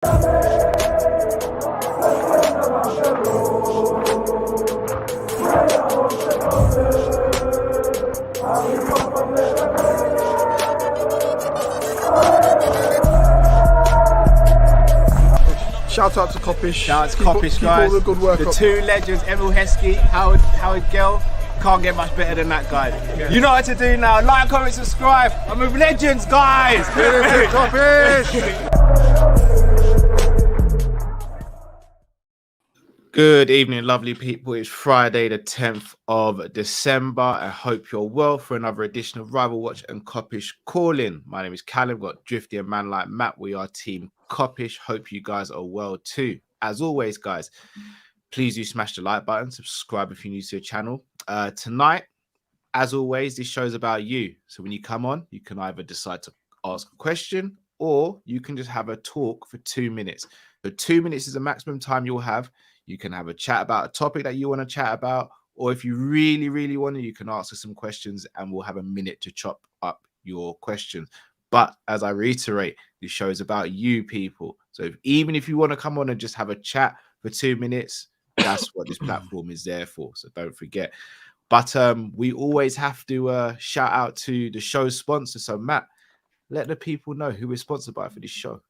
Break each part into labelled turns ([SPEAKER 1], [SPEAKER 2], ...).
[SPEAKER 1] Shout out to Kopish.
[SPEAKER 2] Shout out to Kopish,
[SPEAKER 1] keep
[SPEAKER 2] guys.
[SPEAKER 1] All the good work
[SPEAKER 2] the
[SPEAKER 1] up.
[SPEAKER 2] Two legends, Emil Heskey, Howard Gill. Can't get much better than that, guys. Yeah. You know what to do now. Like, comment, subscribe. I'm with legends, guys.
[SPEAKER 1] Kopish.
[SPEAKER 2] Good evening, lovely people. It's Friday, the 10th of December. I hope you're well for another edition of Rival Watch and Kop-Ish Call-In. My name is Callum. We've got Drifty and man like Matt. We are Team Kop-Ish. Hope you guys are well too. As always, guys, please do smash the like button. Subscribe if you're new to the channel. Tonight, as always, this show's about you. So when you come on, you can either decide to ask a question or you can just have a talk for 2 minutes. So 2 minutes is the maximum time you'll have. You can have a chat about a topic that you want to chat about, or if you really, really want to, you can ask us some questions and we'll have a minute to chop up your questions. But as I reiterate, this show is about you people. So even if you want to come on and just have a chat for 2 minutes, that's what this platform is there for. So don't forget. But we always have to shout out to the show's sponsor. So Matt, let the people know who we're sponsored by for this show.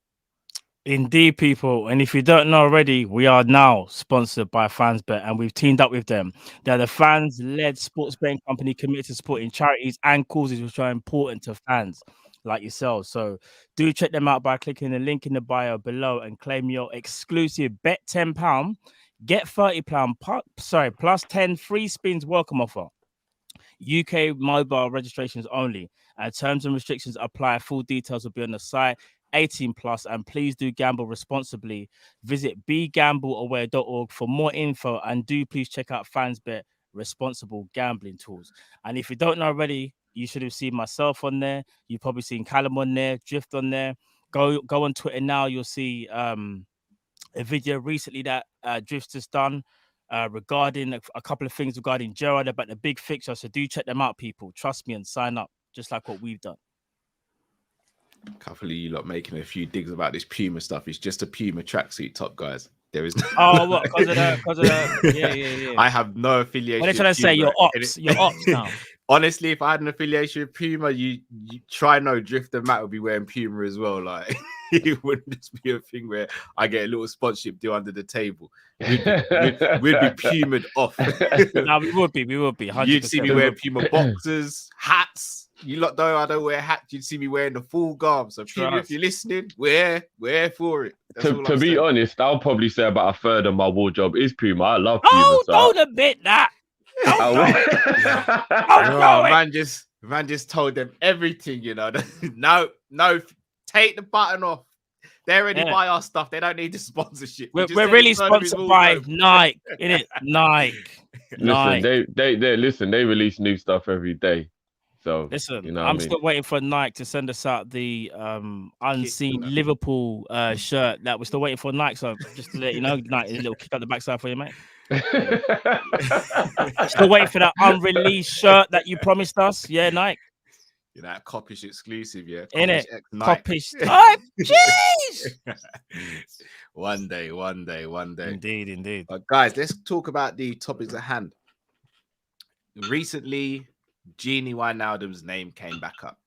[SPEAKER 3] Indeed, people. And if you don't know already, we are now sponsored by FansBet and we've teamed up with them. They're the fans-led sports betting company committed to supporting charities and causes which are important to fans like yourselves. So do check them out by clicking the link in the bio below and claim your exclusive bet £10, get £30, plus 10 free spins welcome offer. UK mobile registrations only. And terms and restrictions apply. Full details will be on the site. 18 plus, and please do gamble responsibly. Visit begambleaware.org for more info, and do please check out FansBet responsible gambling tools. And if you don't know already, you should have seen myself on there. You've probably seen Callum on there, Drift on there. Go on Twitter now. You'll see a video recently that Drift has done regarding a couple of things regarding Gerrard about the big fixture. So do check them out, people. Trust me and sign up, just like what we've done.
[SPEAKER 2] A couple of you lot making a few digs about this Puma stuff. It's just a Puma tracksuit top, guys. There is no...
[SPEAKER 3] Oh, what? Because of the... Yeah.
[SPEAKER 2] I have no affiliation.
[SPEAKER 3] What are they trying to say? You're ops. You're ops now.
[SPEAKER 2] Honestly, if I had an affiliation with Puma, you try no Drift and Matt would be wearing Puma as well. Like, it wouldn't just be a thing where I get a little sponsorship deal under the table. We'd be Puma'd off.
[SPEAKER 3] No, we would be. 100%.
[SPEAKER 2] You'd see me wearing Puma boxers, hats. You lot know I don't wear hats. You'd see me wearing the full garb. So Puma, if you're listening, wear for it.
[SPEAKER 4] To be honest, I'll probably say about a third of my wardrobe is Puma. I love Puma.
[SPEAKER 3] Oh, don't admit that.
[SPEAKER 2] Man just told them everything, you know. No, take the button off. They already buy our stuff. They don't need the sponsorship.
[SPEAKER 3] We're really sponsored by Nike, innit? Nike.
[SPEAKER 4] Listen, they release new stuff every day. So
[SPEAKER 3] listen,
[SPEAKER 4] you know
[SPEAKER 3] I'm still waiting for Nike to send us out the unseen Liverpool shirt that we're still waiting for Nike. So just to let you know, Nike, a little kick out the backside for you, mate. Still waiting for that unreleased shirt that you promised us. Yeah, Nike.
[SPEAKER 2] You know, that Kopish exclusive, yeah.
[SPEAKER 3] Innit? Kopish. Jeez.
[SPEAKER 2] One day.
[SPEAKER 3] Indeed.
[SPEAKER 2] But guys, let's talk about the topics at hand. Recently, Gini Wijnaldum's name came back up.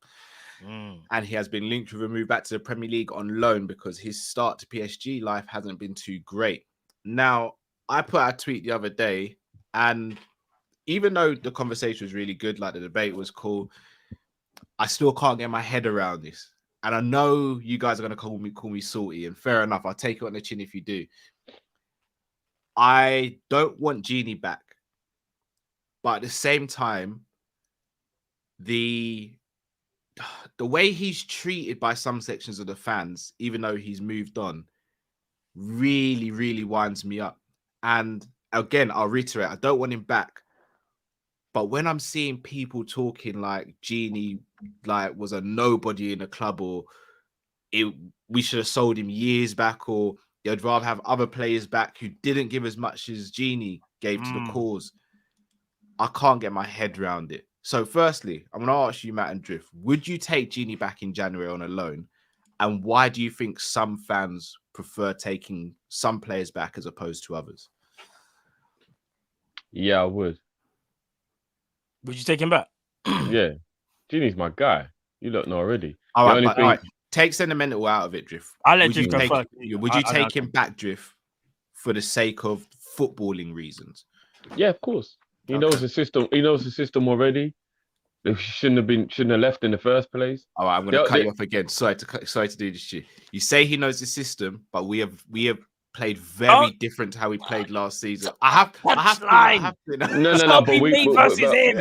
[SPEAKER 2] And he has been linked with a move back to the Premier League on loan because his start to PSG life hasn't been too great. Now, I put out a tweet the other day, and even though the conversation was really good, like the debate was cool, I still can't get my head around this. And I know you guys are going to call me salty, and fair enough. I'll take it on the chin if you do. I don't want Gini back. But at the same time, the way he's treated by some sections of the fans, even though he's moved on, really, really winds me up. And again, I'll reiterate, I don't want him back. But when I'm seeing people talking like Gini like was a nobody in the club, or we should have sold him years back, or they'd rather have other players back who didn't give as much as Gini gave to the cause, I can't get my head around it. So firstly, I'm going to ask you, Matt and Drift, would you take Gini back in January on a loan? And why do you think some fans prefer taking some players back as opposed to others?
[SPEAKER 4] Yeah, I would.
[SPEAKER 3] Would you take him back?
[SPEAKER 4] Yeah. Gini's my guy. You don't know already.
[SPEAKER 2] All
[SPEAKER 4] The
[SPEAKER 2] right,
[SPEAKER 4] only
[SPEAKER 2] but
[SPEAKER 4] thing,
[SPEAKER 2] all right, take sentimental out of it, Drift.
[SPEAKER 3] I'll let
[SPEAKER 2] Would you
[SPEAKER 3] Drift go
[SPEAKER 2] take
[SPEAKER 3] first.
[SPEAKER 2] would you
[SPEAKER 3] I
[SPEAKER 2] take
[SPEAKER 3] don't
[SPEAKER 2] him back, Drift, for the sake of footballing reasons?
[SPEAKER 4] yeah, of course. He knows the system. He knows the system already. He shouldn't have left in the first place.
[SPEAKER 2] All right, I'm going to cut you off again. Sorry to do this to you. You say he knows the system, but we have played very different to how we played last season. I have to.
[SPEAKER 4] No. But
[SPEAKER 3] me versus him.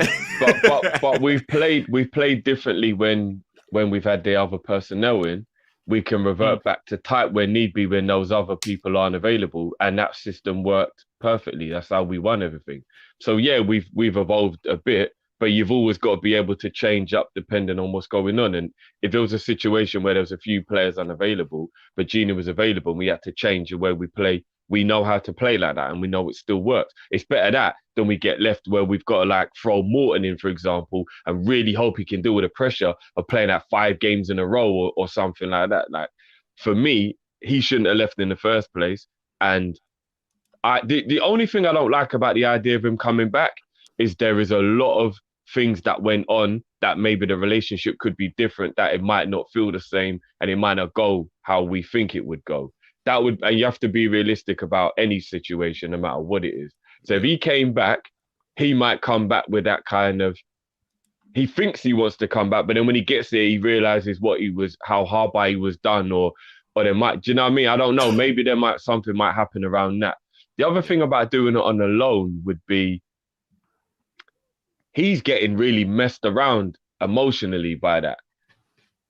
[SPEAKER 4] But we've played differently when we've had the other personnel in. We can revert back to type where need be when those other people aren't available, and that system worked perfectly. That's how we won everything. So yeah, we've evolved a bit, but you've always got to be able to change up depending on what's going on. And if there was a situation where there was a few players unavailable, but Gini was available, and we had to change the way we play. We know how to play like that, and we know it still works. It's better that than we get left where we've got to like throw Morton in, for example, and really hope he can deal with the pressure of playing at 5 games in a row or something like that. Like, for me, he shouldn't have left in the first place. And the only thing I don't like about the idea of him coming back is there is a lot of things that went on that maybe the relationship could be different, that it might not feel the same, and it might not go how we think it would go. And you have to be realistic about any situation, no matter what it is. So if he came back, he might come back with that kind of, he thinks he wants to come back, but then when he gets there, he realizes how hard by he was done, or there might, do you know what I mean? I don't know. Maybe something might happen around that. The other thing about doing it on the loan would be, he's getting really messed around emotionally by that,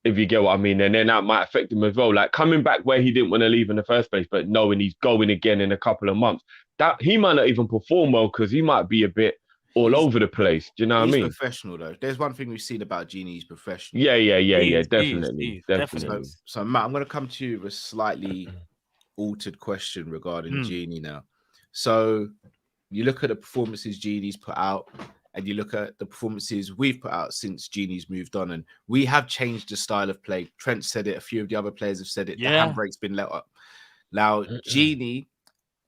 [SPEAKER 4] if you get what I mean. And then that might affect him as well. Like coming back where he didn't want to leave in the first place, but knowing he's going again in a couple of months, that he might not even perform well because he might be a bit all over the place. Do you know what I mean?
[SPEAKER 2] He's professional though. There's one thing we've seen about Gini, he's professional.
[SPEAKER 4] Yeah, definitely.
[SPEAKER 2] So Matt, I'm going to come to you with a slightly altered question regarding Gini now. So you look at the performances Gini's put out, and you look at the performances we've put out since Gini's moved on, and we have changed the style of play. Trent said it. A few of the other players have said it. The handbrake's been let up. Now, Gini,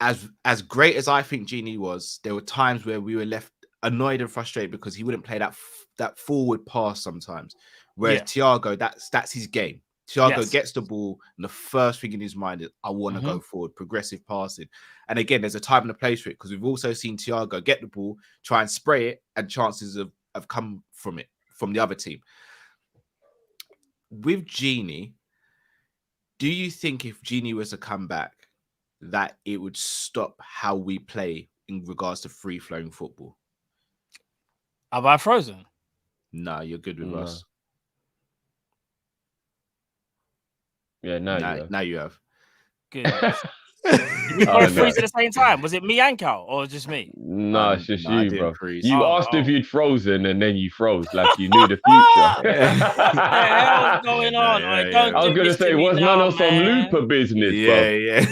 [SPEAKER 2] as great as I think Gini was, there were times where we were left annoyed and frustrated because he wouldn't play that forward pass sometimes. Whereas Thiago, that's his game. Thiago gets the ball, and the first thing in his mind is, I want to go forward, progressive passing. And again, there's a time and a place for it, because we've also seen Thiago get the ball, try and spray it, and chances have come from the other team. With Gini, do you think if Gini was to come back, that it would stop how we play in regards to free-flowing football?
[SPEAKER 3] Have I frozen?
[SPEAKER 2] No, you're good with us.
[SPEAKER 4] Yeah,
[SPEAKER 2] now you have.
[SPEAKER 3] Good. Did we both freeze at the same time? Was it me and Cal, or just me?
[SPEAKER 4] No, it's just you, bro.
[SPEAKER 2] Freeze.
[SPEAKER 4] You asked if you'd frozen, and then you froze like you knew the future.
[SPEAKER 3] What the hell's going on?
[SPEAKER 4] I was going to say, was none of some Looper business, bro?
[SPEAKER 2] Yeah.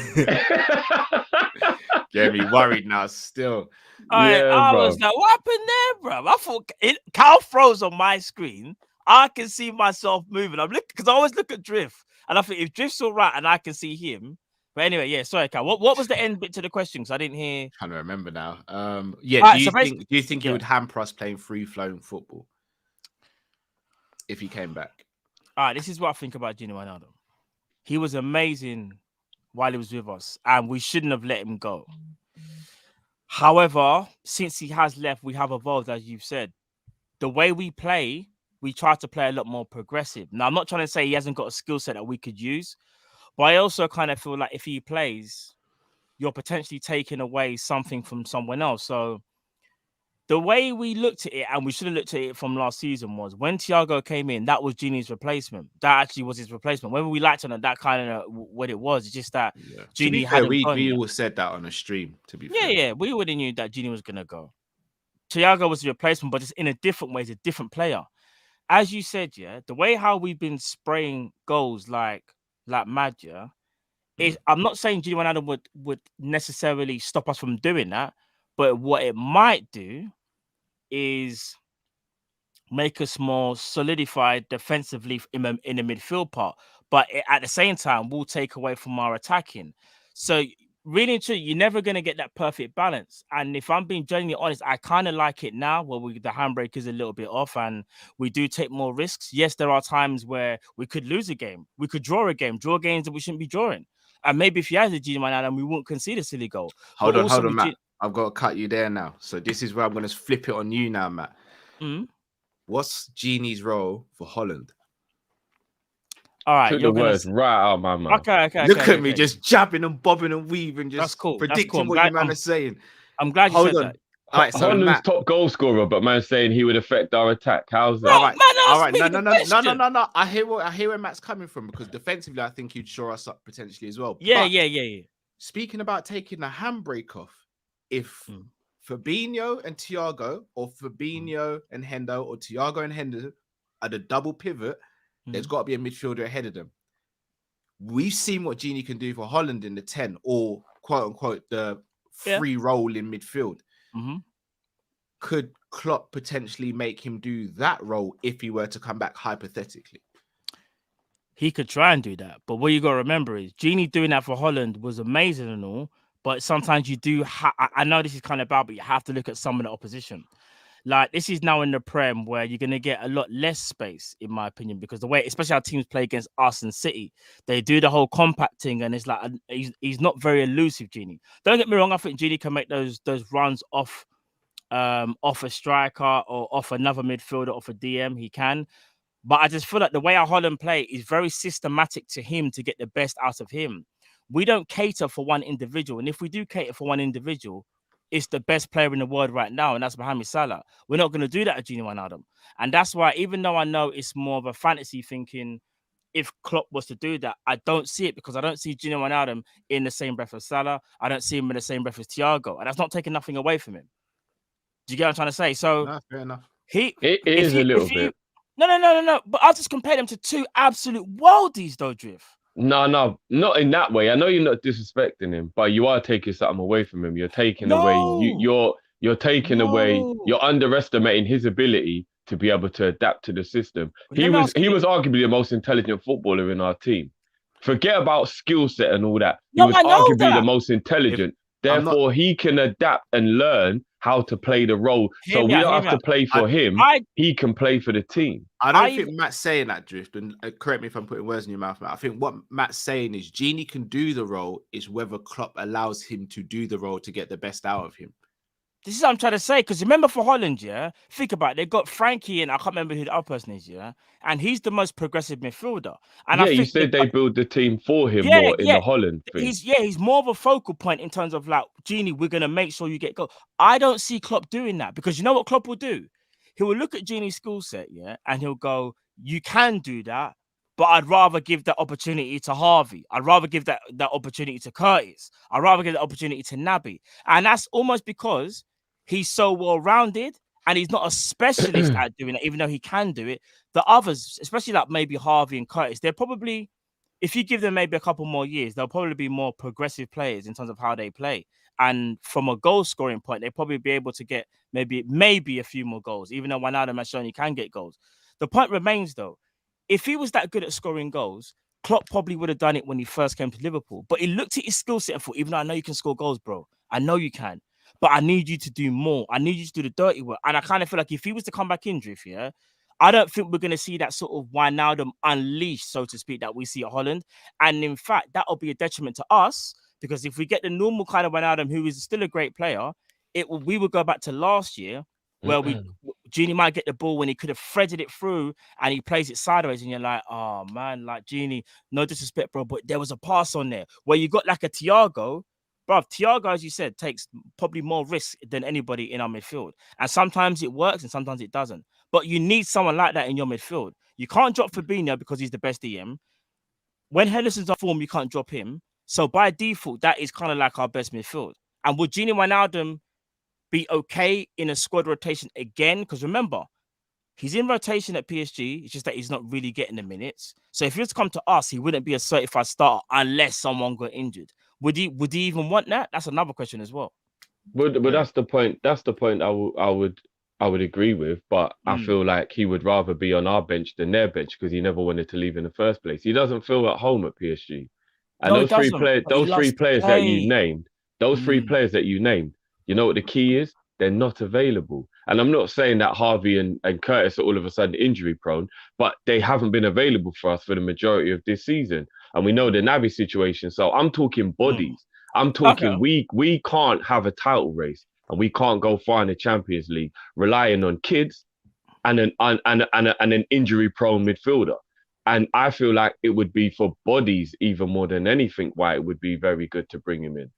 [SPEAKER 2] Get me worried now still.
[SPEAKER 3] I was like, what happened there, bro? I thought Cal froze on my screen. I can see myself moving. I'm looking, because I always look at Drift, and I think if Drift's all right and I can see him. But anyway, sorry, Cal. What was the end bit to the question? Because I didn't hear.
[SPEAKER 2] Trying to remember now. Do you think it would hamper us playing free-flowing football if he came back?
[SPEAKER 3] All right, this is what I think about Gini Wijnaldum. He was amazing while he was with us, and we shouldn't have let him go. However, since he has left, we have evolved, as you've said. The way we play, we try to play a lot more progressive. Now, I'm not trying to say he hasn't got a skill set that we could use, but I also kind of feel like if he plays, you're potentially taking away something from someone else. So the way we looked at it, and we should have looked at it from last season, was when Thiago came in, that was Gini's replacement. That actually was his replacement. Whether we liked it or not, that kind of what it was. It's just that Gini had.
[SPEAKER 2] We all said that on a stream. To be fair.
[SPEAKER 3] Yeah, we already knew that Gini was gonna go. Thiago was the replacement, but just in a different way. He's a different player. As you said, the way how we've been spraying goals like mad, is, I'm not saying Gini Wijnaldum would necessarily stop us from doing that, but what it might do is make us more solidified defensively in the midfield part. but at the same time, will take away from our attacking. So really and truly, you're never going to get that perfect balance. And if I'm being genuinely honest, I kind of like it now where the handbrake is a little bit off and we do take more risks. Yes, there are times where we could lose a game. We could draw games that we shouldn't be drawing. And maybe if you had the Gini and we won't concede a silly goal.
[SPEAKER 2] Hold on, Matt. I've got to cut you there now. So this is where I'm going to flip it on you now, Matt. What's Gini's role for Holland?
[SPEAKER 3] All right,
[SPEAKER 4] took the words right out of my mouth.
[SPEAKER 3] Okay.
[SPEAKER 2] Look at me, just jabbing and bobbing and weaving, just
[SPEAKER 3] that's cool.
[SPEAKER 2] predicting what your man is saying.
[SPEAKER 3] I'm glad you said that.
[SPEAKER 2] All right, so
[SPEAKER 4] Holland's
[SPEAKER 2] Matt,
[SPEAKER 4] top goal scorer, but man saying he would affect our attack. How's that?
[SPEAKER 2] all right. No. I hear where Matt's coming from because defensively, I think he'd shore us up potentially as well.
[SPEAKER 3] Yeah.
[SPEAKER 2] Speaking about taking the handbrake off, if Fabinho and Thiago, or Fabinho and Hendo, or Thiago and Hendo are the double pivot, there's got to be a midfielder ahead of them. We've seen what Gini can do for Holland in the 10, or quote unquote the free role in midfield. Could Klopp potentially make him do that role if he were to come back hypothetically?
[SPEAKER 3] He could try and do that, but what you got to remember is Gini doing that for Holland was amazing and all, but sometimes you do. I know this is kind of bad, but you have to look at some of the opposition. Like this is now in the Prem where you're going to get a lot less space, in my opinion, because the way, especially our teams play against us and City, they do the whole compacting, and it's like he's not very elusive, Gini. Don't get me wrong, I think Gini can make those runs off a striker or off another midfielder, off a DM. He can, but I just feel like the way our Holland play is very systematic to him to get the best out of him. We don't cater for one individual, and if we do cater for one individual, it's the best player in the world right now, and that's Mohamed Salah. We're not going to do that at Gini Wijnaldum. And that's why, even though I know it's more of a fantasy thinking, if Klopp was to do that, I don't see it because I don't see Gini Wijnaldum in the same breath as Salah. I don't see him in the same breath as Thiago. And that's not taking nothing away from him. Do you get what I'm trying to say? So,
[SPEAKER 2] no, fair enough.
[SPEAKER 4] It is a little bit.
[SPEAKER 3] No. But I'll just compare them to two absolute worldies, though, Drift.
[SPEAKER 4] No, not in that way. I know you're not disrespecting him, but you are taking something away from him. You're taking away. You're taking away. You're underestimating his ability to be able to adapt to the system. He was arguably the most intelligent footballer in our team. Forget about skill set and all that. He was arguably the most intelligent. Therefore, he can adapt and learn how to play the role. So we don't have to play for him. He can play for the team.
[SPEAKER 2] I don't think Matt's saying that, Drift, and correct me if I'm putting words in your mouth, Matt. I think what Matt's saying is Gini can do the role, is whether Klopp allows him to do the role to get the best out of him.
[SPEAKER 3] This is what I'm trying to say, because remember for Holland, think about it, they got Frankie and I can't remember who the other person is, and he's the most progressive midfielder. And I think
[SPEAKER 4] you said they build the team for him more in the Holland thing.
[SPEAKER 3] He's more of a focal point in terms of like, Gini, we're going to make sure you get goal. I don't see Klopp doing that, because you know what Klopp will do? He will look at Gini's skill set, and he'll go, you can do that, but I'd rather give that opportunity to Harvey. I'd rather give that opportunity to Curtis. I'd rather give that opportunity to Naby. And that's almost because he's so well-rounded and he's not a specialist at doing it, even though he can do it. The others, especially like maybe Harvey and Curtis, they're probably, if you give them maybe a couple more years, they'll probably be more progressive players in terms of how they play. And from a goal scoring point, they'll probably be able to get maybe a few more goals, even though Wijnaldum has shown he can get goals. The point remains, though, if he was that good at scoring goals, Klopp probably would have done it when he first came to Liverpool. But he looked at his skill set and thought, even though I know you can score goals, bro, I know you can, but I need you to do more. I need you to do the dirty work. And I kind of feel like if he was to come back in, Drift, I don't think we're going to see that sort of Wijnaldum unleashed, so to speak, that we see at Holland. And in fact, that'll be a detriment to us, because if we get the normal kind of Wijnaldum, who is still a great player, we would go back to last year where Gini might get the ball when he could have threaded it through and he plays it sideways, and you're like, oh man, like Gini, no disrespect, bro, but there was a pass on there where you got like a Thiago. Bro, Thiago, as you said, takes probably more risk than anybody in our midfield. And sometimes it works and sometimes it doesn't. But you need someone like that in your midfield. You can't drop Fabinho because he's the best DM. When Henderson's on form, you can't drop him. So by default, that is kind of like our best midfield. And would Gini Wijnaldum be okay in a squad rotation again? Because remember, he's in rotation at PSG. It's just that he's not really getting the minutes. So if he was to come to us, he wouldn't be a certified starter unless someone got injured. Would he even want that? That's another question as well.
[SPEAKER 4] But that's the point. That's the point I I would agree with, but I feel like he would rather be on our bench than their bench because he never wanted to leave in the first place. He doesn't feel at home at PSG. And
[SPEAKER 3] No, he doesn't. But he
[SPEAKER 4] those three
[SPEAKER 3] loves to
[SPEAKER 4] players that you
[SPEAKER 3] play.
[SPEAKER 4] named, you know what the key is? They're not available. And I'm not saying that Harvey and Curtis are all of a sudden injury prone, but they haven't been available for us for the majority of this season. And we know the Naby situation. So I'm talking bodies. I'm talking
[SPEAKER 3] Okay.
[SPEAKER 4] we can't have a title race and we can't go far in the Champions League relying on kids and an injury prone midfielder. And I feel like it would be for bodies even more than anything why it would be very good to bring him in.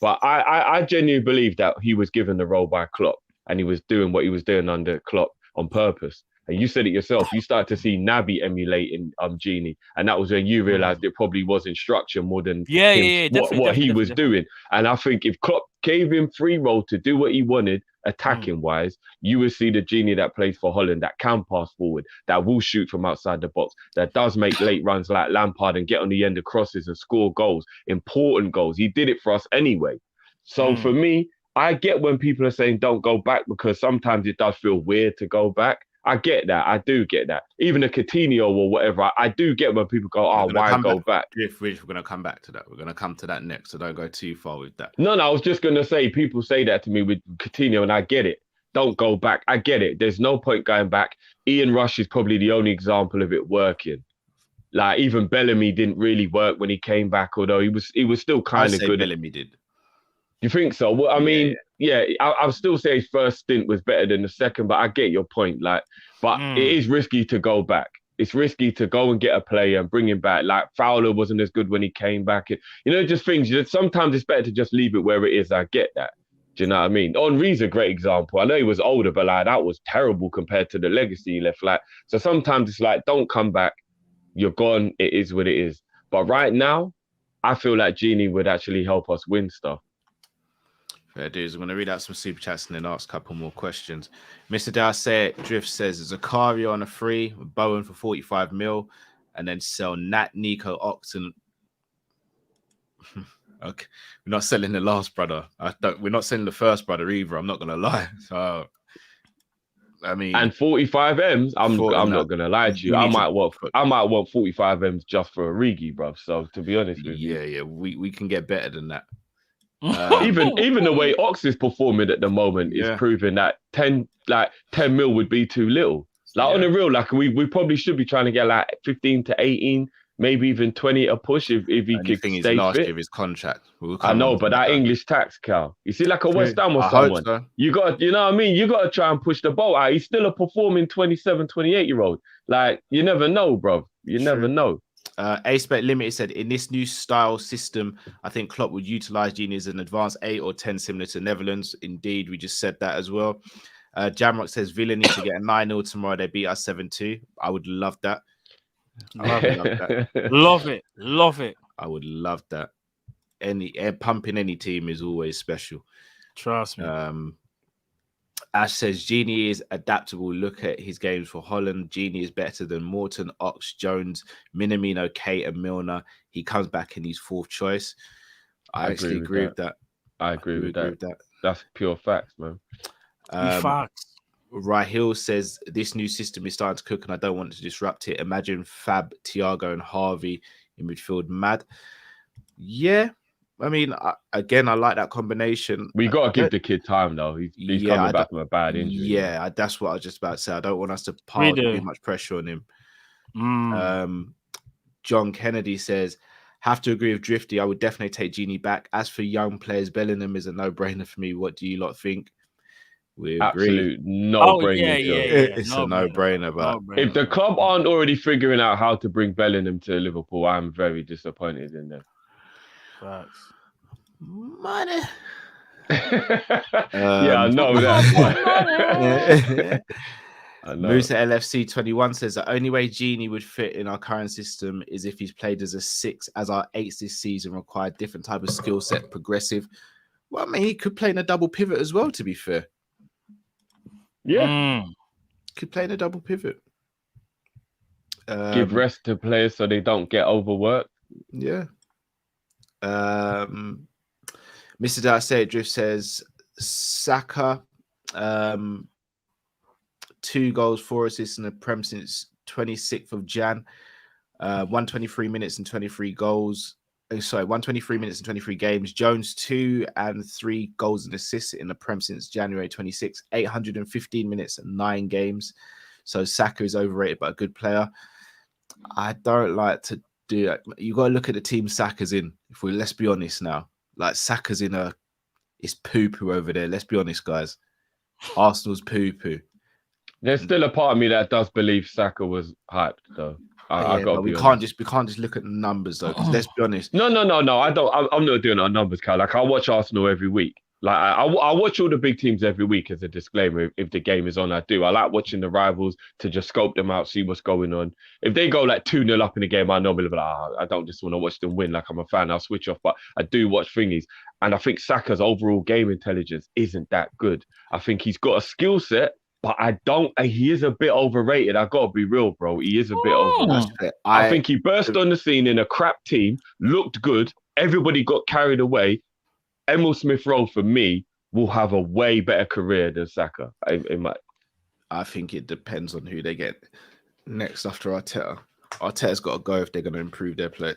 [SPEAKER 4] But I genuinely believe that he was given the role by Klopp and he was doing what he was doing under Klopp on purpose. And you said it yourself, you started to see Naby emulating Gini. And that was when you realized it probably wasn't structure more than what he was doing. And I think if Klopp gave him free role to do what he wanted, attacking wise, you would see the Gini that plays for Holland, that can pass forward, that will shoot from outside the box, that does make late runs like Lampard and get on the end of crosses and score goals, important goals. He did it for us anyway. So for me, I get when people are saying don't go back because sometimes it does feel weird to go back. I get that. I do get that. Even a Coutinho or whatever, I do get when people go, oh, why go back?
[SPEAKER 2] We're going to come back to that. We're going to come to that next, so don't go too far with that.
[SPEAKER 4] No, I was just going to say, people say that to me with Coutinho, and I get it. Don't go back. I get it. There's no point going back. Ian Rush is probably the only example of it working. Like, even Bellamy didn't really work when he came back, although he was still kind of good.
[SPEAKER 2] Bellamy did.
[SPEAKER 4] You think so? Well, I mean, I'll still say his first stint was better than the second, but I get your point. Like, but it is risky to go back. It's risky to go and get a player and bring him back. Like, Fowler wasn't as good when he came back. Just things. Sometimes it's better to just leave it where it is. I get that. Do you know what I mean? Henry's a great example. I know he was older, but like that was terrible compared to the legacy he left. Like, so sometimes it's like, don't come back. You're gone. It is what it is. But right now, I feel like Gini would actually help us win stuff.
[SPEAKER 2] Fair dues. I'm going to read out some super chats and then ask a couple more questions. Mr. Darcy Drift says Zakaria on a free, Bowen for 45 mil, and then sell Nat, Nico, Oxen. Okay, we're not selling the last brother. We're not selling the first brother either. I'm not going to lie. So, I mean,
[SPEAKER 4] and 45 M's. I'm not going to lie to you. I might want 45 M's just for Origi, bro. So to be honest with you,
[SPEAKER 2] yeah, we can get better than that.
[SPEAKER 4] Even the way Ox is performing at the moment is proving that 10 mil would be too little. Like on the real, like we probably should be trying to get like 15 to 18, maybe even 20 a push if he could stay
[SPEAKER 2] last
[SPEAKER 4] fit.
[SPEAKER 2] year of his contract.
[SPEAKER 4] I know, but that English tax, Cal. You see, like a West Ham or someone, so. You know what I mean? You got to try and push the boat out. He's still a performing 27, 28-year-old. Like, you never know, bro. You never know.
[SPEAKER 2] A-Spec Limited said, in this new style system, I think Klopp would utilize Gini as an advanced 8 or 10 similar to Netherlands. Indeed, we just said that as well. Jamrock says, Villa need to get a 9-0 tomorrow. They beat us 7-2. I would love that.
[SPEAKER 3] Love it. Love it.
[SPEAKER 2] I would love that. Pumping any team is always special.
[SPEAKER 3] Trust me.
[SPEAKER 2] Ash says Gini is adaptable. Look at his games for Holland. Gini is better than Morton, Ox, Jones, Minamino, Kate, and Milner. He comes back and he's fourth choice. I actually agree with that.
[SPEAKER 4] I agree with that. That's pure facts, man.
[SPEAKER 3] Facts.
[SPEAKER 2] Rahil says this new system is starting to cook and I don't want to disrupt it. Imagine Fab, Thiago, and Harvey in midfield. Mad. Yeah. I mean, I like that combination.
[SPEAKER 4] We got to give the kid time, though. He's coming back from a bad injury.
[SPEAKER 2] Yeah, that's what I was just about to say. I don't want us to pile too much pressure on him. John Kennedy says, have to agree with Drifty. I would definitely take Gini back. As for young players, Bellingham is a no-brainer for me. What do you lot think? We agree.
[SPEAKER 4] Absolute no-brainer.
[SPEAKER 2] It's a no-brainer. But
[SPEAKER 4] if the club aren't already figuring out how to bring Bellingham to Liverpool, I'm very disappointed in them.
[SPEAKER 3] Facts.
[SPEAKER 2] Money.
[SPEAKER 4] I know that. I know.
[SPEAKER 2] Musa LFC 21 says the only way Gini would fit in our current system is if he's played as a 6, as our 8s this season required different type of skill set, progressive. Well, I mean, he could play in a double pivot as well, to be fair.
[SPEAKER 4] Yeah.
[SPEAKER 2] Could play in a double pivot.
[SPEAKER 4] Give rest to players so they don't get overworked.
[SPEAKER 2] Yeah. Mr. Darcy Drift says Saka. 2 goals, 4 assists in the Prem since 26th of Jan. 123 minutes and 23 goals. 123 minutes and 23 games. Jones 2 and 3 goals and assists in the Prem since January 26. 815 minutes and 9 games. So Saka is overrated, but a good player. I don't like to do that. You got to look at the team Saka's in. Let's be honest now. Like Saka's in it's poo-poo over there. Let's be honest, guys. Arsenal's poo-poo.
[SPEAKER 4] There's still a part of me that does believe Saka was hyped, though. I got.
[SPEAKER 2] We can't just look at the numbers though. Because let's be honest.
[SPEAKER 4] No. I don't. I'm not doing it on numbers, Kyle. Like I watch Arsenal every week. Like I watch all the big teams every week as a disclaimer. If the game is on, I do. I like watching the rivals to just scope them out, see what's going on. If they go like 2-0 up in the game, I normally be like, I don't just want to watch them win. Like I'm a fan, I'll switch off. But I do watch thingies, and I think Saka's overall game intelligence isn't that good. I think he's got a skill set. But he is a bit overrated. I've got to be real, bro. He is a bit overrated. I think he burst on the scene in a crap team, looked good. Everybody got carried away. Emil Smith-Rowe, for me, will have a way better career than Saka.
[SPEAKER 2] I think it depends on who they get next after Arteta. Arteta's got to go if they're going to improve their play.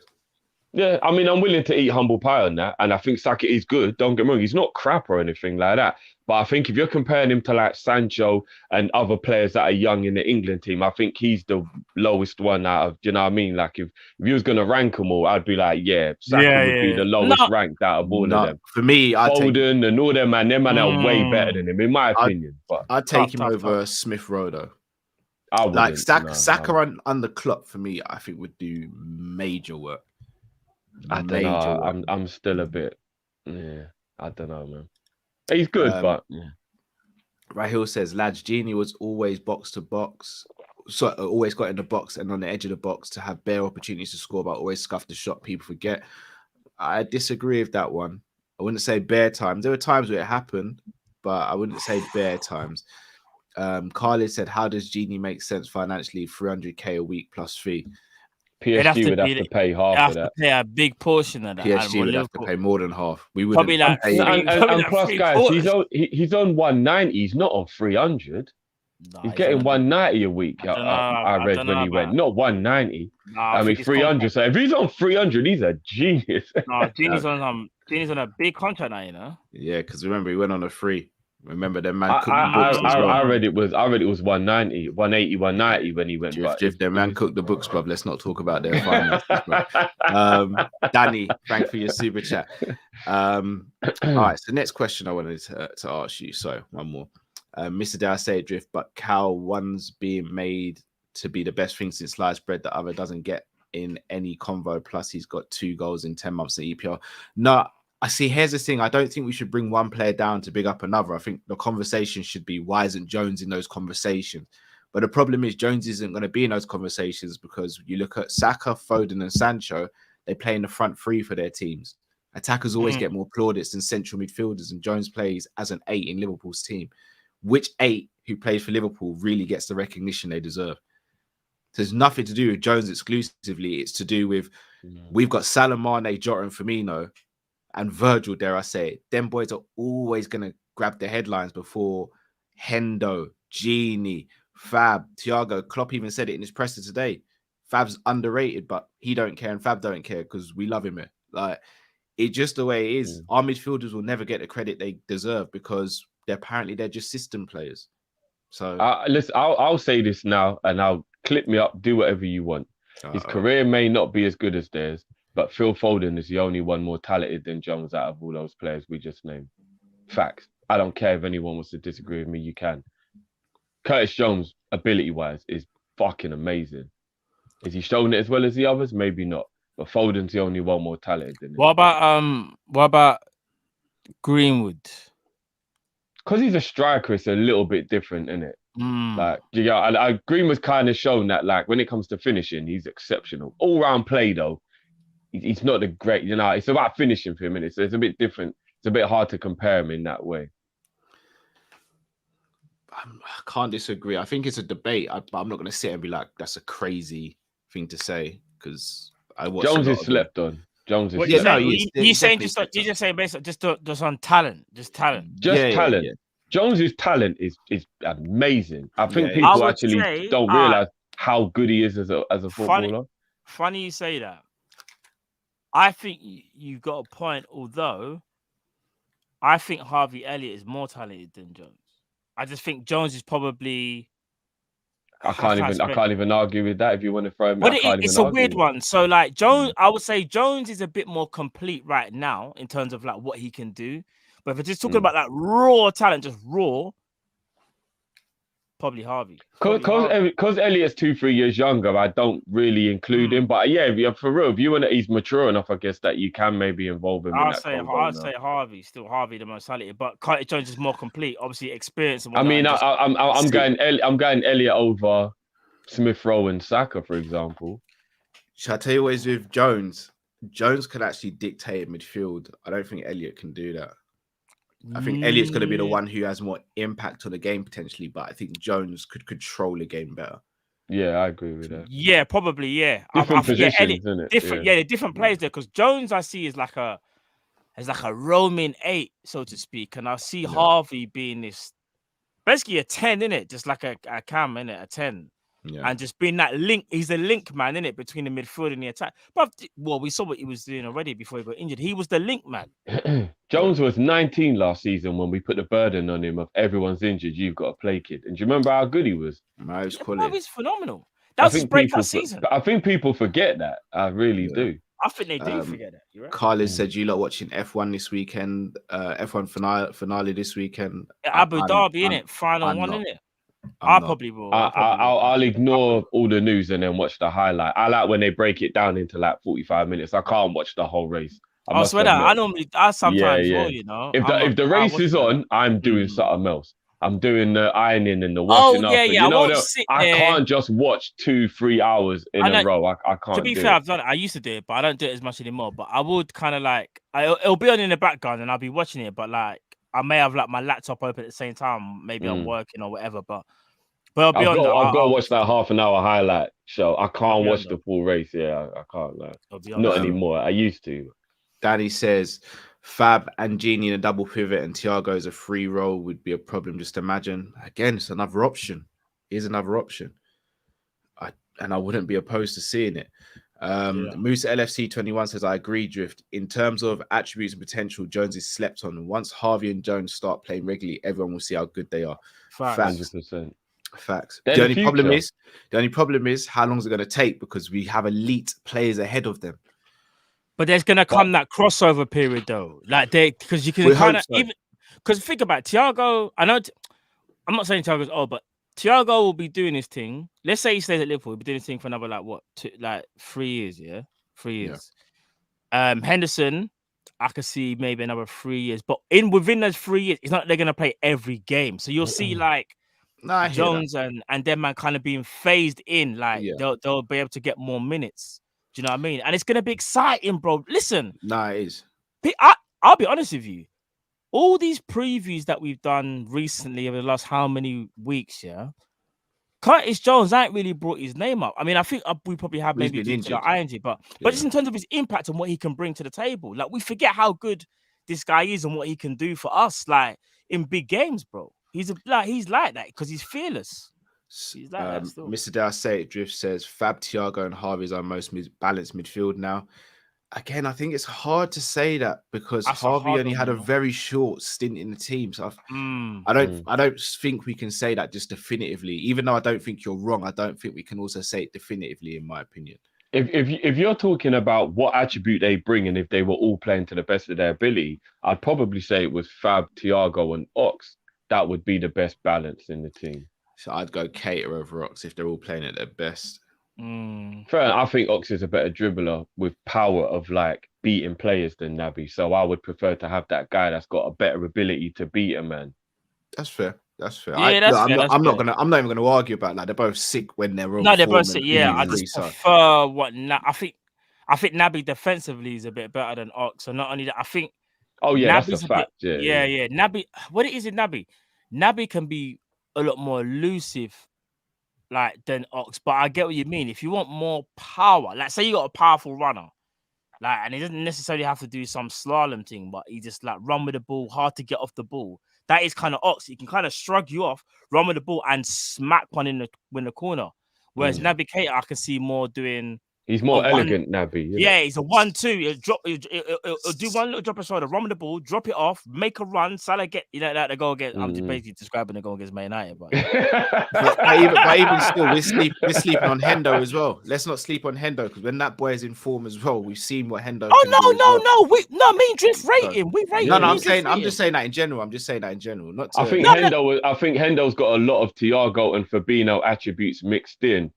[SPEAKER 4] Yeah, I mean, I'm willing to eat humble pie on that. And I think Saka is good. Don't get me wrong. He's not crap or anything like that. But I think if you're comparing him to like Sancho and other players that are young in the England team, I think he's the lowest one out of, you know what I mean? Like if you was going to rank them all, I'd be like, Saka would be the lowest ranked out of all of them.
[SPEAKER 2] For me,
[SPEAKER 4] Foden and all them, man, them man are way better than him, in my opinion. But
[SPEAKER 2] I'd take him over Smith-Rowe, though.
[SPEAKER 4] I wouldn't,
[SPEAKER 2] like Saka under Klopp, for me, I think would do major work.
[SPEAKER 4] I don't know. I'm still a bit, I don't know, man. He's good, but
[SPEAKER 2] Rahil says, lads, Gini was always box to box, so always got in the box and on the edge of the box to have bare opportunities to score, but always scuffed the shot. People forget. I disagree with that one. I wouldn't say bare times. There were times where it happened, but I wouldn't say bare times. Kall-In said, how does Gini make sense financially? 300k a week plus fee.
[SPEAKER 4] PSG would have to pay half of that.
[SPEAKER 3] Pay a big portion of that.
[SPEAKER 2] PSG would have to pay more than half. We would
[SPEAKER 3] probably like
[SPEAKER 4] and plus, guys, he's on 190. He's not on 300. He's getting 190 a week. I read when he went, not 190. I mean 300. So if he's on 300, he's a genius.
[SPEAKER 3] No, Gini's on a big contract now, you know.
[SPEAKER 2] Yeah, because remember he went on a free. Remember that man.
[SPEAKER 4] I read it was 190, 180, 190 when he went.
[SPEAKER 2] If their man cooked the books, bruv, let's not talk about their finances. Danny, thank you for your super chat. All right, so next question I wanted to ask you. So one more. Mr. Dare say it drift, but Cal one's being made to be the best thing since sliced bread. The other doesn't get in any convo. Plus, he's got 2 goals in 10 months at EPL. No. I see. Here's the thing. I don't think we should bring one player down to big up another. I think the conversation should be, why isn't Jones in those conversations? But the problem is Jones isn't going to be in those conversations because you look at Saka, Foden and Sancho, they play in the front 3 for their teams. Attackers always get more plaudits than central midfielders, and Jones plays as an 8 in Liverpool's team. Which 8 who plays for Liverpool really gets the recognition they deserve? So there's nothing to do with Jones exclusively. It's to do with we've got Salah, Mane, Jota and Firmino, and Virgil, dare I say it. Them boys are always going to grab the headlines before Hendo, Gini, Fab, Thiago. Klopp even said it in his presser today. Fab's underrated, but he don't care and Fab don't care because we love him here. Like, it's just the way it is. Our midfielders will never get the credit they deserve because they're just system players. So
[SPEAKER 4] listen, I'll say this now and I'll clip me up, do whatever you want. His career may not be as good as theirs, but Phil Foden is the only one more talented than Jones out of all those players we just named. Facts. I don't care if anyone wants to disagree with me, you can. Curtis Jones, ability-wise, is fucking amazing. Is he shown it as well as the others? Maybe not. But Foden's the only one more talented than him.
[SPEAKER 3] What about Greenwood?
[SPEAKER 4] Because he's a striker, it's a little bit different, isn't it? Like, Greenwood's kind of shown that, like, when it comes to finishing, he's exceptional. All-round play, though, he's not the great, it's about finishing for him, innit? So it's a bit different. It's a bit hard to compare him in that way.
[SPEAKER 2] I can't disagree. I think it's a debate, but I'm not going to sit and be like, that's a crazy thing to say because I watched
[SPEAKER 4] Jones is slept on. Jones is
[SPEAKER 3] you're saying basically just on talent. Just talent.
[SPEAKER 4] Talent. Jones's talent is amazing. I think
[SPEAKER 2] Yeah,
[SPEAKER 4] people
[SPEAKER 3] I would
[SPEAKER 4] actually
[SPEAKER 3] say,
[SPEAKER 4] don't realize how good he is as a
[SPEAKER 3] funny,
[SPEAKER 4] footballer.
[SPEAKER 3] funny you say that. I think you've got a point, although I think Harvey Elliott is more talented than Jones. I just think Jones is probably.
[SPEAKER 4] I
[SPEAKER 3] How
[SPEAKER 4] can't
[SPEAKER 3] can I
[SPEAKER 4] even I
[SPEAKER 3] explain?
[SPEAKER 4] can't even argue with that. If you want to throw me,
[SPEAKER 3] But
[SPEAKER 4] I can't even
[SPEAKER 3] it's a
[SPEAKER 4] argue
[SPEAKER 3] weird
[SPEAKER 4] with that.
[SPEAKER 3] one. So like Jones, I would say Jones is a bit more complete right now in terms of like what he can do. But if we're just talking about like raw talent, just raw, probably Harvey.
[SPEAKER 4] Because Elliott's 2-3 years younger, I don't really include him. But yeah, for real, if you want to, he's mature enough, I guess, that you can maybe involve him in that convo
[SPEAKER 3] I'd
[SPEAKER 4] now.
[SPEAKER 3] say Harvey, still Harvey the most talented, but Curtis Jones is more complete, obviously experience and
[SPEAKER 4] I
[SPEAKER 3] whatnot.
[SPEAKER 4] mean,
[SPEAKER 3] And just,
[SPEAKER 4] I'm going Elliott over Smith Rowe and Saka, for example.
[SPEAKER 2] Shall I tell you what is with Jones? Jones can actually dictate midfield. I don't think Elliott can do that. I think Elliott's going to be the one who has more impact on the game potentially, but I think Jones could control the game better.
[SPEAKER 4] Yeah, I agree with that.
[SPEAKER 3] Yeah, probably. Yeah,
[SPEAKER 4] Different positions,
[SPEAKER 3] Elliott,
[SPEAKER 4] isn't it?
[SPEAKER 3] different. Yeah, the different players there because Jones I see is like a roaming 8, so to speak, and I see Harvey being this basically a 10, innit? Just like a cam, innit? A 10.
[SPEAKER 2] Yeah.
[SPEAKER 3] And just being that link, he's a link man, innit? Between the midfield and the attack. But we saw what he was doing already before he got injured. He was the link man.
[SPEAKER 4] Jones was 19 last season when we put the burden on him of everyone's injured, you've got to play, kid. And do you remember how good he was?
[SPEAKER 3] He's phenomenal. That was his breakout season.
[SPEAKER 4] I think people forget that. I really do.
[SPEAKER 3] I think they do forget that. You're right.
[SPEAKER 2] Kall-In said you lot watching F1 this weekend, F1 finale this weekend.
[SPEAKER 3] Abu Dhabi, innit? Final one, innit? I probably will.
[SPEAKER 4] I'll ignore all the news and then watch the highlight. I like when they break it down into like 45 minutes. I can't watch the whole race.
[SPEAKER 3] I swear that I sometimes will, you know.
[SPEAKER 4] If the race is on, I'm doing something else. I'm doing the ironing and the washing up.
[SPEAKER 3] Yeah.
[SPEAKER 4] I can't just watch 2-3 hours in a row. I can't.
[SPEAKER 3] To be fair, I've done it. I used to do it, but I don't do it as much anymore. But I would kind of like it'll be on in the background and I'll be watching it. But like I may have like my laptop open at the same time. Maybe I'm working or whatever. But I'll be
[SPEAKER 4] I've got to watch that half an hour highlight show. I can't watch the full race. Yeah, I can't. Not anymore. I used to.
[SPEAKER 2] Danny says Fab and Gini in a double pivot and Thiago as a free roll would be a problem. Just imagine. Again, it's another option. Here's another option. I wouldn't be opposed to seeing it. Musa LFC 21 says, I agree, Drift. In terms of attributes and potential, Jones is slept on. Once Harvey and Jones start playing regularly, everyone will see how good they are.
[SPEAKER 3] Facts.
[SPEAKER 4] 100%.
[SPEAKER 2] Facts. The only problem is how long is it going to take because we have elite players ahead of them.
[SPEAKER 3] But there's gonna come that crossover period though, like because you can kind of even because think about it, Thiago. I know I'm not saying Thiago's old, but Thiago will be doing his thing. Let's say he stays at Liverpool, he'll be doing his thing for another 3 years. Yeah, 3 years. Yeah. Henderson, I could see maybe another 3 years, but within those 3 years, it's not they're gonna play every game. So you'll see like Jones and them man kind of being phased in, like they'll be able to get more minutes. Do you know what I mean? And it's going to be exciting, bro. Listen.
[SPEAKER 2] Nah, it is.
[SPEAKER 3] I'll be honest with you. All these previews that we've done recently over the last how many weeks, Curtis Jones ain't really brought his name up. I mean, I think we probably have maybe due to the ING, but just in terms of his impact and what he can bring to the table, like we forget how good this guy is and what he can do for us, like in big games, bro. He's like that because he's fearless.
[SPEAKER 2] Mr. Dare Say It Drift says Fab, Thiago, and Harvey is our most balanced midfield now. Again, I think it's hard to say that because Harvey only had a very short stint in the team. So I don't think we can say that just definitively. Even though I don't think you're wrong, I don't think we can also say it definitively, in my opinion.
[SPEAKER 4] If you're talking about what attribute they bring and if they were all playing to the best of their ability, I'd probably say it was Fab, Thiago, and Ox. That would be the best balance in the team.
[SPEAKER 2] So I'd go Cater over Ox if they're all playing at their best.
[SPEAKER 4] Fair enough. I think Ox is a better dribbler with power of like beating players than Naby. So I would prefer to have that guy that's got a better ability to beat a man.
[SPEAKER 2] That's fair. That's fair.
[SPEAKER 3] Yeah,
[SPEAKER 2] I'm not even gonna argue about that. They're both sick when they're all.
[SPEAKER 3] No, they're both sick. Yeah, I just prefer what I think Naby defensively is a bit better than Ox. So not only that, I think.
[SPEAKER 4] Oh yeah,
[SPEAKER 3] Naby's
[SPEAKER 4] that's a fact.
[SPEAKER 3] Yeah. Naby, what it is in Naby? Naby can be a lot more elusive, like than Ox. But I get what you mean. If you want more power, like say you got a powerful runner, like, and he doesn't necessarily have to do some slalom thing, but he just like run with the ball, hard to get off the ball. that is kind of Ox. He can kind of shrug you off, run with the ball, and smack one in the corner. Whereas Naby Keita, I can see more doing.
[SPEAKER 4] He's more elegant, Naby.
[SPEAKER 3] Yeah, he's a 1-2. He'll do one little drop of shoulder, run with the ball, drop it off, make a run. Salah get that the goal against. I'm basically describing the goal against Man United, but
[SPEAKER 2] even still, we're sleeping on Hendo as well. Let's not sleep on Hendo because when that boy is in form as well, we've seen what Hendo.
[SPEAKER 3] No, me and Drift rate him. We rate him.
[SPEAKER 2] No, I'm just saying that in general. Not.
[SPEAKER 4] I think Hendo's got a lot of Thiago and Fabinho attributes mixed in.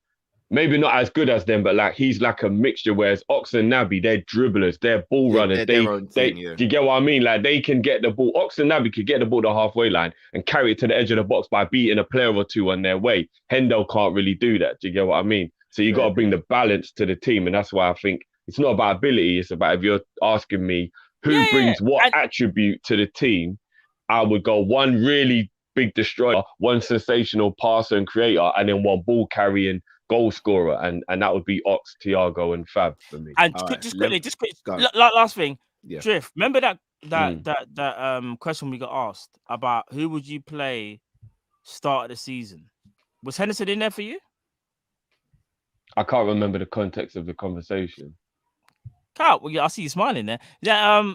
[SPEAKER 4] Maybe not as good as them, but like he's like a mixture. Whereas Ox and Naby, they're dribblers, they're ball runners. Do you get what I mean? Like they can get the ball. Ox and Naby could get the ball to the halfway line and carry it to the edge of the box by beating a player or two on their way. Hendo can't really do that. Do you get what I mean? So you got to bring the balance to the team, and that's why I think it's not about ability. It's about if you're asking me who brings what attribute to the team, I would go one really big destroyer, one sensational passer and creator, and then one ball carrying goal scorer, and that would be Ox, Thiago, and Fab for me.
[SPEAKER 3] And just quickly, last thing, Drift. Remember that question we got asked about who would you play start of the season? Was Henderson in there for you?
[SPEAKER 4] I can't remember the context of the conversation.
[SPEAKER 3] Cal, well, I see you smiling there. Yeah,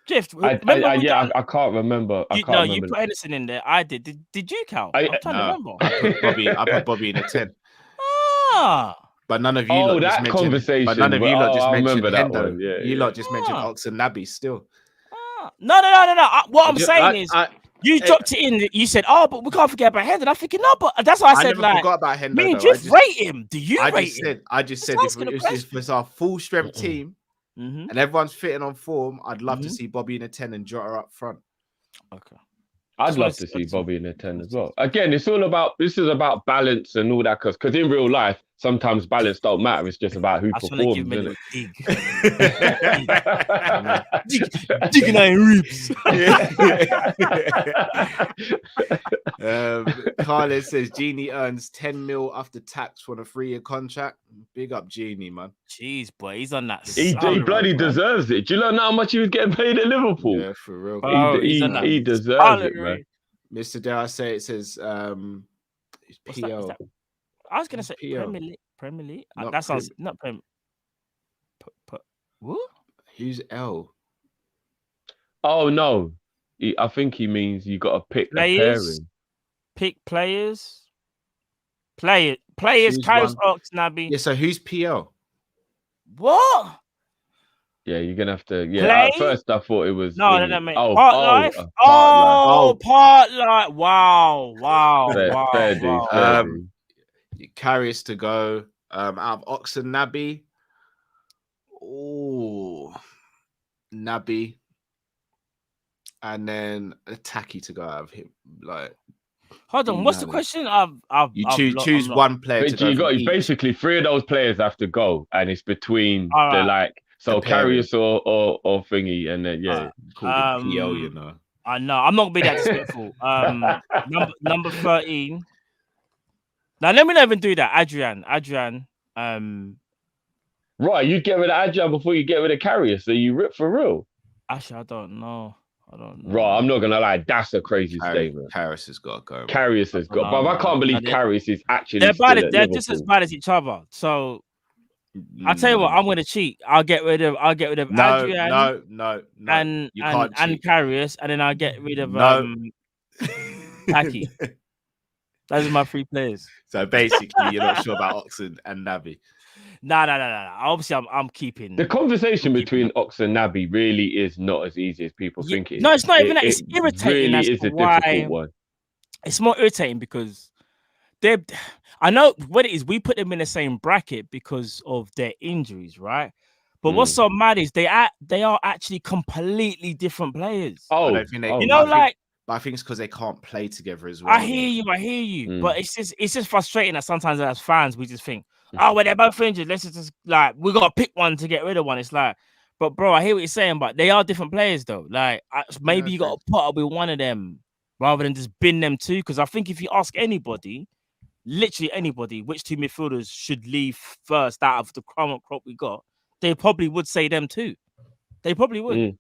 [SPEAKER 3] Drift.
[SPEAKER 4] I can't remember.
[SPEAKER 3] You put Henderson in there. I did. Did you, Cal? I'm trying to remember.
[SPEAKER 2] I put Bobby in a 10.
[SPEAKER 3] Ah.
[SPEAKER 2] But none of you lot just mentioned
[SPEAKER 4] conversation.
[SPEAKER 2] But none of you lot just mentioned
[SPEAKER 4] that
[SPEAKER 2] Hendo.
[SPEAKER 4] one. Yeah,
[SPEAKER 2] you lot just mentioned Ox and Naby still.
[SPEAKER 3] No. What I'm saying is you dropped it in. You said, but we can't forget about Hendo. I'm thinking, no, but that's why I said,
[SPEAKER 2] never forgot about Hendo.
[SPEAKER 3] Me and just rate him. Do you rate him?
[SPEAKER 2] I just said if it was our full strength team and everyone's fitting on form, I'd love to see Bobby in a 10 and Jota up front.
[SPEAKER 3] Okay.
[SPEAKER 4] I'd love to see Bobby in a 10 as well. Again, this is about balance and all that, because in real life, sometimes balance don't matter. It's just about who performs.
[SPEAKER 3] Digging iron ribs.
[SPEAKER 2] Kall-In says Gini earns 10 mil after tax for a 3-year contract. Big up Gini, man.
[SPEAKER 3] Jeez, boy, he's on that.
[SPEAKER 4] He bloody deserves it. Do you know how much he was getting paid at Liverpool?
[SPEAKER 2] Yeah, for real.
[SPEAKER 4] He deserves it, man.
[SPEAKER 2] Mr. Dare I say it says PL.
[SPEAKER 3] I was gonna say Premier League. That sounds not Premier. What?
[SPEAKER 2] Who's L?
[SPEAKER 4] Oh no, I think he means you got to pick
[SPEAKER 3] players. Pick players. Players. Karius, Ox, Naby.
[SPEAKER 2] Yeah. So who's PL?
[SPEAKER 3] What?
[SPEAKER 4] Yeah, you're gonna have to. Yeah, at first I thought it was.
[SPEAKER 3] No, mate. Part life. Part life. Wow.
[SPEAKER 4] Fair dude.
[SPEAKER 2] Karius to go. Out of Ox and Naby. Oh, Naby. And then a Tacky to go out of him. Like,
[SPEAKER 3] hold on, what's the question?
[SPEAKER 2] You choose one player.
[SPEAKER 4] You got basically 3 of those players have to go, and it's between Karius or thingy, and then
[SPEAKER 2] PL, you know.
[SPEAKER 3] I know. I'm not gonna be that disrespectful. Number 13. Now let me not even do that. Adrian.
[SPEAKER 4] Right, you get rid of Adrian before you get rid of Karius. So you rip for real?
[SPEAKER 3] Actually, I don't know.
[SPEAKER 4] Right, I'm not gonna lie. That's a crazy statement.
[SPEAKER 2] Karius has got to go.
[SPEAKER 4] Karius has got, but I can't believe Karius is actually.
[SPEAKER 3] They're just as bad as each other. So I'll tell you what, I'm gonna cheat. I'll get rid of Adrian.
[SPEAKER 2] No.
[SPEAKER 3] And Karius, and then I'll get rid of Taki. Those are my 3 players.
[SPEAKER 2] So basically, you're not sure about Ox and Naby.
[SPEAKER 3] No. Obviously, I'm keeping
[SPEAKER 4] the conversation between Ox and Naby. Really is not as easy as people think it is.
[SPEAKER 3] No, it's not even that. It's irritating.
[SPEAKER 4] Really is a difficult one.
[SPEAKER 3] It's more irritating because I know what it is. We put them in the same bracket because of their injuries, right? But what's so mad is they are actually completely different players.
[SPEAKER 2] I don't think they, but I think it's because they can't play together as well.
[SPEAKER 3] I hear you. But it's just frustrating that sometimes as fans we just think, well, they're both injured. Let's just we gotta pick one to get rid of one. It's like, but bro, I hear what you're saying, but they are different players though. Like maybe you gotta put up with one of them rather than just bin them 2. Because I think if you ask anybody, literally anybody, which 2 midfielders should leave first out of the current crop we got, they probably would say them 2. They probably would.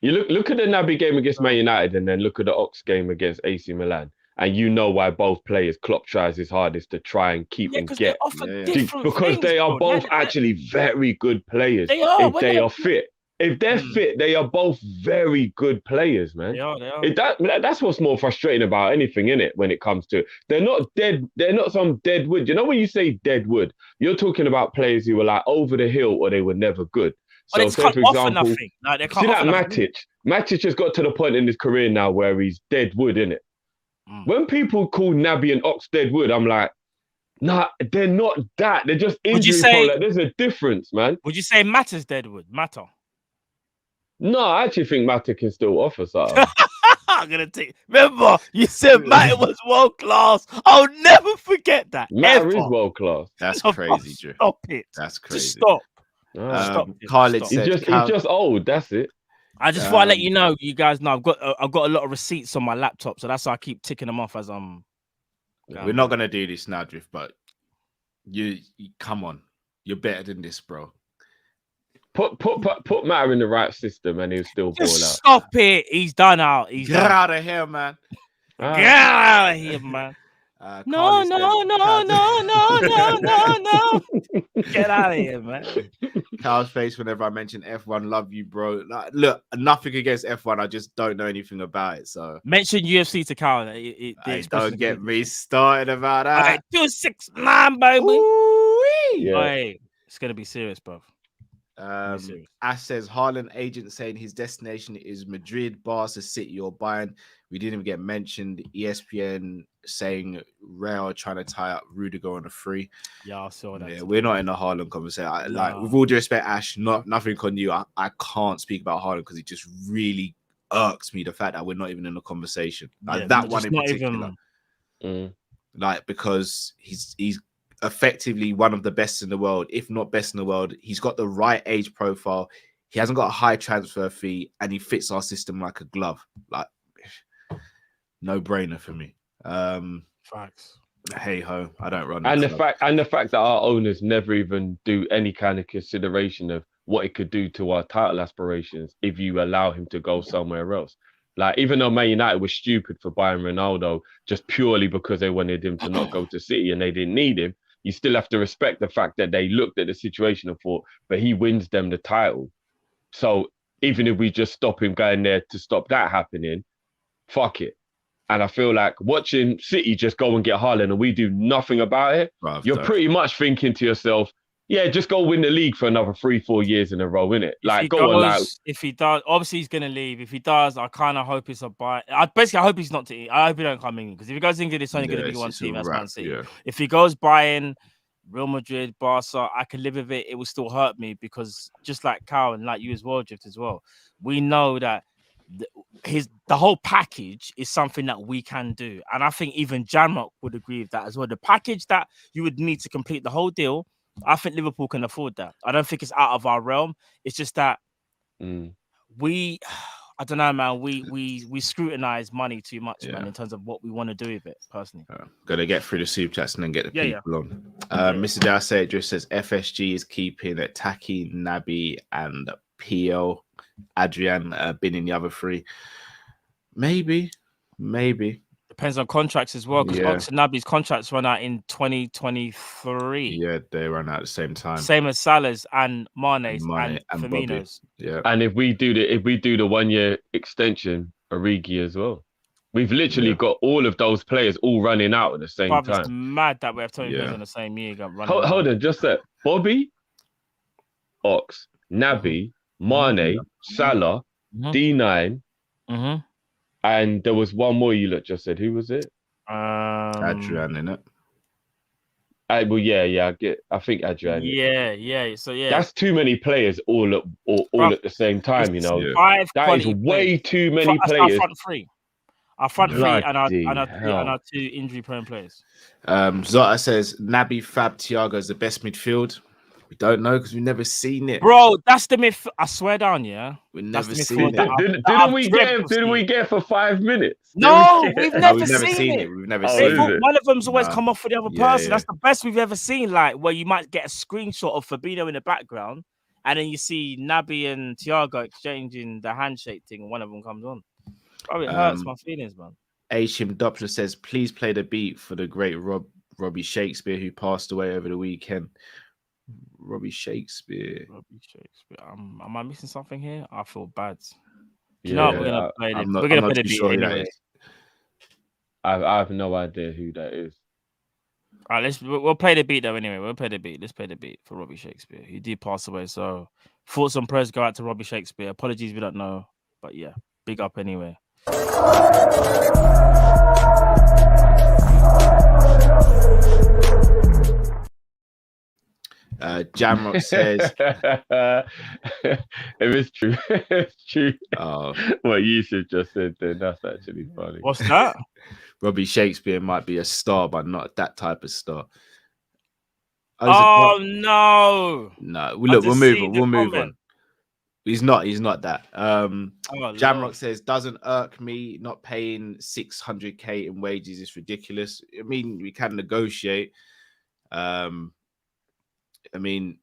[SPEAKER 4] You look at the Naby game against Man United, and then look at the Ox game against AC Milan, and you know why both players Klopp tries his hardest to try and keep and
[SPEAKER 3] because
[SPEAKER 4] get.
[SPEAKER 3] they offer different
[SPEAKER 4] Because
[SPEAKER 3] things,
[SPEAKER 4] they are
[SPEAKER 3] bro.
[SPEAKER 4] both actually very good players.
[SPEAKER 3] They are.
[SPEAKER 4] If they are fit. If they're fit, they are both very good players, man.
[SPEAKER 3] They are.
[SPEAKER 4] That's what's more frustrating about anything, innit? When it comes to it. They're not dead. They're not some dead wood. You know when you say dead wood, you're talking about players who were like over the hill or they were never good. So, say for example, see that Matic has got to the point in his career now where he's dead wood, innit? When people call Naby and Ox dead wood, I'm like, nah, they're not that. They're just injury prone. Like, there's a difference, man.
[SPEAKER 3] Would you say Matter's dead wood? Matter?
[SPEAKER 4] No, I actually think Matter can still offer something.
[SPEAKER 3] I'm gonna take. Remember, you said Matter was world class. I'll never forget that.
[SPEAKER 4] Matter is world class.
[SPEAKER 2] That's crazy, Drew.
[SPEAKER 3] Stop it.
[SPEAKER 2] That's crazy.
[SPEAKER 3] Just stop.
[SPEAKER 2] Stop. Kall-In said
[SPEAKER 4] he's just old. That's it.
[SPEAKER 3] I just want to let you know, you guys know, I've got a lot of receipts on my laptop, so that's why I keep ticking them off as I'm.
[SPEAKER 2] We're not gonna do this now, Drift, but you come on, you're better than this, bro.
[SPEAKER 4] Put Matter in the right system and he'll still ball out.
[SPEAKER 3] Stop it. He's done out.
[SPEAKER 2] Get out of here, man.
[SPEAKER 3] Get out of here, man. No. Get out of here, man.
[SPEAKER 2] Carl's face whenever I mention F1, love you, bro. Like, look, nothing against F1. I just don't know anything about it. So
[SPEAKER 3] mention UFC to Carl.
[SPEAKER 2] Don't get me started about that.
[SPEAKER 3] Right, 269, baby.
[SPEAKER 4] Yeah.
[SPEAKER 3] Right. It's gonna be serious, bro.
[SPEAKER 2] Ash says Haaland agent saying his destination is Madrid, Barca, City, or Bayern. We didn't even get mentioned. ESPN saying Real trying to tie up Rudiger on a free.
[SPEAKER 3] Yeah, I saw that.
[SPEAKER 2] Yeah, we're not in the Haaland conversation. Like, with all due respect, Ash, nothing on you. I can't speak about Haaland because it just really irks me the fact that we're not even in the conversation. Like that one in particular. Like, because he's effectively one of the best in the world, if not best in the world. He's got the right age profile. He hasn't got a high transfer fee, and he fits our system like a glove. Like, no brainer for me.
[SPEAKER 3] Facts.
[SPEAKER 2] Hey ho, I don't run.
[SPEAKER 4] And the fact that our owners never even do any kind of consideration of what it could do to our title aspirations if you allow him to go somewhere else. Like, even though Man United was stupid for buying Ronaldo just purely because they wanted him to not go to City and they didn't need him, you still have to respect the fact that they looked at the situation and thought, but he wins them the title. So even if we just stop him going there to stop that happening, fuck it. And I feel like watching City just go and get Haaland and we do nothing about it, you're pretty much thinking to yourself, yeah, just go win the league for another 3-4 years in a row, innit? Like,
[SPEAKER 3] if he does, obviously he's gonna leave. If he does, I kind of hope it's a buy. I hope he's not to. I hope he don't come in, because if he goes England, it's only gonna be one team. That's Man City. Yeah. If he goes Bayern, Real Madrid, Barca, I can live with it. It will still hurt me, because just like Kyle and like you as well, Drift as well, we know that the whole package is something that we can do, and I think even Janmark would agree with that as well. The package that you would need to complete the whole deal, I think Liverpool can afford that. I don't think it's out of our realm. It's just that I don't know, man. We scrutinize money too much, man, in terms of what we want to do with it. Personally,
[SPEAKER 2] gotta get through the super chats and then get the people on. Mr. Darcy just says FSG is keeping Taki, Naby, and PL. Adrian been in the other three. Maybe.
[SPEAKER 3] Depends on contracts as well, because Ox and Naby's contracts run out in 2023.
[SPEAKER 2] Yeah, they run out at the same time.
[SPEAKER 3] Same as Salah's and Mane's and Firmino's.
[SPEAKER 2] Bobby. Yeah.
[SPEAKER 4] And if we do the 1 year extension, Origi as well. We've literally got all of those players all running out at the same time.
[SPEAKER 3] It's mad that we have 20 players on the same year.
[SPEAKER 4] Hold on, just that. Bobby, Ox, Naby, Mane, Salah, D9, and there was one more you just said. Who was it?
[SPEAKER 2] Adrian, innit?
[SPEAKER 4] I think Adrian.
[SPEAKER 3] Yeah. So
[SPEAKER 4] that's too many players all at the same time. You know, that is way too many players.
[SPEAKER 3] Our front three and our two injury-prone players.
[SPEAKER 2] Zota says Naby, Fab, Thiago is the best midfield. We don't know because we've never seen it,
[SPEAKER 3] bro. That's the myth. I swear down,
[SPEAKER 2] we've never seen it.
[SPEAKER 4] Didn't we get for 5 minutes?
[SPEAKER 3] No, we've never seen it.
[SPEAKER 2] We've never seen it.
[SPEAKER 3] One of them's always come off for the other person. That's the best we've ever seen. Like, where you might get a screenshot of Fabinho in the background, and then you see Naby and Thiago exchanging the handshake thing, and one of them comes on. Bro, it hurts my feelings, man.
[SPEAKER 2] Ashim Doppler says, please play the beat for the great Robbie Shakespeare, who passed away over the weekend. Robbie Shakespeare.
[SPEAKER 3] Am I missing something here? I feel bad.
[SPEAKER 4] Yeah,
[SPEAKER 3] No, we're gonna play it. We're gonna play the beat anyway.
[SPEAKER 4] I have no idea who that is.
[SPEAKER 3] All right, we'll play the beat though. Anyway, we'll play the beat. Let's play the beat for Robbie Shakespeare. He did pass away, so thoughts and prayers go out to Robbie Shakespeare. Apologies if you don't know, but yeah, big up anyway.
[SPEAKER 2] Jamrock says,
[SPEAKER 4] if it's true, it's true.
[SPEAKER 2] Oh,
[SPEAKER 4] what you should just said then, that's actually funny.
[SPEAKER 3] What's that?
[SPEAKER 2] Robbie Shakespeare might be a star, but not that type of star.
[SPEAKER 3] Oh no!
[SPEAKER 2] No, look, we'll move on. He's not that. Jamrock says, doesn't irk me not paying 600k in wages is ridiculous. I mean, we can negotiate. I mean,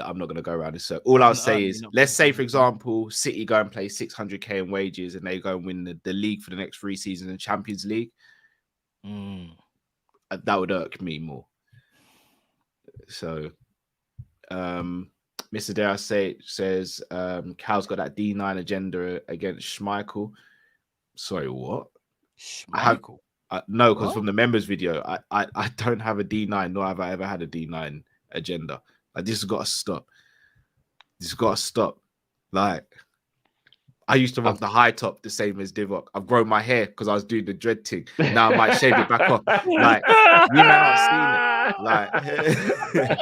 [SPEAKER 2] I'm not going to go around this. So all I'll say is, let's say, for example, City go and play 600k in wages and they go and win the league for the next 3 seasons in Champions League. That would irk me more. So, Mr. Dare says, Cal's got that D9 agenda against Schmeichel. Sorry, what?
[SPEAKER 3] Schmeichel?
[SPEAKER 2] No, because from the members video, I don't have a D9, nor have I ever had a D9 agenda. Like, this has got to stop. This has got to stop. Like, I used to rock the high top the same as Divock. I've grown my hair because I was doing the dread thing. Now I might shave it back off. Like, you may not have seen it.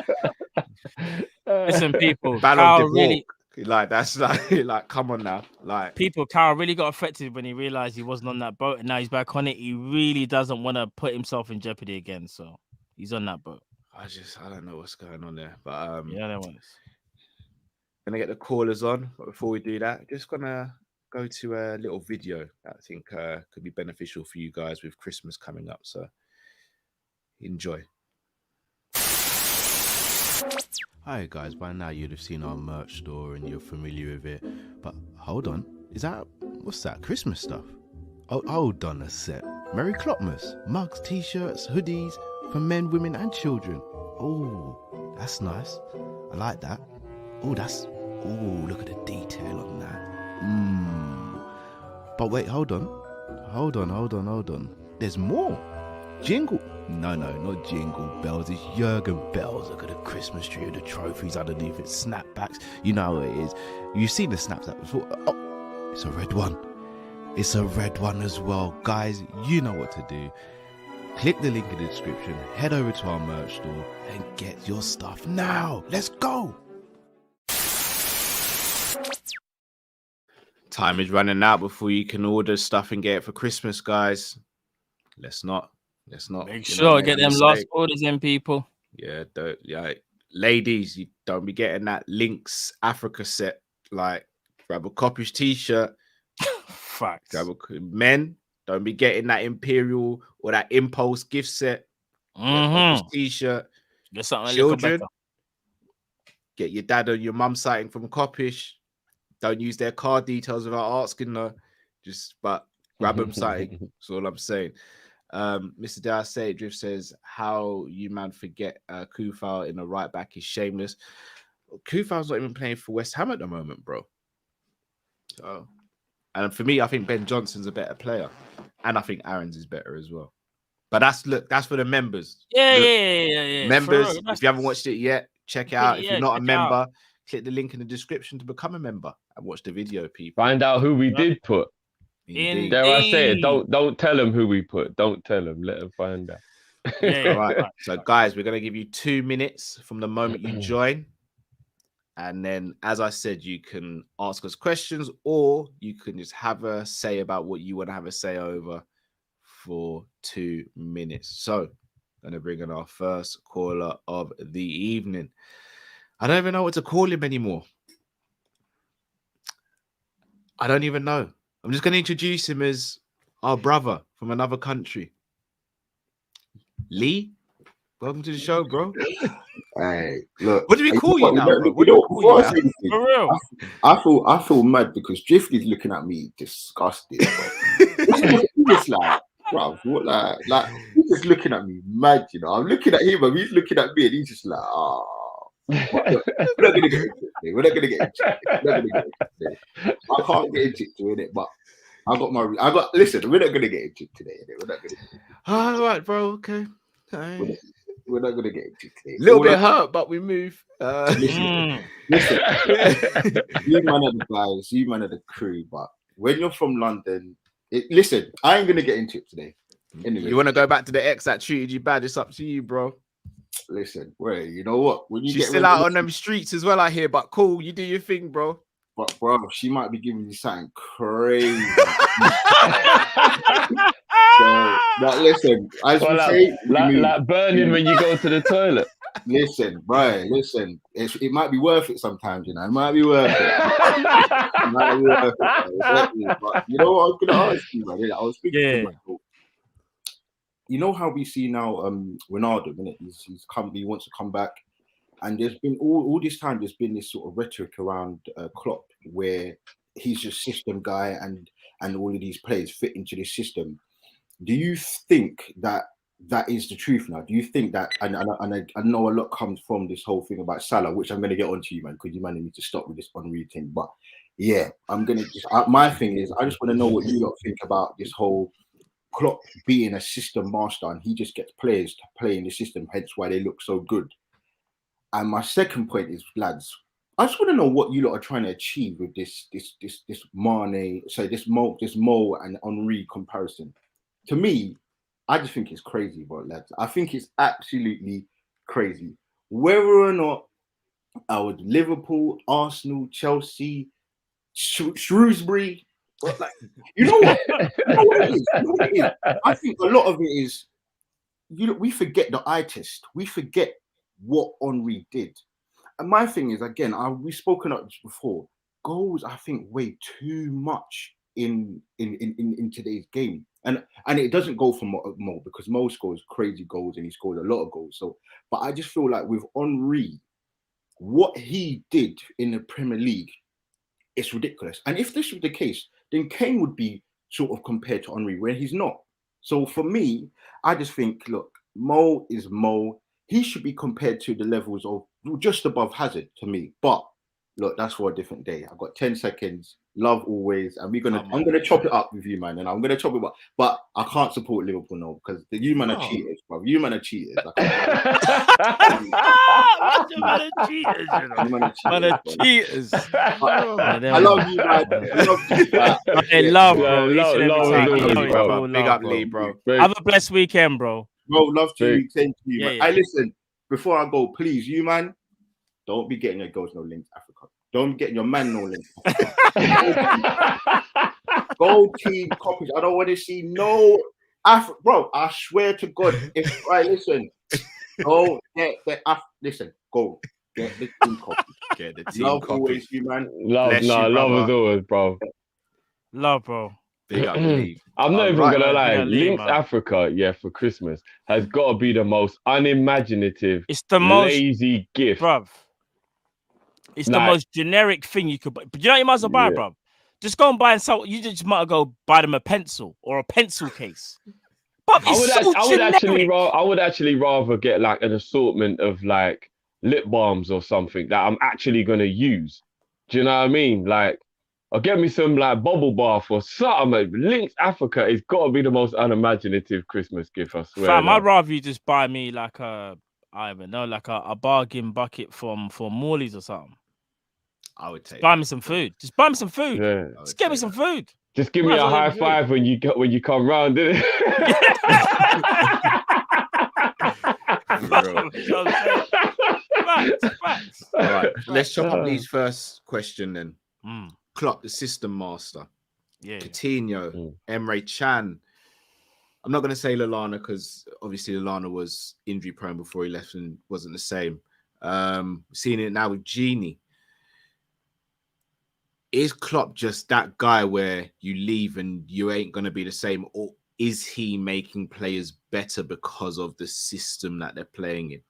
[SPEAKER 2] Like,
[SPEAKER 3] listen, people.
[SPEAKER 2] Carl really, like, that's like, come on now. Like,
[SPEAKER 3] people, Carl really got affected when he realized he wasn't on that boat, and now he's back on it. He really doesn't want to put himself in jeopardy again, so he's on that boat. I
[SPEAKER 2] don't know what's going on there, but
[SPEAKER 3] yeah, that was.
[SPEAKER 2] Gonna get the callers on, but before we do that, just gonna go to a little video that I think could be beneficial for you guys with Christmas coming up. So enjoy.
[SPEAKER 5] Hi guys, by now you'd have seen our merch store and you're familiar with it. But hold on, what's that? Christmas stuff? Oh, hold on a sec. Merry Clopmas, mugs, t-shirts, hoodies for men, women and children. Oh, that's nice. I like that. Oh, look at the detail on that. But wait, hold on. There's more. Jingle. No, not jingle bells. It's Jurgen bells. Look at the Christmas tree with the trophies underneath it. Snapbacks. You know how it is. You've seen the snaps that before. Oh, it's a red one. It's a red one as well. Guys, you know what to do. Click the link in the description. Head over to our merch store and get your stuff now. Let's go.
[SPEAKER 2] Time is running out before you can order stuff and get it for Christmas, guys. Let's not.
[SPEAKER 3] Make sure get them last orders in, people.
[SPEAKER 2] Yeah, ladies, you don't be getting that Lynx Africa set. Like, grab a Kopish t-shirt.
[SPEAKER 3] Facts.
[SPEAKER 2] Men, don't be getting that Imperial or that Impulse gift set. T-shirt.
[SPEAKER 3] Get something.
[SPEAKER 2] Children, get your dad or your mum sighting from Kopish. Don't use their card details without asking her. But grab them sighting. That's all I'm saying. Mr. Dare Say Drift says, how you man forget Kufal in the right back is shameless. Kufal's not even playing for West Ham at the moment, bro. So, and for me, I think Ben Johnson's a better player. And I think Aaron's is better as well. But that's for the members.
[SPEAKER 3] Yeah.
[SPEAKER 2] Members, if you haven't watched it yet, check it out. If you're not a member, click the link in the description to become a member and watch the video, people.
[SPEAKER 4] Find out who we did put.
[SPEAKER 2] Indeed.
[SPEAKER 4] Dare I say it? Don't tell them who we put. Don't tell them. Let them find out.
[SPEAKER 2] All right. So, guys, we're going to give you 2 minutes from the moment you join. And then, as I said, you can ask us questions or you can just have a say about what you want to have a say over for 2 minutes. So, going to bring in our first caller of the evening. I don't even know what to call him anymore. I don't even know. I'm just going to introduce him as our brother from another country. Lee, Welcome to the show, bro.
[SPEAKER 6] Hey, look.
[SPEAKER 2] What do we call you now, bro?
[SPEAKER 6] What do we call you?
[SPEAKER 3] For real.
[SPEAKER 6] I feel mad because Driftly's looking at me disgusted. He's like, bro, what like he's just looking at me mad, you know. I'm looking at him and he's looking at me and he's just like, we're not gonna get into it today. We're not gonna get into it. I can't get into it, innit? But listen, we're not gonna get into it today, innit? We're not gonna
[SPEAKER 2] All right, bro. Okay.
[SPEAKER 6] we're not gonna get into it today.
[SPEAKER 2] Little bit hurt, but we move.
[SPEAKER 6] Listen, you man are the guys, you man are the crew, but when you're from London, listen, I ain't gonna get into it today. Anyway,
[SPEAKER 2] You want to go back to the ex that treated you bad? It's up to you, bro.
[SPEAKER 6] listen, wait, you know what? When you
[SPEAKER 2] She's
[SPEAKER 6] get
[SPEAKER 2] still out on them streets as well, I hear. But cool, you do your thing, bro.
[SPEAKER 6] but bro, she might be giving you something crazy. So, but listen, as
[SPEAKER 4] Well,
[SPEAKER 6] we
[SPEAKER 4] like,
[SPEAKER 6] say,
[SPEAKER 4] like burning when you go to the toilet.
[SPEAKER 6] listen, bro, listen, it might be worth it sometimes, you know. It might be worth it. It might be worth it, bro. Exactly. But you know what I was gonna ask you, man? I was thinking to myself, you know how we see now Wijnaldum, innit? He wants to come back, and there's been all this time there's been this sort of rhetoric around Klopp where he's just system guy and all of these players fit into this system. Do you think that is the truth now? Do you think that, and I know a lot comes from this whole thing about Salah, which I'm going to get onto you, man, because you man need to stop with this Henry thing. But yeah, I'm going to just, my thing is, I just want to know what you lot think about this whole Klopp being a system master and he just gets players to play in the system, hence why they look so good. And my second point is, lads, I just want to know what you lot are trying to achieve with this Mane, this Mo and Henry comparison. To me, I just think it's crazy, bro, lads. I think it's absolutely crazy. Whether or not I would Liverpool, Arsenal, Chelsea, Shrewsbury, but like, you know what? You know what it is? You know what it is? I think a lot of it is, we forget the eye test. We forget what Henry did. And my thing is, again, we've spoken about this before. Goals, I think, weigh too much in today's game. And it doesn't go for Mo because Mo scores crazy goals and he scored a lot of goals. So, but I just feel like with Henry, what he did in the Premier League, it's ridiculous. And if this was the case, then Kane would be sort of compared to Henry, where he's not. So for me, I just think, look, Mo is Mo. He should be compared to the levels of just above Hazard to me. But look, that's for a different day. I've got 10 seconds. Love always, and I'm gonna chop it up with you, man. And I'm gonna chop it up, but I can't support Liverpool now because you man are cheaters, bro. You man are cheaters.
[SPEAKER 3] Cheaters.
[SPEAKER 6] I love you, man.
[SPEAKER 3] Hey, love, bro.
[SPEAKER 4] Love,
[SPEAKER 2] Big up, Lee, bro.
[SPEAKER 3] Have a blessed weekend, bro.
[SPEAKER 6] Bro, love to you. Same to you, man.
[SPEAKER 3] Yeah.
[SPEAKER 6] I listen. Before I go, please, you man, don't be getting your girls no links, Africa. Don't get your man no links. Go team Kopish. I don't want to see no bro. I swear to God, if I listen, go get the listen, go get the team Kopish.
[SPEAKER 2] Get the team
[SPEAKER 6] Love
[SPEAKER 2] Kopish.
[SPEAKER 6] always, you man.
[SPEAKER 4] Love as always, bro.
[SPEAKER 3] Love, bro.
[SPEAKER 2] Big up, Lee.
[SPEAKER 4] I'm not even gonna lie.
[SPEAKER 3] Yeah, Lee,
[SPEAKER 4] Links
[SPEAKER 3] man.
[SPEAKER 4] Africa, for Christmas has got to be the most unimaginative,
[SPEAKER 3] It's the most
[SPEAKER 4] lazy gift.
[SPEAKER 3] bruv. It's the most generic thing you could buy. But you know what you might as well buy, bruv? Just go and buy and sell. You just might go buy them a pencil or a pencil case. But
[SPEAKER 4] I would actually rather get like an assortment of like lip balms or something that I'm actually gonna use. Do you know what I mean? Like, or get me some like bubble bath or something. Links Africa has got to be the most unimaginative Christmas gift, I swear.
[SPEAKER 3] Fam, I'd rather you just buy me like a bargain bucket from Morley's or something.
[SPEAKER 2] I would take.
[SPEAKER 3] Buy me some food. Just buy me some food.
[SPEAKER 4] Yeah.
[SPEAKER 3] Just get me some food.
[SPEAKER 4] Just give me a high five when you come round, innit?
[SPEAKER 3] Facts.
[SPEAKER 2] All right, let's chop up Lee's first question then. Klopp, the system master.
[SPEAKER 3] Yeah.
[SPEAKER 2] Coutinho, Emre Can. I'm not going to say Lallana because obviously Lallana was injury prone before he left and wasn't the same. Seeing it now with Gini. Is Klopp just that guy where you leave and you ain't going to be the same? is he making players better because of the system that they're playing in?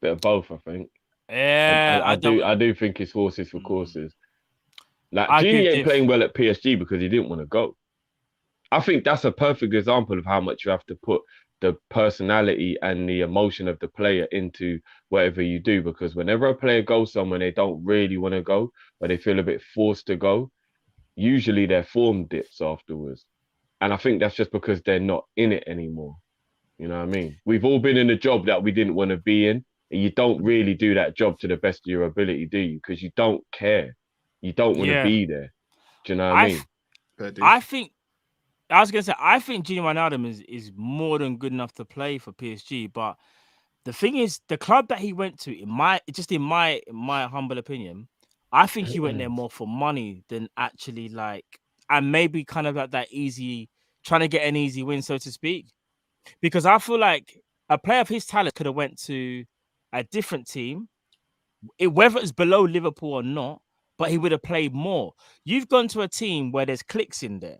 [SPEAKER 4] Bit of both, I think.
[SPEAKER 3] Yeah,
[SPEAKER 4] I do think it's horses for courses. Like
[SPEAKER 3] I
[SPEAKER 4] Gini
[SPEAKER 3] give
[SPEAKER 4] ain't
[SPEAKER 3] Diff-
[SPEAKER 4] playing well at PSG because he didn't want to go. I think that's a perfect example of how much you have to put the personality and the emotion of the player into whatever you do. Because whenever a player goes somewhere they don't really want to go, but they feel a bit forced to go, usually their form dips afterwards. And I think that's just because they're not in it anymore. You know what I mean? We've all been in a job that we didn't want to be in. And you don't really do that job to the best of your ability, do you? Because you don't care. You don't want to be there. Do you know what I mean?
[SPEAKER 3] I think I was gonna say I think Gini Wijnaldum is more than good enough to play for PSG, but the thing is, the club that he went to, in my humble opinion, I think he went there more for money than actually and maybe kind of like that easy, trying to get an easy win, so to speak. Because I feel like a player of his talent could have went to a different team, whether it's below Liverpool or not, but he would have played more. You've gone to a team where there's clicks in there.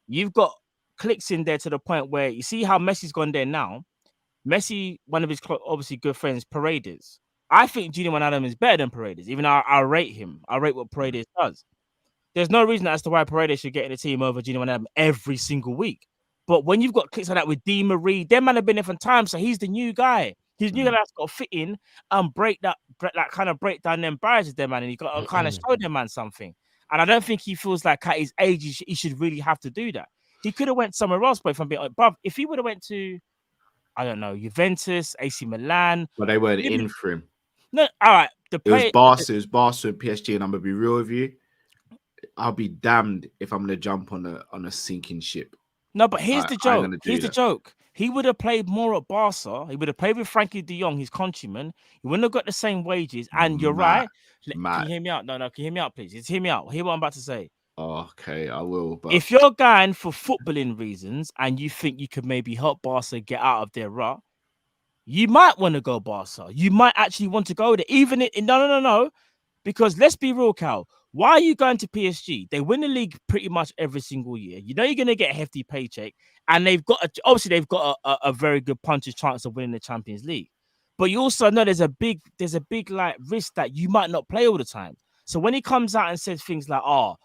[SPEAKER 3] You've got clicks in there to the point where you see how Messi's gone there now. Messi, one of his obviously good friends, Paredes. I think Gini Wijnaldum is better than Paredes. Even though I rate him. I rate what Paredes does. There's no reason as to why Paredes should get in the team over Gini Wijnaldum every single week. But when you've got clicks like that with Di Marie, them man have been there for time, so he's the new guy. He's new guy that's got to fit in and break down them barriers, them man, and he got to kind of show them man something. And I don't think he feels like at his age he should really have to do that. He could have went somewhere else, but if he would have went to, I don't know, Juventus, AC Milan,
[SPEAKER 2] but they weren't in for him.
[SPEAKER 3] No, all right.
[SPEAKER 2] It was Barca and PSG, and I'm gonna be real with you. I'll be damned if I'm gonna jump on a sinking ship.
[SPEAKER 3] No, but here's the joke. He would have played more at Barca. He would have played with Frankie de Jong, his countryman. He wouldn't have got the same wages. And you're right. Can you hear me out? No, can you hear me out, please? Just hear me out. Hear what I'm about to say.
[SPEAKER 2] Okay, I will. But
[SPEAKER 3] if you're going for footballing reasons and you think you could maybe help Barca get out of their rut, you might want to go Barca. You might actually want to go there. Even no. Because let's be real, Cal. Why are you going to PSG? They win the league pretty much every single year. You know you're going to get a hefty paycheck, and they've got a very good puncher's chance of winning the Champions League. But you also know there's a big like risk that you might not play all the time. So when he comes out and says things like, "Oh,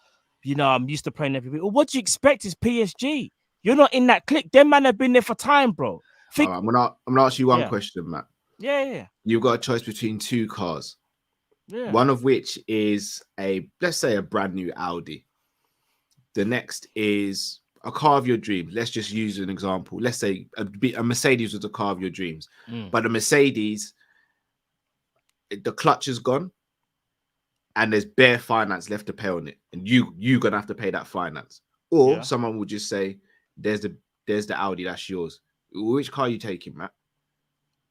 [SPEAKER 3] you know, I'm used to playing every week," well, what do you expect is PSG? You're not in that clique. Them man have been there for time, bro.
[SPEAKER 2] Right, I'm gonna ask you one question, Matt.
[SPEAKER 3] Yeah.
[SPEAKER 2] You've got a choice between two cars.
[SPEAKER 3] Yeah.
[SPEAKER 2] One of which is let's say a brand new Audi. The next is a car of your dreams. Let's just use an example. Let's say a Mercedes was the car of your dreams, but the Mercedes, the clutch is gone, and there's bare finance left to pay on it, and you're gonna have to pay that finance. Or someone will just say, "There's the Audi, that's yours." Which car are you taking, Matt?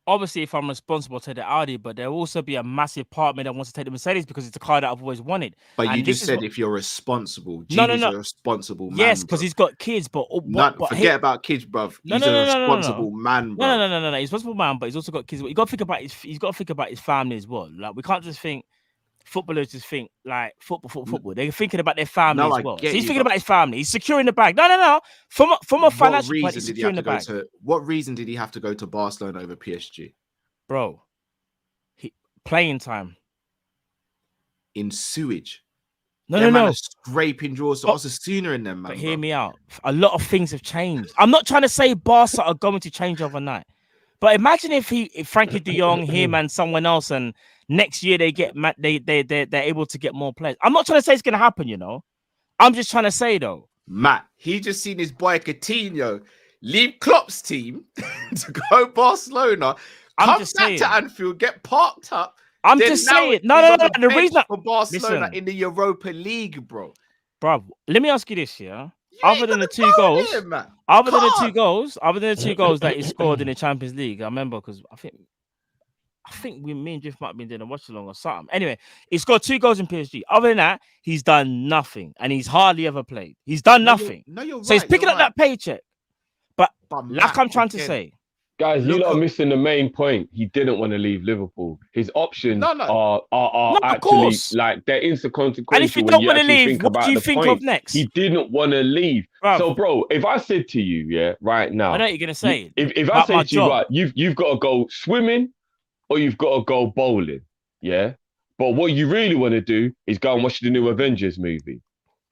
[SPEAKER 3] Obviously, if I'm responsible, to the Audi, but there'll also be a massive part of me that wants to take the Mercedes because it's the car that I've always wanted.
[SPEAKER 2] But you just said if you're responsible.
[SPEAKER 3] Gini's
[SPEAKER 2] a responsible man.
[SPEAKER 3] Yes, because he's got kids, but
[SPEAKER 2] forget about kids, bruv. He's a responsible man, bro.
[SPEAKER 3] No. He's a responsible man, but he's also got kids. You got to think about he's got to think about his family as well. Like we can't just think footballers just think like football. They're thinking about their family as well. So he's thinking about his family. He's securing the bag. No. From a financial point, he's securing the bag.
[SPEAKER 2] What reason did he have to go to Barcelona over PSG?
[SPEAKER 3] Bro, playing time
[SPEAKER 2] in sewage.
[SPEAKER 3] No.
[SPEAKER 2] Scraping drawers to Osasuna in them, man.
[SPEAKER 3] But hear me out. A lot of things have changed. I'm not trying to say Barca are going to change overnight. But imagine if Frankie de Jong, him, and someone else, and next year they're able to get more players. I'm not trying to say it's going to happen, you know. I'm just trying to say though,
[SPEAKER 2] Matt, he just seen his boy Coutinho leave Klopp's team to go Barcelona.
[SPEAKER 3] I'm just saying
[SPEAKER 2] to Anfield, get parked up.
[SPEAKER 3] I'm just saying. No. The reason
[SPEAKER 2] for Barcelona in the Europa League, bro.
[SPEAKER 3] Let me ask you this, yeah. Other than the two goals that he scored in the Champions League, I remember because I think me and Jeff might have been doing a watch along or something. Anyway, he scored 2 goals in PSG. Other than that, he's done nothing, and he's hardly ever played. He's done nothing.
[SPEAKER 2] You're right.
[SPEAKER 3] So he's picking up that paycheck. But like I'm trying to say,
[SPEAKER 4] Guys, you
[SPEAKER 2] Look
[SPEAKER 4] lot are
[SPEAKER 2] at-
[SPEAKER 4] missing the main point. He didn't want to leave Liverpool. His options
[SPEAKER 2] No.
[SPEAKER 4] are
[SPEAKER 3] No, of
[SPEAKER 4] actually
[SPEAKER 3] course.
[SPEAKER 4] like they're
[SPEAKER 3] And if
[SPEAKER 4] inconsequential
[SPEAKER 3] you
[SPEAKER 4] when
[SPEAKER 3] don't
[SPEAKER 4] you
[SPEAKER 3] want to
[SPEAKER 4] actually
[SPEAKER 3] leave,
[SPEAKER 4] think
[SPEAKER 3] what do
[SPEAKER 4] about
[SPEAKER 3] you
[SPEAKER 4] the
[SPEAKER 3] think
[SPEAKER 4] point.
[SPEAKER 3] of next?
[SPEAKER 4] He didn't want to leave.
[SPEAKER 3] Bruv,
[SPEAKER 4] So, bro, if I said to you, yeah, right
[SPEAKER 3] I
[SPEAKER 4] now,
[SPEAKER 3] know what you're gonna say.
[SPEAKER 4] if I
[SPEAKER 3] About
[SPEAKER 4] say
[SPEAKER 3] my
[SPEAKER 4] to you,
[SPEAKER 3] job.
[SPEAKER 4] right, you've got to go swimming or you've got to go bowling, yeah. But what you really want to do is go and watch the new Avengers movie,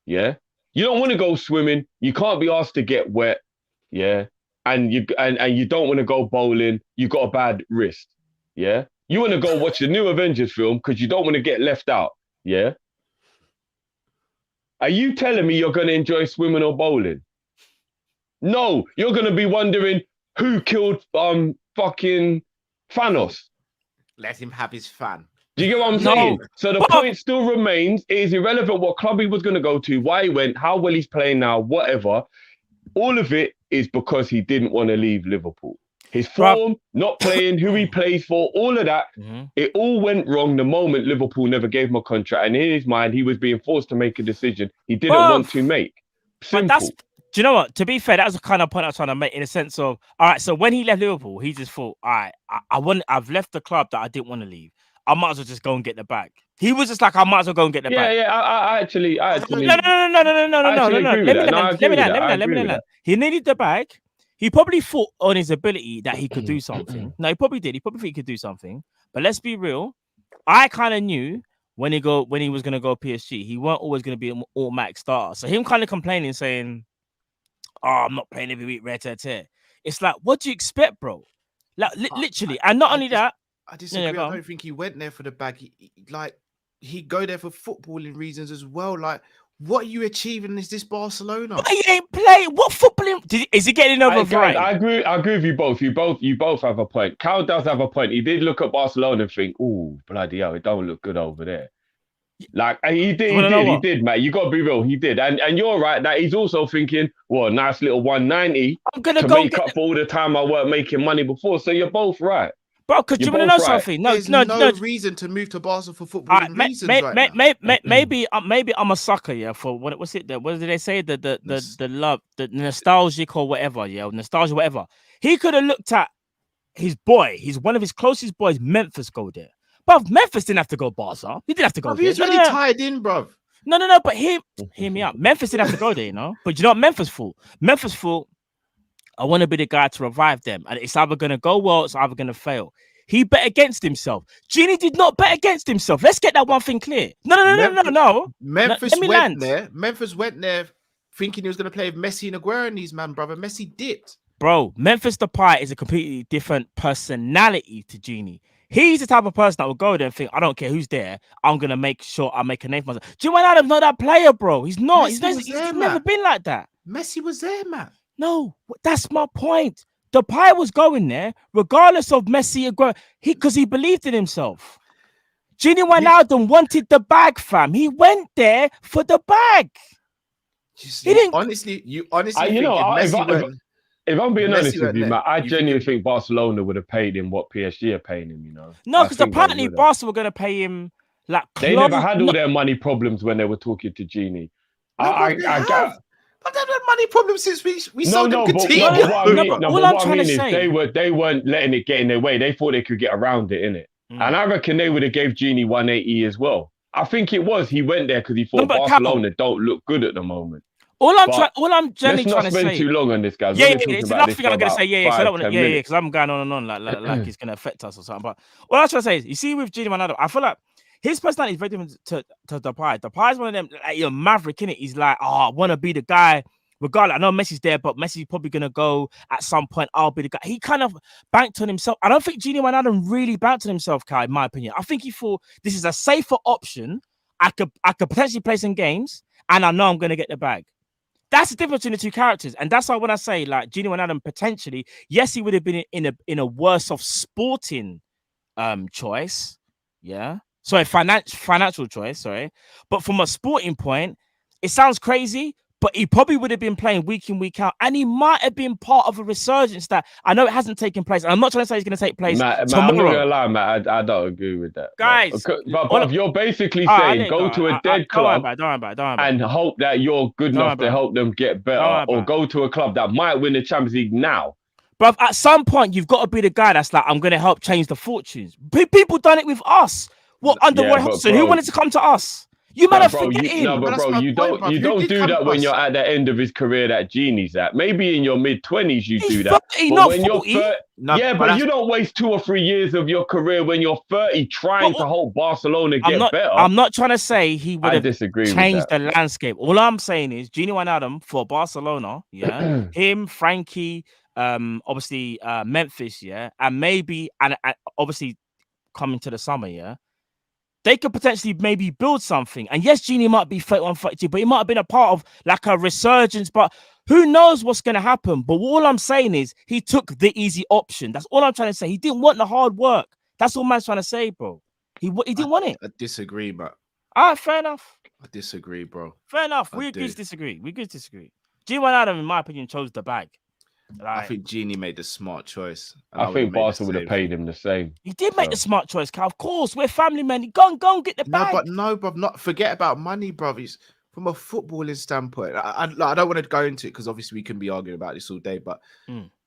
[SPEAKER 4] yeah. You don't want to go swimming. You can't be asked to get wet, yeah. And you don't want to go bowling. You got a bad wrist, yeah. You want to go watch the new Avengers film because you don't want to get left out, yeah. Are you telling me you're going to enjoy swimming or bowling? No, you're going to be wondering who killed fucking Thanos.
[SPEAKER 2] Let him have his fun.
[SPEAKER 4] Do you get what I'm
[SPEAKER 3] No.
[SPEAKER 4] saying? So the
[SPEAKER 3] But-
[SPEAKER 4] point still remains. It is irrelevant what club he was going to go to, why he went, how well he's playing now, whatever. All of it is because he didn't want to leave Liverpool. His form, not playing, who he plays for, all of that, it all went wrong the moment Liverpool never gave him a contract. And in his mind, he was being forced to make a decision he didn't want to make. Simple.
[SPEAKER 3] But do you know what? To be fair, that was the kind of point I was trying to make in a sense of, all right, so when he left Liverpool, he just thought, all right, I've left the club that I didn't want to leave. I might as well just go and get the bag. He was just like, I might as well go and get the bag.
[SPEAKER 4] Yeah, I actually.
[SPEAKER 3] No.
[SPEAKER 4] Let me land.
[SPEAKER 3] He needed the bag. He probably thought on his ability that he could do something. No, he probably did. He probably thought he could do something. But let's be real. I kind of knew when he was going to go PSG, he weren't always going to be an automatic starter. So him kind of complaining, saying, "Oh, I'm not playing every week, rare tear." It's like, what do you expect, bro? Like literally, and not only that.
[SPEAKER 2] I disagree. I don't think he went there for the bag. He'd go there for footballing reasons as well. Like, what are you achieving? Is this Barcelona?
[SPEAKER 3] But he ain't playing. What footballing? Is he getting over
[SPEAKER 4] guys, I agree with you both. You both have a point. Cal does have a point. He did look at Barcelona and think, "Oh, bloody hell, it don't look good over there." Like he did, mate. You got to be real. He did, and you're right that he's also thinking, "Well, a nice little 190
[SPEAKER 3] I'm gonna
[SPEAKER 4] to
[SPEAKER 3] go
[SPEAKER 4] make up for all the time I weren't making money before." So you're both right.
[SPEAKER 3] Bro, because you want to know something?
[SPEAKER 2] There's no reason to move to Barca for footballing reasons
[SPEAKER 3] maybe I'm a sucker, yeah. For what's it? What did they say? The love, the nostalgic or whatever, yeah, nostalgia, whatever. He could have looked at his boy. He's one of his closest boys. Memphis go there, but Memphis didn't have to go Barca. He didn't have to go.
[SPEAKER 2] He was really tied in, bro.
[SPEAKER 3] No. But hear me out. Memphis didn't have to go there, you know. But you know what Memphis thought? Memphis thought, I want to be the guy to revive them. And it's either going to go well, it's either going to fail. He bet against himself. Gini did not bet against himself. Let's get that one thing clear. No.
[SPEAKER 2] Memphis went there thinking he was going to play with Messi and Aguero and these man, brother. Messi dipped.
[SPEAKER 3] Bro, Memphis Depay is a completely different personality to Gini. He's the type of person that will go there and think, I don't care who's there. I'm going to make sure I make a name for myself. Wijnaldum's not that player, bro. He's not. He's never been like that.
[SPEAKER 2] Messi was there, man.
[SPEAKER 3] No, that's my point. Depay was going there, regardless of Messi, because he believed in himself. Gini Wijnaldum wanted the bag, fam. He went there for the bag.
[SPEAKER 2] He didn't. Honestly, you think
[SPEAKER 4] if I'm being honest with you, Matt, I genuinely think Barcelona would have paid him what PSG are paying him. You know,
[SPEAKER 3] no, because apparently Barca were going to pay him like.
[SPEAKER 4] They never had all their money problems when they were talking to Gini.
[SPEAKER 2] I've had money problems since we sold them
[SPEAKER 4] Coutinho. All I'm trying to say, they weren't letting it get in their way. They thought they could get around it, innit? And I reckon they would have gave Gini 180 as well. I think it was. He went there because he thought Barcelona don't look good at the moment.
[SPEAKER 3] All I'm generally trying to say.
[SPEAKER 4] Let's not spend too long on this, guys.
[SPEAKER 3] Yeah, it's another thing I'm going to say. Yeah, so I don't want to. Yeah, because I'm going on and on like it's going to affect us or something. But all I'm trying to say is, you see, with Gini Wijnaldum, I feel like his personality is very different to Depay. Depay is one of them, like, you're maverick, innit? He's like, I want to be the guy. Regardless, I know Messi's there, but Messi's probably going to go at some point. I'll be the guy. He kind of banked on himself. I don't think Gini Wijnaldum really banked on himself, Kai, in my opinion. I think he thought this is a safer option. I could potentially play some games, and I know I'm going to get the bag. That's the difference between the two characters. And that's why when I say, like, Gini Wijnaldum potentially, yes, he would have been in a worse off sporting choice. Yeah. Sorry, financial choice, sorry. But from a sporting point, it sounds crazy, but he probably would have been playing week in, week out, and he might have been part of a resurgence that I know it hasn't taken place. And I'm not trying to say it's going to take place tomorrow.
[SPEAKER 4] I'm not going to lie, Matt. I don't agree with that.
[SPEAKER 3] Guys.
[SPEAKER 4] But you're basically saying go to a dead club
[SPEAKER 3] don't worry.
[SPEAKER 4] and hope that you're good enough to help them get better, or go to a club that might win the Champions League now.
[SPEAKER 3] But at some point, you've got to be the guy that's like, I'm going to help change the fortunes. People done it with us. What under
[SPEAKER 4] Yeah,
[SPEAKER 3] Roy
[SPEAKER 4] but
[SPEAKER 3] Hodgson?
[SPEAKER 4] bro-
[SPEAKER 3] Who wanted to come to us? You might
[SPEAKER 4] No,
[SPEAKER 3] have
[SPEAKER 4] bro,
[SPEAKER 3] forgetting.
[SPEAKER 2] But that's my
[SPEAKER 4] you
[SPEAKER 2] point, bruv.
[SPEAKER 4] you
[SPEAKER 2] Who
[SPEAKER 4] don't
[SPEAKER 2] did
[SPEAKER 4] do
[SPEAKER 2] come
[SPEAKER 4] that
[SPEAKER 2] to
[SPEAKER 4] when
[SPEAKER 2] us?
[SPEAKER 4] you're at the end of his career that Gini's at. Maybe in your mid-20s you
[SPEAKER 3] He's
[SPEAKER 4] do that.
[SPEAKER 3] 30,
[SPEAKER 4] But
[SPEAKER 3] not
[SPEAKER 4] when
[SPEAKER 3] 40.
[SPEAKER 4] you're 30,
[SPEAKER 2] No,
[SPEAKER 4] yeah,
[SPEAKER 2] but
[SPEAKER 4] but
[SPEAKER 2] that's-
[SPEAKER 4] you don't waste 2 or 3 years of your career when you're 30 trying
[SPEAKER 3] But-
[SPEAKER 4] to help Barcelona get better.
[SPEAKER 3] I'm not trying to say he would
[SPEAKER 4] I
[SPEAKER 3] have
[SPEAKER 4] disagree with
[SPEAKER 3] changed
[SPEAKER 4] that.
[SPEAKER 3] the landscape. All I'm saying is Gini Wijnaldum for Barcelona, yeah, him, Frankie, obviously Memphis, yeah, and maybe and obviously coming to the summer, yeah. They could potentially maybe build something. And yes, Gini might be 31, 32, but he might have been a part of like a resurgence. But who knows what's going to happen? But all I'm saying is he took the easy option. That's all I'm trying to say. He didn't want the hard work. That's all man's trying to say, bro. He didn't want it.
[SPEAKER 2] I disagree, but
[SPEAKER 3] All right, fair enough.
[SPEAKER 2] I disagree, bro.
[SPEAKER 3] Fair enough.
[SPEAKER 2] I
[SPEAKER 3] We agree
[SPEAKER 2] do.
[SPEAKER 3] to disagree. We agree to disagree. Gini Wijnaldum, in my opinion, chose the bag.
[SPEAKER 2] I
[SPEAKER 3] Like,
[SPEAKER 2] think Gini made the smart choice. and
[SPEAKER 4] I
[SPEAKER 2] would've
[SPEAKER 4] think
[SPEAKER 2] made the
[SPEAKER 4] Barca would have
[SPEAKER 2] same.
[SPEAKER 4] paid him the same.
[SPEAKER 3] he did make
[SPEAKER 4] So-
[SPEAKER 3] the smart choice, Cal. Of course, we're family men. Go and get the
[SPEAKER 2] No,
[SPEAKER 3] bag.
[SPEAKER 2] but no, bro. Not forget about money, bro. It's from a footballing standpoint. I don't want to go into it because obviously we can be arguing about this all day. But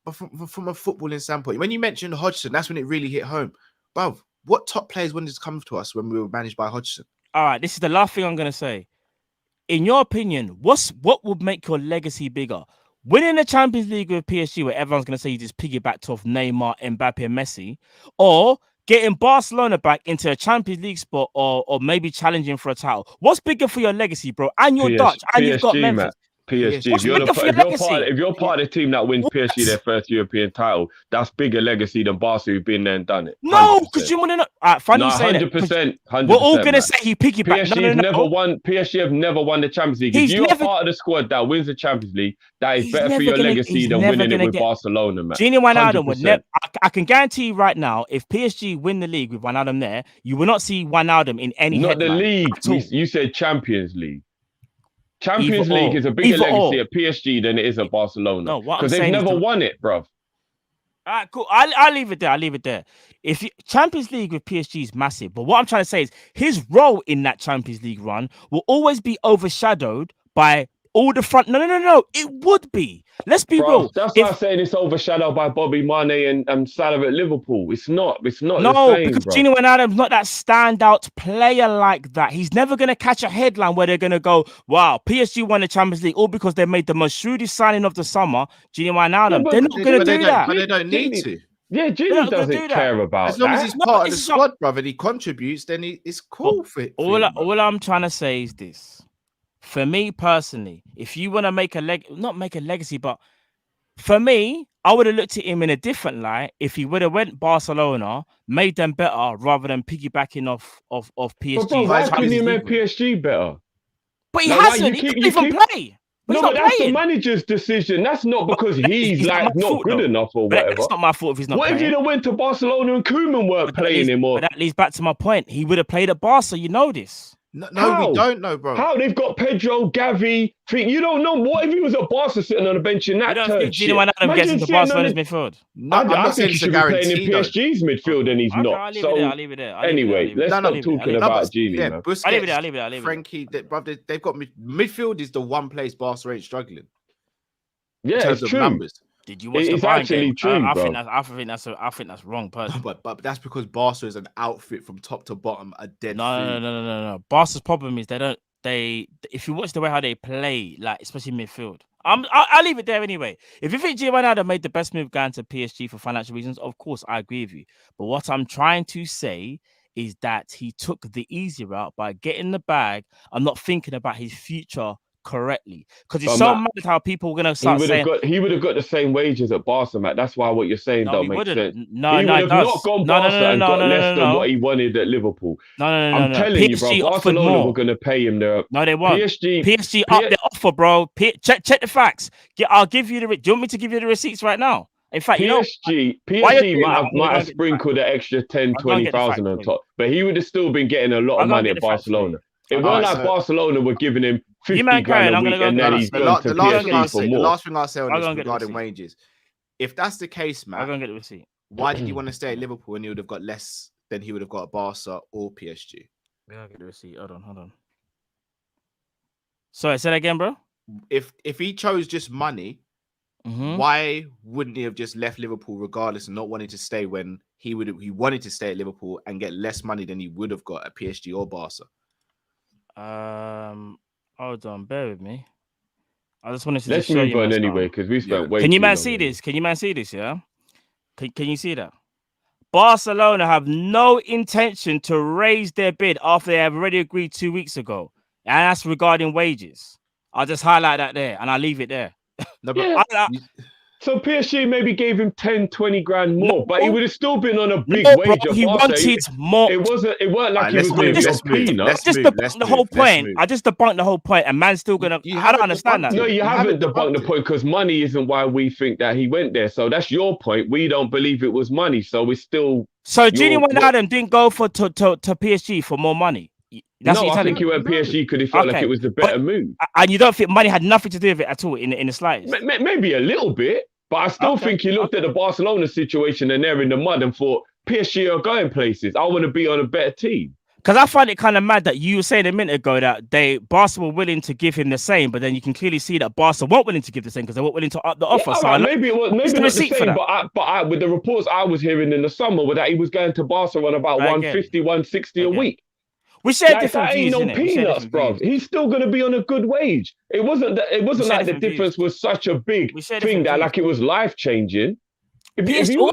[SPEAKER 2] but from a footballing standpoint, when you mentioned Hodgson, that's when it really hit home, bro. What top players wanted to come to us when we were managed by Hodgson?
[SPEAKER 3] All right, this is the last thing I'm gonna say. In your opinion, what would make your legacy bigger? Winning the Champions League with PSG, where everyone's gonna say you just piggybacked off Neymar, Mbappe, and Messi, or getting Barcelona back into a Champions League spot, or maybe challenging for a title? What's bigger for your legacy, bro? And you're Dutch, and you've got
[SPEAKER 4] PSG,
[SPEAKER 3] Memphis.
[SPEAKER 4] Matt. PSG.
[SPEAKER 3] What's
[SPEAKER 4] If you're,
[SPEAKER 3] bigger for your legacy?
[SPEAKER 4] if you're part of the team that wins PSG their first European title, that's bigger legacy than Barca who've been there and done it.
[SPEAKER 3] No, because you want to know. All right, funny
[SPEAKER 4] No,
[SPEAKER 3] you say that.
[SPEAKER 4] 100%.
[SPEAKER 3] We're all gonna
[SPEAKER 4] Matt.
[SPEAKER 3] say he piggybacked.
[SPEAKER 4] PSG have never won the Champions League.
[SPEAKER 3] He's
[SPEAKER 4] If you're
[SPEAKER 3] never-
[SPEAKER 4] part of the squad that wins the Champions League, that is
[SPEAKER 3] He's
[SPEAKER 4] better for
[SPEAKER 3] never
[SPEAKER 4] your
[SPEAKER 3] gonna-
[SPEAKER 4] legacy
[SPEAKER 3] he's
[SPEAKER 4] than
[SPEAKER 3] never
[SPEAKER 4] winning it
[SPEAKER 3] gonna
[SPEAKER 4] with
[SPEAKER 3] get-
[SPEAKER 4] Barcelona, man.
[SPEAKER 3] Gini Wijnaldum would
[SPEAKER 4] 100%.
[SPEAKER 3] never. I can guarantee you right now, if PSG win the league with Wijnaldum there, you will not see Wijnaldum in any
[SPEAKER 4] Not the
[SPEAKER 3] headline
[SPEAKER 4] league.
[SPEAKER 3] at all.
[SPEAKER 4] You said Champions League. Champions
[SPEAKER 3] Either
[SPEAKER 4] League
[SPEAKER 3] or.
[SPEAKER 4] is a bigger
[SPEAKER 3] Either
[SPEAKER 4] legacy
[SPEAKER 3] or.
[SPEAKER 4] at PSG than it is at Barcelona.
[SPEAKER 3] No, what I'm
[SPEAKER 4] because they've
[SPEAKER 3] saying is
[SPEAKER 4] never
[SPEAKER 3] the-
[SPEAKER 4] won it, bruv.
[SPEAKER 3] All right, cool. I'll leave it there. I'll leave it there. If you, Champions League with PSG is massive, but what I'm trying to say is his role in that Champions League run will always be overshadowed by all the front. No. It would be. Let's be
[SPEAKER 4] Bruv,
[SPEAKER 3] real.
[SPEAKER 4] that's
[SPEAKER 3] If-
[SPEAKER 4] why I'm saying it's overshadowed by Bobby Mane and Salah at Liverpool. It's not the
[SPEAKER 3] No,
[SPEAKER 4] same,
[SPEAKER 3] because
[SPEAKER 4] bro.
[SPEAKER 3] Gini Wijnaldum's not that standout player like that. He's never going to catch a headline where they're going to go, wow, PSG won the Champions League all because they made the most shrewdest signing of the summer. Gini Wijnaldum,
[SPEAKER 4] but
[SPEAKER 3] they're not going to do that.
[SPEAKER 2] But they don't need
[SPEAKER 4] Gini-
[SPEAKER 2] to.
[SPEAKER 4] Yeah,
[SPEAKER 3] not
[SPEAKER 4] Gini
[SPEAKER 3] gonna
[SPEAKER 4] doesn't
[SPEAKER 3] do that.
[SPEAKER 4] care about
[SPEAKER 2] As long as
[SPEAKER 4] that.
[SPEAKER 2] he's
[SPEAKER 3] No,
[SPEAKER 2] part of the
[SPEAKER 3] it's not-
[SPEAKER 2] squad, brother, and he contributes, then it's cool for it.
[SPEAKER 3] All I'm trying to say is this. For me personally, if you want to make not make a legacy, but for me, I would have looked at him in a different light if he would have went Barcelona, made them better rather than piggybacking off PSG.
[SPEAKER 4] But bro, why couldn't
[SPEAKER 2] Champions
[SPEAKER 4] you
[SPEAKER 2] League
[SPEAKER 4] make PSG better?
[SPEAKER 3] But he
[SPEAKER 4] Like, why
[SPEAKER 3] hasn't.
[SPEAKER 4] you
[SPEAKER 3] He
[SPEAKER 4] keep-
[SPEAKER 3] couldn't
[SPEAKER 4] you
[SPEAKER 3] even
[SPEAKER 4] keep-
[SPEAKER 3] play. But
[SPEAKER 4] No,
[SPEAKER 3] he's
[SPEAKER 4] but
[SPEAKER 3] not
[SPEAKER 4] that's
[SPEAKER 3] playing.
[SPEAKER 4] the manager's decision. That's not because he's
[SPEAKER 3] not
[SPEAKER 4] like
[SPEAKER 3] my
[SPEAKER 4] not
[SPEAKER 3] fault,
[SPEAKER 4] good
[SPEAKER 3] though.
[SPEAKER 4] enough or
[SPEAKER 3] But
[SPEAKER 4] whatever.
[SPEAKER 3] that's not my fault if he's not
[SPEAKER 4] What if
[SPEAKER 3] playing.
[SPEAKER 4] he'd have went to Barcelona and Koeman weren't
[SPEAKER 3] But that
[SPEAKER 4] playing
[SPEAKER 3] leads-
[SPEAKER 4] him? Or
[SPEAKER 3] But that leads back to my point. He would have played at Barca. You know this.
[SPEAKER 2] No,
[SPEAKER 4] How?
[SPEAKER 2] we don't know, bro.
[SPEAKER 4] how they've got Pedro, Gavi? You don't know. What if he was at Barca sitting on the bench in
[SPEAKER 3] I
[SPEAKER 4] that
[SPEAKER 3] don't
[SPEAKER 4] turd
[SPEAKER 3] think
[SPEAKER 4] shit?
[SPEAKER 3] Gini Wijnaldum gets
[SPEAKER 4] Imagine
[SPEAKER 3] into
[SPEAKER 4] sitting on
[SPEAKER 3] Barcelona's
[SPEAKER 4] the-
[SPEAKER 3] midfield.
[SPEAKER 2] No,
[SPEAKER 4] I
[SPEAKER 2] I'm not
[SPEAKER 4] think
[SPEAKER 2] saying
[SPEAKER 4] he
[SPEAKER 2] it's a
[SPEAKER 4] should be playing in
[SPEAKER 2] guarantee. though.
[SPEAKER 4] PSG's midfield, and he's
[SPEAKER 3] Okay,
[SPEAKER 4] not.
[SPEAKER 3] I'll leave it
[SPEAKER 4] So
[SPEAKER 3] there. I'll leave it there.
[SPEAKER 4] anyway, let's
[SPEAKER 3] I'll
[SPEAKER 4] stop
[SPEAKER 3] leave it
[SPEAKER 4] talking
[SPEAKER 3] there.
[SPEAKER 4] about
[SPEAKER 2] but-
[SPEAKER 4] Gini,
[SPEAKER 2] yeah,
[SPEAKER 4] man.
[SPEAKER 2] Busquets,
[SPEAKER 3] I'll leave it there. I'll leave it there. I'll leave it there.
[SPEAKER 2] Frankie, they've got midfield is the one place Barca ain't struggling in
[SPEAKER 4] Yeah,
[SPEAKER 2] terms
[SPEAKER 4] it's
[SPEAKER 2] of
[SPEAKER 4] true.
[SPEAKER 2] numbers.
[SPEAKER 3] Did you watch the
[SPEAKER 4] It's
[SPEAKER 3] Bayern
[SPEAKER 4] actually
[SPEAKER 3] game?
[SPEAKER 4] true,
[SPEAKER 3] I
[SPEAKER 4] bro.
[SPEAKER 3] think that's wrong, personally.
[SPEAKER 2] But that's because Barca is an outfit from top to bottom, a dead food.
[SPEAKER 3] No. Barca's problem is if you watch the way how they play, like especially midfield, I'll leave it there anyway. If you think Gini Wijnaldum made the best move going to PSG for financial reasons, of course I agree with you. But what I'm trying to say is that he took the easy route by getting the bag and not thinking about his future correctly. Because it's
[SPEAKER 4] But
[SPEAKER 3] so
[SPEAKER 4] Matt,
[SPEAKER 3] mad how people are gonna
[SPEAKER 4] He
[SPEAKER 3] start
[SPEAKER 4] would
[SPEAKER 3] saying,
[SPEAKER 4] have got the same wages at Barca, Matt. That's why what you're saying
[SPEAKER 3] "No,
[SPEAKER 4] don't
[SPEAKER 3] he
[SPEAKER 4] make
[SPEAKER 3] wouldn't."
[SPEAKER 4] sense.
[SPEAKER 3] No,
[SPEAKER 4] He
[SPEAKER 3] no,
[SPEAKER 4] would
[SPEAKER 3] it
[SPEAKER 4] have
[SPEAKER 3] does.
[SPEAKER 4] not gone
[SPEAKER 3] No,
[SPEAKER 4] Barca and got less than
[SPEAKER 3] no.
[SPEAKER 4] what he wanted at Liverpool.
[SPEAKER 3] No.
[SPEAKER 4] I'm telling you, bro.
[SPEAKER 3] PSG offered
[SPEAKER 4] Barcelona
[SPEAKER 3] more.
[SPEAKER 4] were going to pay him the
[SPEAKER 3] No, they won't.
[SPEAKER 4] PSG.
[SPEAKER 3] PSG up the offer, bro. Check the facts. I'll give you the. Do you want me to give you the receipts right now? In fact, you know,
[SPEAKER 4] PSG
[SPEAKER 3] Why you doing that?
[SPEAKER 4] might
[SPEAKER 3] I'm gonna
[SPEAKER 4] have
[SPEAKER 3] get the
[SPEAKER 4] sprinkled an extra 10,
[SPEAKER 3] I'm gonna get the
[SPEAKER 4] 20,000 on
[SPEAKER 3] facts,
[SPEAKER 4] top, but he would have still been getting a lot
[SPEAKER 3] I'm
[SPEAKER 4] of
[SPEAKER 3] gonna
[SPEAKER 4] money
[SPEAKER 3] get
[SPEAKER 4] at
[SPEAKER 3] the facts for you.
[SPEAKER 4] Barcelona. It
[SPEAKER 3] Alright,
[SPEAKER 4] wasn't like
[SPEAKER 2] so-
[SPEAKER 4] Barcelona were giving him 50
[SPEAKER 3] man
[SPEAKER 4] grand
[SPEAKER 3] carry on,
[SPEAKER 4] a
[SPEAKER 3] I'm
[SPEAKER 4] week,
[SPEAKER 3] gonna go
[SPEAKER 4] and
[SPEAKER 3] get
[SPEAKER 4] then
[SPEAKER 3] the
[SPEAKER 4] he's
[SPEAKER 3] facts.
[SPEAKER 4] gone to
[SPEAKER 2] The last thing I'll
[SPEAKER 4] PSG for
[SPEAKER 2] say, the
[SPEAKER 4] more.
[SPEAKER 2] last thing I'll say on
[SPEAKER 3] I'll
[SPEAKER 2] this
[SPEAKER 3] go and get the
[SPEAKER 2] regarding
[SPEAKER 3] receipt.
[SPEAKER 2] wages, if that's the case,
[SPEAKER 3] I'm
[SPEAKER 2] man,
[SPEAKER 3] gonna get the receipt.
[SPEAKER 2] why did he want to stay at Liverpool when he would have got less than he would have got at Barca or PSG?
[SPEAKER 3] I'm gonna get the receipt. Hold on. Sorry, say that again, bro.
[SPEAKER 2] If he chose just money, Why wouldn't he have just left Liverpool regardless and not wanting to stay when he wanted to stay at Liverpool and get less money than he would have got at PSG or Barca?
[SPEAKER 3] Hold on, bear with me. I just wanted to
[SPEAKER 4] Let's
[SPEAKER 3] show
[SPEAKER 4] move
[SPEAKER 3] you
[SPEAKER 4] on
[SPEAKER 3] my
[SPEAKER 4] anyway,
[SPEAKER 3] stuff.
[SPEAKER 4] because we spent way
[SPEAKER 3] Can you
[SPEAKER 4] too
[SPEAKER 3] man
[SPEAKER 4] long
[SPEAKER 3] see
[SPEAKER 4] on
[SPEAKER 3] this? Can you man see this? Yeah. Can you see that? Barcelona have no intention to raise their bid after they have already agreed 2 weeks ago, and that's regarding wages. I'll just highlight that there, and I'll leave it there.
[SPEAKER 2] No,
[SPEAKER 4] Yeah.
[SPEAKER 2] but
[SPEAKER 4] So PSG maybe gave him 10, 20 grand more, but he would have still been on a big
[SPEAKER 3] No,
[SPEAKER 4] wage.
[SPEAKER 3] bro,
[SPEAKER 4] at
[SPEAKER 3] he
[SPEAKER 4] Barca.
[SPEAKER 3] wanted more.
[SPEAKER 4] It weren't like he was going to be a peanut.
[SPEAKER 3] I just debunked the whole point. I just debunked the whole point, and man's still gonna. I don't understand that.
[SPEAKER 4] No, you haven't debunked the point because money isn't why we think that he went there. So that's your point. We don't believe it was money, so we're still.
[SPEAKER 3] So Gini Wijnaldum didn't go to PSG for more money. That's
[SPEAKER 4] no,
[SPEAKER 3] what
[SPEAKER 4] I think he went PSG because he felt like it was the better move.
[SPEAKER 3] And you don't think money had nothing to do with it at all in the slightest?
[SPEAKER 4] Maybe a little bit, but I still think he looked at the Barcelona situation and they're in the mud and thought PSG are going places. I want to be on a better team.
[SPEAKER 3] Because I find it kind of mad that you were saying a minute ago that Barca were willing to give him the same, but then you can clearly see that Barca weren't willing to give the same because they weren't willing to up the offer.
[SPEAKER 4] Yeah,
[SPEAKER 3] so
[SPEAKER 4] right, maybe it was maybe
[SPEAKER 3] the
[SPEAKER 4] not the
[SPEAKER 3] receipt for
[SPEAKER 4] same,
[SPEAKER 3] that.
[SPEAKER 4] but with the reports I was hearing in the summer were that he was going to Barca on about 150, 160 a week.
[SPEAKER 3] We share
[SPEAKER 4] like,
[SPEAKER 3] different
[SPEAKER 4] that ain't
[SPEAKER 3] views,
[SPEAKER 4] no peanuts, bro. He's still going to be on a good wage. It wasn't like the difference was such a big thing that like it was life changing. If you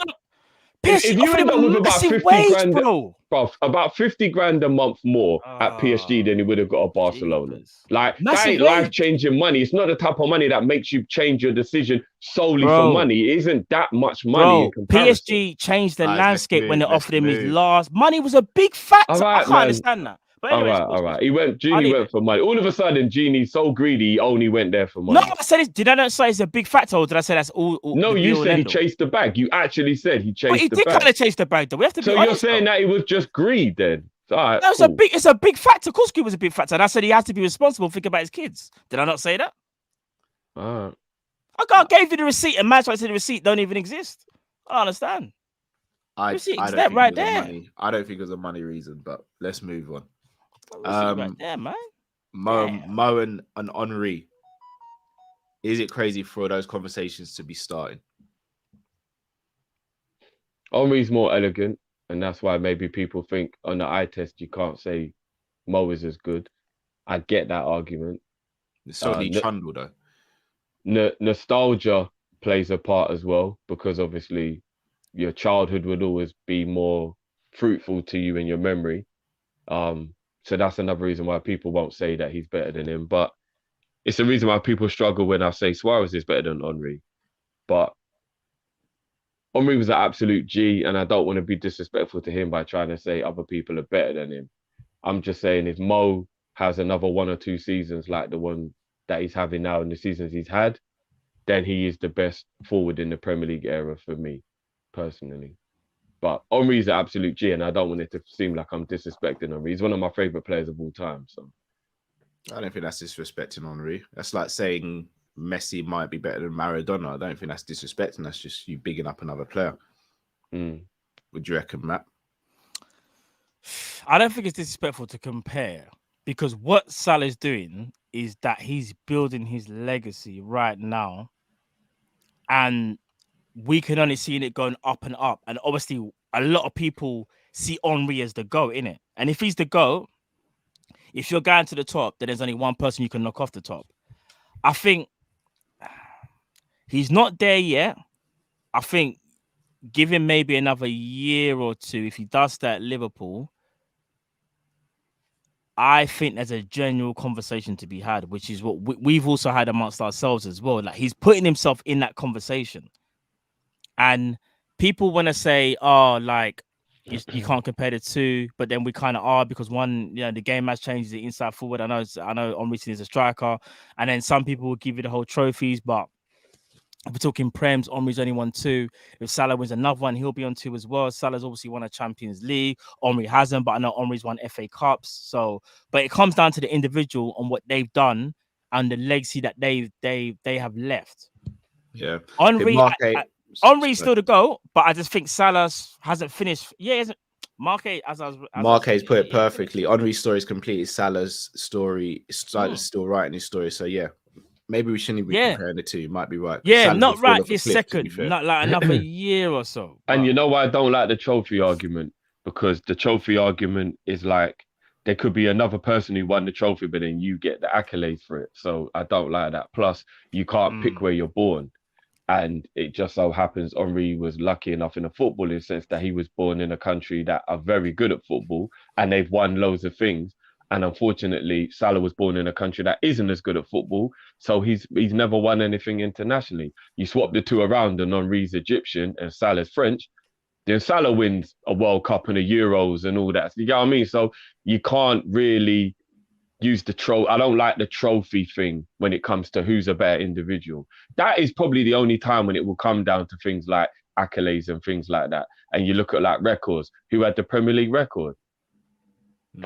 [SPEAKER 4] end up with about 50 grand, bro, about 50 grand a month more at PSG than he would have got at Barcelona. Like that ain't life changing money. It's not the type of money that makes you change your decision solely for money. It isn't that much money in comparison.
[SPEAKER 3] PSG changed the landscape when they offered him his last. Money was a big factor.
[SPEAKER 4] Right,
[SPEAKER 3] I can't understand that. But anyways,
[SPEAKER 4] all right. Gini went for money. All of a sudden, Gini's so greedy, he only went there for money.
[SPEAKER 3] No, I said it. Did I not say it's a big factor, or did I say that's all?
[SPEAKER 4] No, you said he chased the bag. You actually said he chased the bag.
[SPEAKER 3] But he did kind of chase the bag, though. We have to be
[SPEAKER 4] honest.
[SPEAKER 3] So
[SPEAKER 4] you're saying that it was just greed, then? All right,
[SPEAKER 3] no, it's a big factor. Of course, greed was a big factor. And I said he has to be responsible. Think about his kids. Did I not say that?
[SPEAKER 4] All right.
[SPEAKER 3] I gave you the receipt, and man tried to say the receipt don't even exist. I don't understand.
[SPEAKER 2] I don't think
[SPEAKER 3] right there.
[SPEAKER 2] I don't think it was a money reason, but let's move on.
[SPEAKER 3] Right there, man.
[SPEAKER 2] Mo and Henry. Is it crazy for those conversations to be starting?
[SPEAKER 4] Henry's more elegant, and that's why maybe people think on the eye test you can't say Mo is as good. I get that argument.
[SPEAKER 2] It's totally Trundle though.
[SPEAKER 4] Nostalgia plays a part as well, because obviously your childhood would always be more fruitful to you in your memory. So that's another reason why people won't say that he's better than him. But it's the reason why people struggle when I say Suarez is better than Henry. But Henry was an absolute G, and I don't want to be disrespectful to him by trying to say other people are better than him. I'm just saying if Mo has another 1 or 2 seasons like the one that he's having now in the seasons he's had, then he is the best forward in the Premier League era for me, personally. But Henry's an absolute G, and I don't want it to seem like I'm disrespecting Henry. He's one of my favourite players of all time. So
[SPEAKER 2] I don't think that's disrespecting Henry. That's like saying Messi might be better than Maradona. I don't think that's disrespecting. That's just you bigging up another player. Would you reckon, Matt?
[SPEAKER 3] I don't think it's disrespectful to compare, because what Salah's doing is that he's building his legacy right now, and we can only see it going up and up. And obviously, a lot of people see Henry as the GOAT, innit? And if he's the GOAT, if you're going to the top, then there's only one person you can knock off the top. I think he's not there yet. I think give him maybe another year or two. If he does that at Liverpool, I think there's a general conversation to be had, which is what we've also had amongst ourselves as well. Like, he's putting himself in that conversation. And people want to say, oh, like, you can't compare the two, but then we kind of are, because one, you know, the game has changed the inside forward. I know Henry is a striker, and then some people will give you the whole trophies, but if we're talking Prems, Henry's only won 2. If Salah wins another one, he'll be on 2 as well. Salah's obviously won a Champions League. Henry hasn't, but I know Henry's won FA Cups. So, but it comes down to the individual on what they've done and the legacy that they have left.
[SPEAKER 2] Yeah,
[SPEAKER 3] Henry's still the GOAT, but I just think Salah hasn't finished. Yeah, isn't Marquez?
[SPEAKER 2] Marquez put it perfectly. Henry's story is complete. Salah's story is still writing his story. So yeah, maybe we shouldn't be comparing the two. You might be right.
[SPEAKER 3] Yeah,
[SPEAKER 2] Salah
[SPEAKER 3] not
[SPEAKER 2] will fall
[SPEAKER 3] right
[SPEAKER 2] off a
[SPEAKER 3] this
[SPEAKER 2] cliff, to be
[SPEAKER 3] second.
[SPEAKER 2] fair.
[SPEAKER 3] Not like another year or so.
[SPEAKER 4] And you know why I don't like the trophy argument? Because the trophy argument is like there could be another person who won the trophy, but then you get the accolades for it. So I don't like that. Plus, you can't pick where you're born. And it just so happens Henry was lucky enough in a footballing sense that he was born in a country that are very good at football and they've won loads of things. And unfortunately, Salah was born in a country that isn't as good at football. So he's never won anything internationally. You swap the two around and Henry's Egyptian and Salah's French, then Salah wins a World Cup and a Euros and all that. You get what I mean? So you can't really use the trophy. I don't like the trophy thing when it comes to who's a better individual. That is probably the only time when it will come down to things like accolades and things like that. And you look at like records. Who had the Premier League record?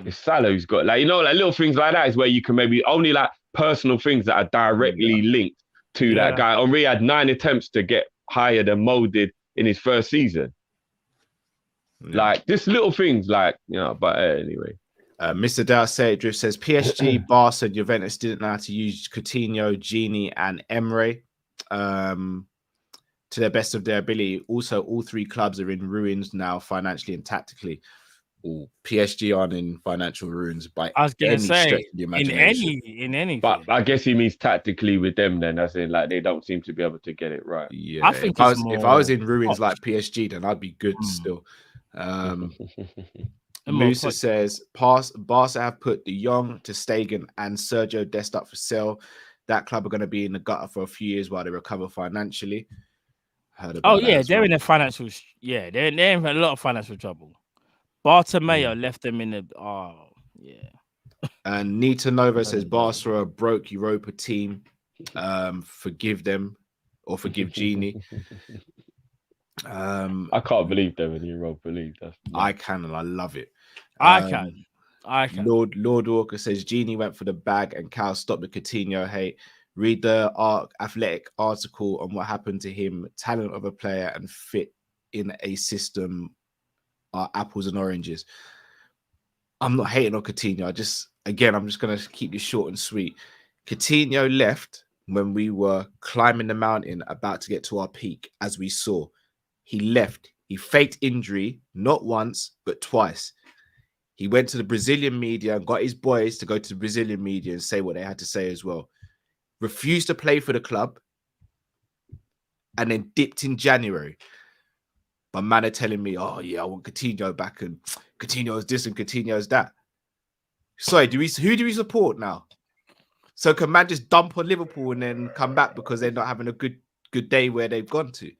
[SPEAKER 4] It's Salah who's got like, like little things like that is where you can maybe only like personal things that are directly linked to that guy. Henry had 9 attempts to get higher than Mo did in his first season. Like just little things like, but anyway.
[SPEAKER 2] Mr. Dowsay Drift says PSG, Barca, and Juventus didn't know how to use Coutinho, Gini, and Emre to the best of their ability. Also, all 3 clubs are in ruins now, financially and tactically. PSG aren't in financial ruins by any stretch of the imagination.
[SPEAKER 3] In any.
[SPEAKER 4] But I guess he means tactically with them then, as in like they don't seem to be able to get it right.
[SPEAKER 2] Yeah, I think if I was in ruins like PSG, then I'd be good still. Musa says, Barca have put De Jong, Ter Stegen, and Sergio Dest up for sale. That club are going to be in the gutter for a few years while they recover financially.
[SPEAKER 3] They're in a financial. They're in a lot of financial trouble. Bartomeu left them in the.
[SPEAKER 2] And Nita Nova says, Barca are a broke Europa team. Forgive them or forgive Gini.
[SPEAKER 4] I can't believe they're in Europa League.
[SPEAKER 2] I can, and I love it.
[SPEAKER 3] I can.
[SPEAKER 2] Lord Walker says Gini went for the bag and Cal stopped the Coutinho hate. Read the Athletic article on what happened to him. Talent of a player and fit in a system are apples and oranges. I'm not hating on Coutinho. I'm just going to keep this short and sweet. Coutinho left when we were climbing the mountain about to get to our peak, as we saw. He left. He faked injury, not once, but twice. He went to the Brazilian media and got his boys to go to the Brazilian media and say what they had to say as well. Refused to play for the club and then dipped in January. My man are telling me, I want Coutinho back and Coutinho's this and Coutinho's that. Sorry, who do we support now? So can man just dump on Liverpool and then come back because they're not having a good day where they've gone to?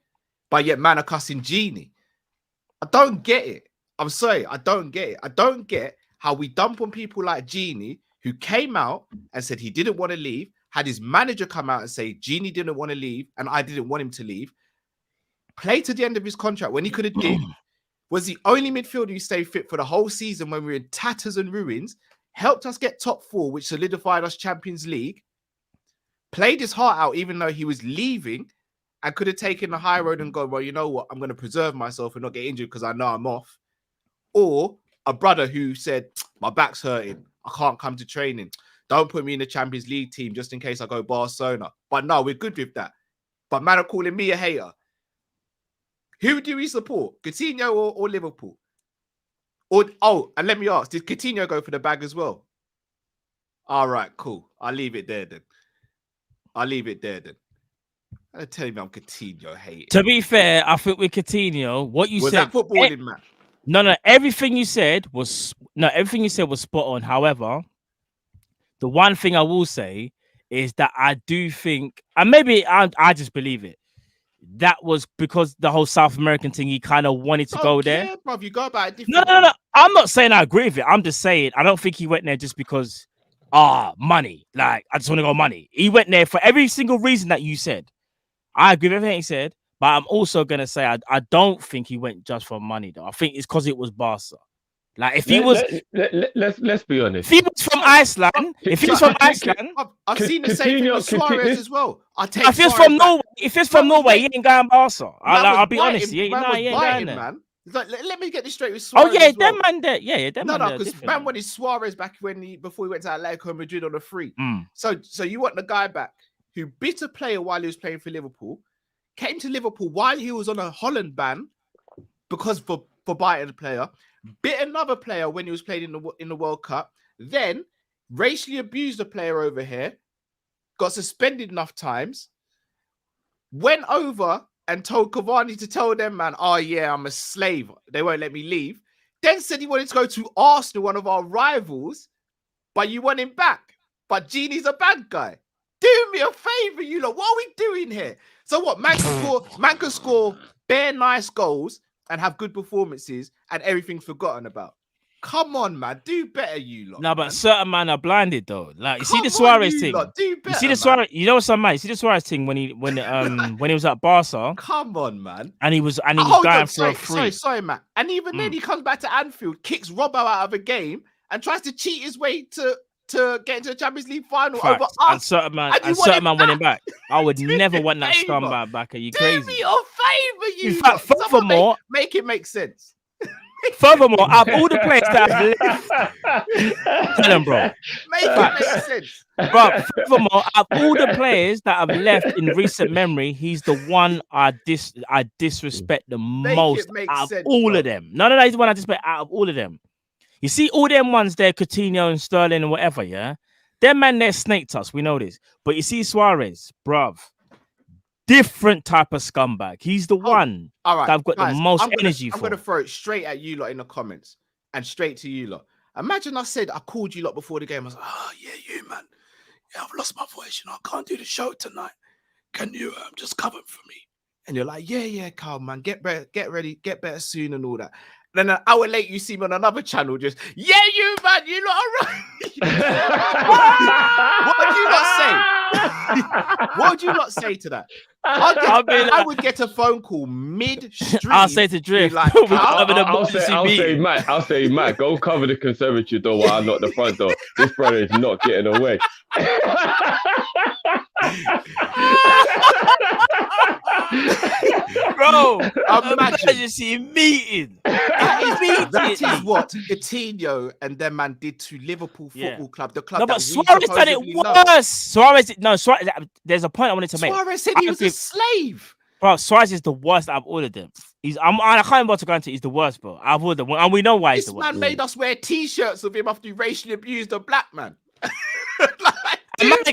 [SPEAKER 2] But yet man are cussing Gini. I don't get it. I'm sorry, I don't get it. I don't get how we dump on people like Gini, who came out and said he didn't want to leave, had his manager come out and say Gini didn't want to leave and I didn't want him to leave, played to the end of his contract when he could have did, was the only midfielder who stayed fit for the whole season when we were in tatters and ruins, helped us get top 4, which solidified us Champions League, played his heart out even though he was leaving, and could have taken the high road and gone, well, you know what? I'm going to preserve myself and not get injured because I know I'm off. Or a brother who said, my back's hurting. I can't come to training. Don't put me in the Champions League team just in case I go Barcelona. But no, we're good with that. But man are calling me a hater. Who do we support? Coutinho or Liverpool? And let me ask, did Coutinho go for the bag as well? All right, cool. I'll leave it there then. I'm telling you, I'm Coutinho hating.
[SPEAKER 3] To be fair, I think with Coutinho, what you
[SPEAKER 2] was
[SPEAKER 3] said,
[SPEAKER 2] that footballing, man?
[SPEAKER 3] No, everything you said was spot on. However, the one thing I will say is that I do think, and maybe I just believe it, that was because the whole South American thing, he kind of wanted to go there.
[SPEAKER 2] Bruv, you go about it different.
[SPEAKER 3] No. I'm not saying I agree with it. I'm just saying I don't think he went there just because, money. Like, I just want to go money. He went there for every single reason that you said. I agree with everything he said, but I'm also going to say I don't think he went just for money, though. I think it's because it was Barca. Like, if he was...
[SPEAKER 4] Let's be honest.
[SPEAKER 3] If he was from Iceland...
[SPEAKER 2] I've seen the same thing with Suarez as well.
[SPEAKER 3] If he's from Norway, he ain't going Barca. I'll be honest. He ain't going there.
[SPEAKER 2] Man. Like, let me get this straight with Suarez.
[SPEAKER 3] Them man there.
[SPEAKER 2] Because man wanted Suarez back before he went to Atletico Madrid on a free. So you want the guy back who bit a player while he was playing for Liverpool, came to Liverpool while he was on a Holland ban because for biting a player, bit another player when he was playing in the World Cup, then racially abused a player over here, got suspended enough times, went over and told Cavani to tell them, man, oh yeah, I'm a slave. They won't let me leave. Then said he wanted to go to Arsenal, one of our rivals, but you want him back. But Gini's a bad guy. Do me a favor, you lot. What are we doing here? So what? Man can score bare nice goals and have good performances and everything's forgotten about. Come on, man. Do better, you lot.
[SPEAKER 3] No, but
[SPEAKER 2] man.
[SPEAKER 3] certain man are blinded though. Like you see the
[SPEAKER 2] Come on,
[SPEAKER 3] Suarez
[SPEAKER 2] you
[SPEAKER 3] thing.
[SPEAKER 2] lot. Do better,
[SPEAKER 3] You see the
[SPEAKER 2] man.
[SPEAKER 3] Suarez. You know what's man? You see the Suarez thing when he was at Barca
[SPEAKER 2] Come on, man.
[SPEAKER 3] and he was going
[SPEAKER 2] on,
[SPEAKER 3] for a free.
[SPEAKER 2] Sorry, Matt. And even then, he comes back to Anfield, kicks Robbo out of a game, and tries to cheat his way to get into the Champions League final over us.
[SPEAKER 3] And certain man went him back. I would never want that
[SPEAKER 2] favor.
[SPEAKER 3] scumbag back. Are you
[SPEAKER 2] Do
[SPEAKER 3] crazy?
[SPEAKER 2] me a favor, you
[SPEAKER 3] In fact,
[SPEAKER 2] lot. Someone
[SPEAKER 3] furthermore,
[SPEAKER 2] make it make sense.
[SPEAKER 3] Furthermore, out of all the players that have left, tell him, bro.
[SPEAKER 2] Make it make sense.
[SPEAKER 3] Bro, furthermore, out of all the players that have left in recent memory, he's the one I disrespect the most
[SPEAKER 2] make
[SPEAKER 3] out of
[SPEAKER 2] sense,
[SPEAKER 3] all
[SPEAKER 2] bro.
[SPEAKER 3] of them. None of those one I disrespect out of all of them. You see, all them ones there, Coutinho and Sterling and whatever, yeah? Them man, they're snaked us. We know this. But you see Suarez, bruv, different type of scumbag. He's the one
[SPEAKER 2] All right,
[SPEAKER 3] that I've got
[SPEAKER 2] guys,
[SPEAKER 3] the most
[SPEAKER 2] I'm
[SPEAKER 3] energy for.
[SPEAKER 2] going to throw it straight at you lot in the comments and straight to you lot. Imagine I called you lot before the game. I was like, oh, yeah, you, man. Yeah, I've lost my voice. You know, I can't do the show tonight. Can you just cover for me? And you're like, yeah, Carl, man. Get ready, get better soon and all that. Then an hour later, you see me on another channel just, yeah, you, man, you lot are right. What would you not say? What would you not say to that? I would get a phone call mid-stream.
[SPEAKER 3] I'll say to Drift.
[SPEAKER 2] Like,
[SPEAKER 4] I'll say, Matt, go cover the conservatory door while I knock the front door. This brother is not getting away.
[SPEAKER 3] Bro,
[SPEAKER 2] imagine
[SPEAKER 3] you see meeting.
[SPEAKER 2] That is what Coutinho and their man did to Liverpool Football Club. The club.
[SPEAKER 3] No, but
[SPEAKER 2] that
[SPEAKER 3] Suarez done it worse. Suarez. There's a point I wanted to make.
[SPEAKER 2] Suarez said he was a slave.
[SPEAKER 3] Bro, Suarez is the worst out of all of them. I can't even go into. He's the worst, bro. Out of all of them, and we know why he's the worst.
[SPEAKER 2] This man made us wear T-shirts of him after he racially abused a black man.
[SPEAKER 3] Because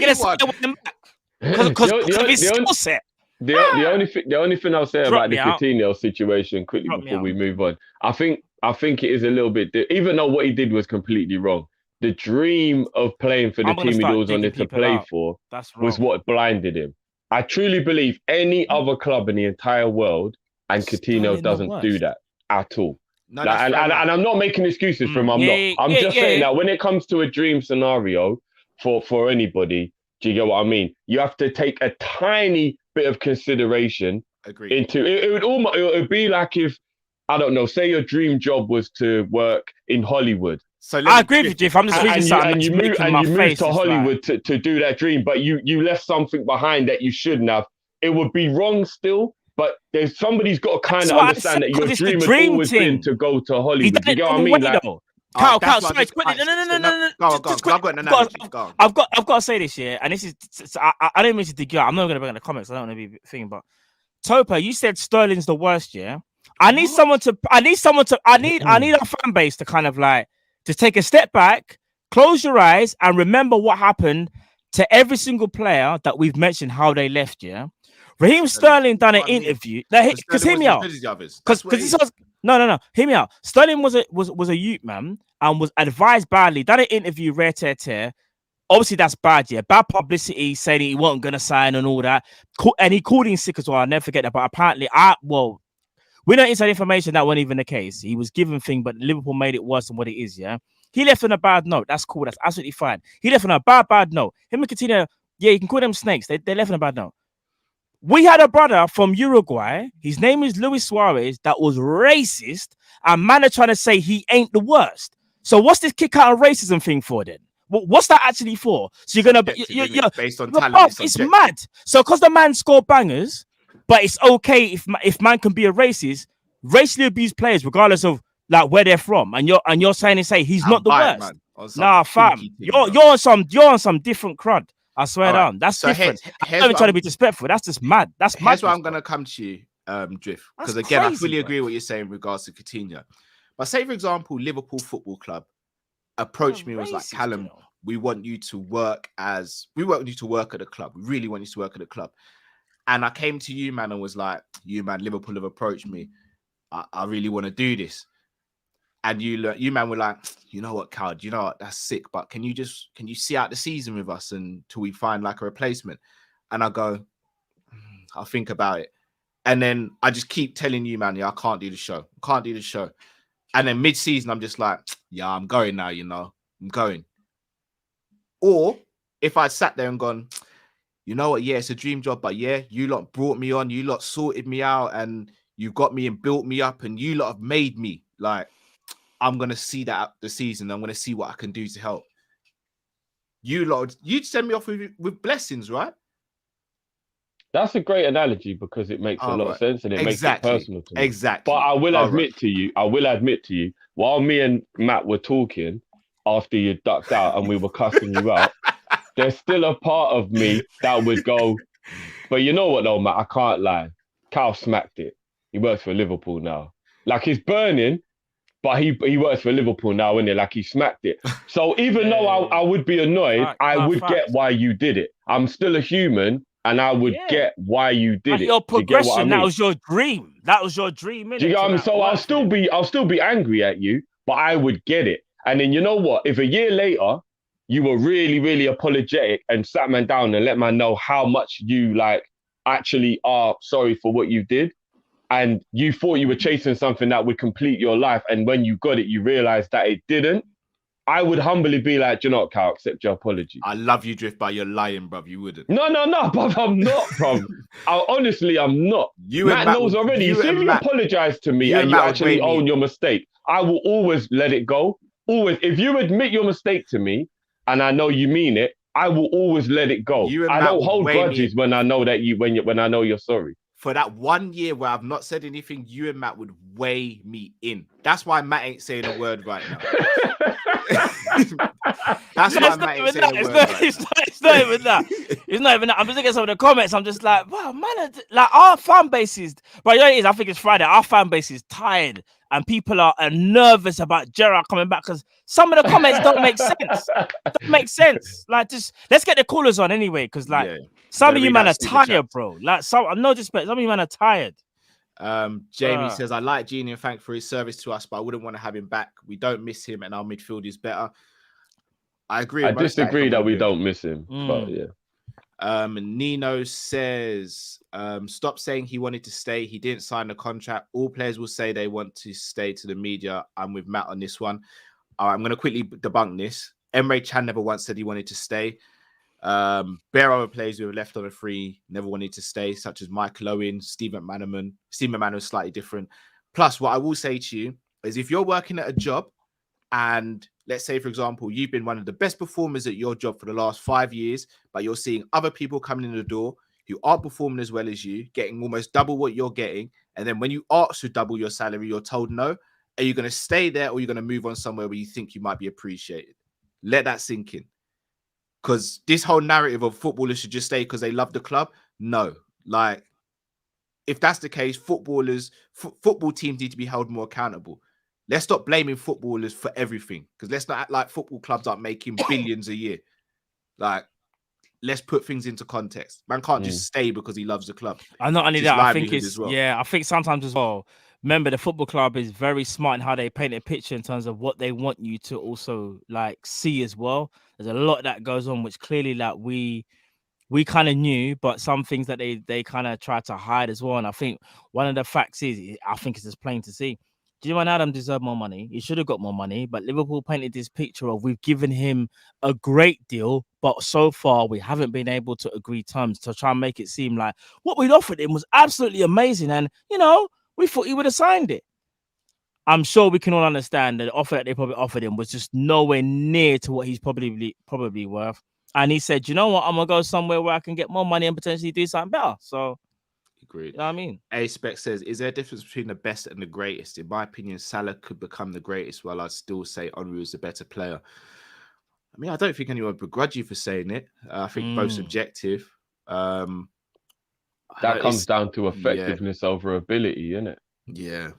[SPEAKER 3] of his skill set.
[SPEAKER 4] The only thing I'll say about the Coutinho situation quickly before we move on, I think it is a little bit, even though what he did was completely wrong, the dream of playing for the team he was on it to play for was what blinded him. I truly believe any other club in the entire world, and Coutinho doesn't do that at all. No, and I'm not making excuses for him. I'm just saying that when it comes to a dream scenario for anybody, do you get what I mean? You have to take a tiny bit of consideration into it. It would be like if, I don't know, say your dream job was to work in Hollywood.
[SPEAKER 3] So I agree with you. If I'm just reading something,
[SPEAKER 4] and you moved to Hollywood to do that dream, but you left something behind that you shouldn't have. It would be wrong still, but somebody's got to kind of understand that your dream has always been to go to Hollywood. You get what I mean?
[SPEAKER 3] Carl, sorry, no. I've got to say this, yeah, and this is I don't mean to dig you out. I'm not going to bring in the comments. I don't want to be thinking, but Topa, you said Sterling's the worst, yeah. I need our fan base to kind of like just take a step back, close your eyes, and remember what happened to every single player that we've mentioned how they left, yeah. Raheem Sterling done an interview. Because hear me out. Because this was no. Hear me out. Sterling was a youth man and was advised badly. Done an interview, rare tear. Obviously, that's bad, yeah. Bad publicity, saying he wasn't gonna sign and all that. And he called in sick as well. I'll never forget that. But apparently, we don't inside information that wasn't even the case. He was given thing, but Liverpool made it worse than what it is, yeah. He left on a bad note. That's cool. That's absolutely fine. He left on a bad note. Him and Coutinho, yeah, you can call them snakes. They left on a bad note. We had a brother from Uruguay. His name is Luis Suarez. That was racist. And man are trying to say he ain't the worst. So what's this kick out of racism thing for then? What's that actually for? So you're gonna
[SPEAKER 2] based on talent.
[SPEAKER 3] It's mad. So because the man scored bangers, but it's okay if man can be a racist, racially abused players, regardless of like where they're from, and you're saying he's not the worst. Nah, fam, you're on some different crud. I swear
[SPEAKER 2] All right.
[SPEAKER 3] down. That's
[SPEAKER 2] So
[SPEAKER 3] different.
[SPEAKER 2] here's
[SPEAKER 3] I'm not even
[SPEAKER 2] what
[SPEAKER 3] trying to be disrespectful. That's just mad. That's mad.
[SPEAKER 2] Here's what I'm going to come to you, Drift. Because
[SPEAKER 3] That's
[SPEAKER 2] again, I
[SPEAKER 3] crazy,
[SPEAKER 2] fully
[SPEAKER 3] bro.
[SPEAKER 2] agree with what you're saying in regards to Coutinho. But say, for example, Liverpool Football Club approached me and was like,
[SPEAKER 3] Racist,
[SPEAKER 2] Callum,
[SPEAKER 3] you know.
[SPEAKER 2] we want you to work at the club. We really want you to work at the club. And I came to you, man, and was like, you, man, Liverpool have approached me. I really want to do this. And you, man, were like, you know what, Cal, you know what, that's sick. But can you see out the season with us until we find like a replacement? And I go, I'll think about it. And then I just keep telling you, man, yeah, I can't do the show. And then mid-season, I'm just like, yeah, I'm going now, I'm going. Or if I sat there and gone, you know what, yeah, it's a dream job, but yeah, you lot brought me on, you lot sorted me out, and you got me and built me up, and you lot have made me. Like, I'm going to see that out the season. I'm going to see what I can do to help. You lot, you'd send me off with blessings, right?
[SPEAKER 4] That's a great analogy because it makes a lot of sense and it makes it personal to me.
[SPEAKER 2] Exactly.
[SPEAKER 4] But I will admit to you, while me and Matt were talking after you ducked out and we were cussing you out, there's still a part of me that would go, but you know what though, Matt, I can't lie. Cal smacked it. He works for Liverpool now. Like he's burning, but he works for Liverpool now, innit? Like he smacked it. So even though I would be annoyed, I would get why you did it. I'm still a human. And I would get why you did it.
[SPEAKER 3] Your progression,
[SPEAKER 4] I mean?
[SPEAKER 3] that was your dream. That was your dream, innit?
[SPEAKER 4] Do you get what I mean? So I'll still be angry at you, but I would get it. And then you know what? If a year later you were really, really apologetic and sat man down and let man know how much you like actually are sorry for what you did, and you thought you were chasing something that would complete your life, and when you got it, you realized that it didn't. I would humbly be like, do you know what, Cal, accept your apology.
[SPEAKER 2] I love you, Drift, but you're lying, bruv. You wouldn't.
[SPEAKER 4] No, bruv, I'm not, bruv. Honestly, I'm not. Matt knows already. You see, if you apologize to me and you actually own your mistake, I will always let it go. Always. If you admit your mistake to me, and I know you mean it, I will always let it go. I don't hold grudges when I know that when I know you're sorry.
[SPEAKER 2] For that 1 year where I've not said anything, you and Matt would weigh me in. That's why Matt ain't saying a word right now. That's why Matt ain't saying a word.
[SPEAKER 3] It's not even that. It's not even that. I'm just looking at some of the comments. I'm just like, wow, man, like our fan base is, but you know what it is? I think it's Friday. Our fan base is tired and people are nervous about Gerrard coming back because some of the comments don't make sense. Like, just let's get the callers on anyway, because like some of you man are tired, bro. Like, no disrespect, some of you man are tired.
[SPEAKER 2] Jamie says, I like Gini and thank for his service to us, but I wouldn't want to have him back. We don't miss him and our midfield is better. I agree.
[SPEAKER 4] I disagree that we don't miss him, but yeah.
[SPEAKER 2] Nino says, stop saying he wanted to stay. He didn't sign the contract. All players will say they want to stay to the media. I'm with Matt on this one. All right, I'm going to quickly debunk this. Emre Can never once said he wanted to stay. Bare other players who were left on a free never wanted to stay, such as Michael Owen, Stephen McManaman. Stephen McManaman is slightly different. Plus, what I will say to you is if you're working at a job and let's say, for example, you've been one of the best performers at your job for the last 5 years, but you're seeing other people coming in the door who aren't performing as well as you, getting almost double what you're getting. And then when you ask to double your salary, you're told no. Are you going to stay there or are you going to move on somewhere where you think you might be appreciated? Let that sink in. Because this whole narrative of footballers should just stay because they love the club. No. Like, if that's the case, football teams need to be held more accountable. Let's stop blaming footballers for everything. Because let's not act like football clubs aren't making billions a year. Like, let's put things into context. Man can't just stay because he loves the club.
[SPEAKER 3] And not only that, I think it's, I think sometimes as well, remember the football club is very smart in how they paint a picture in terms of what they want you to also like see as well. There's a lot that goes on, which clearly like we kind of knew, but some things that they kind of try to hide as well. And I think one of the facts is, I think it's just plain to see. Wijnaldum deserved more money. He should have got more money, but Liverpool painted this picture of we've given him a great deal, but so far we haven't been able to agree terms to try and make it seem like what we'd offered him was absolutely amazing. And, you know, we thought he would have signed it. I'm sure we can all understand that the offer that they probably offered him was just nowhere near to what he's probably worth. And he said, you know what, I'm going to go somewhere where I can get more money and potentially do something better. So,
[SPEAKER 2] agreed.
[SPEAKER 3] You know what I mean?
[SPEAKER 2] A-Spec says, is there a difference between the best and the greatest? In my opinion, Salah could become the greatest, while I'd still say Henry was the better player. I mean, I don't think anyone would begrudge you for saying it. I think both subjective.
[SPEAKER 4] That comes down to effectiveness over ability, innit?
[SPEAKER 2] Yeah.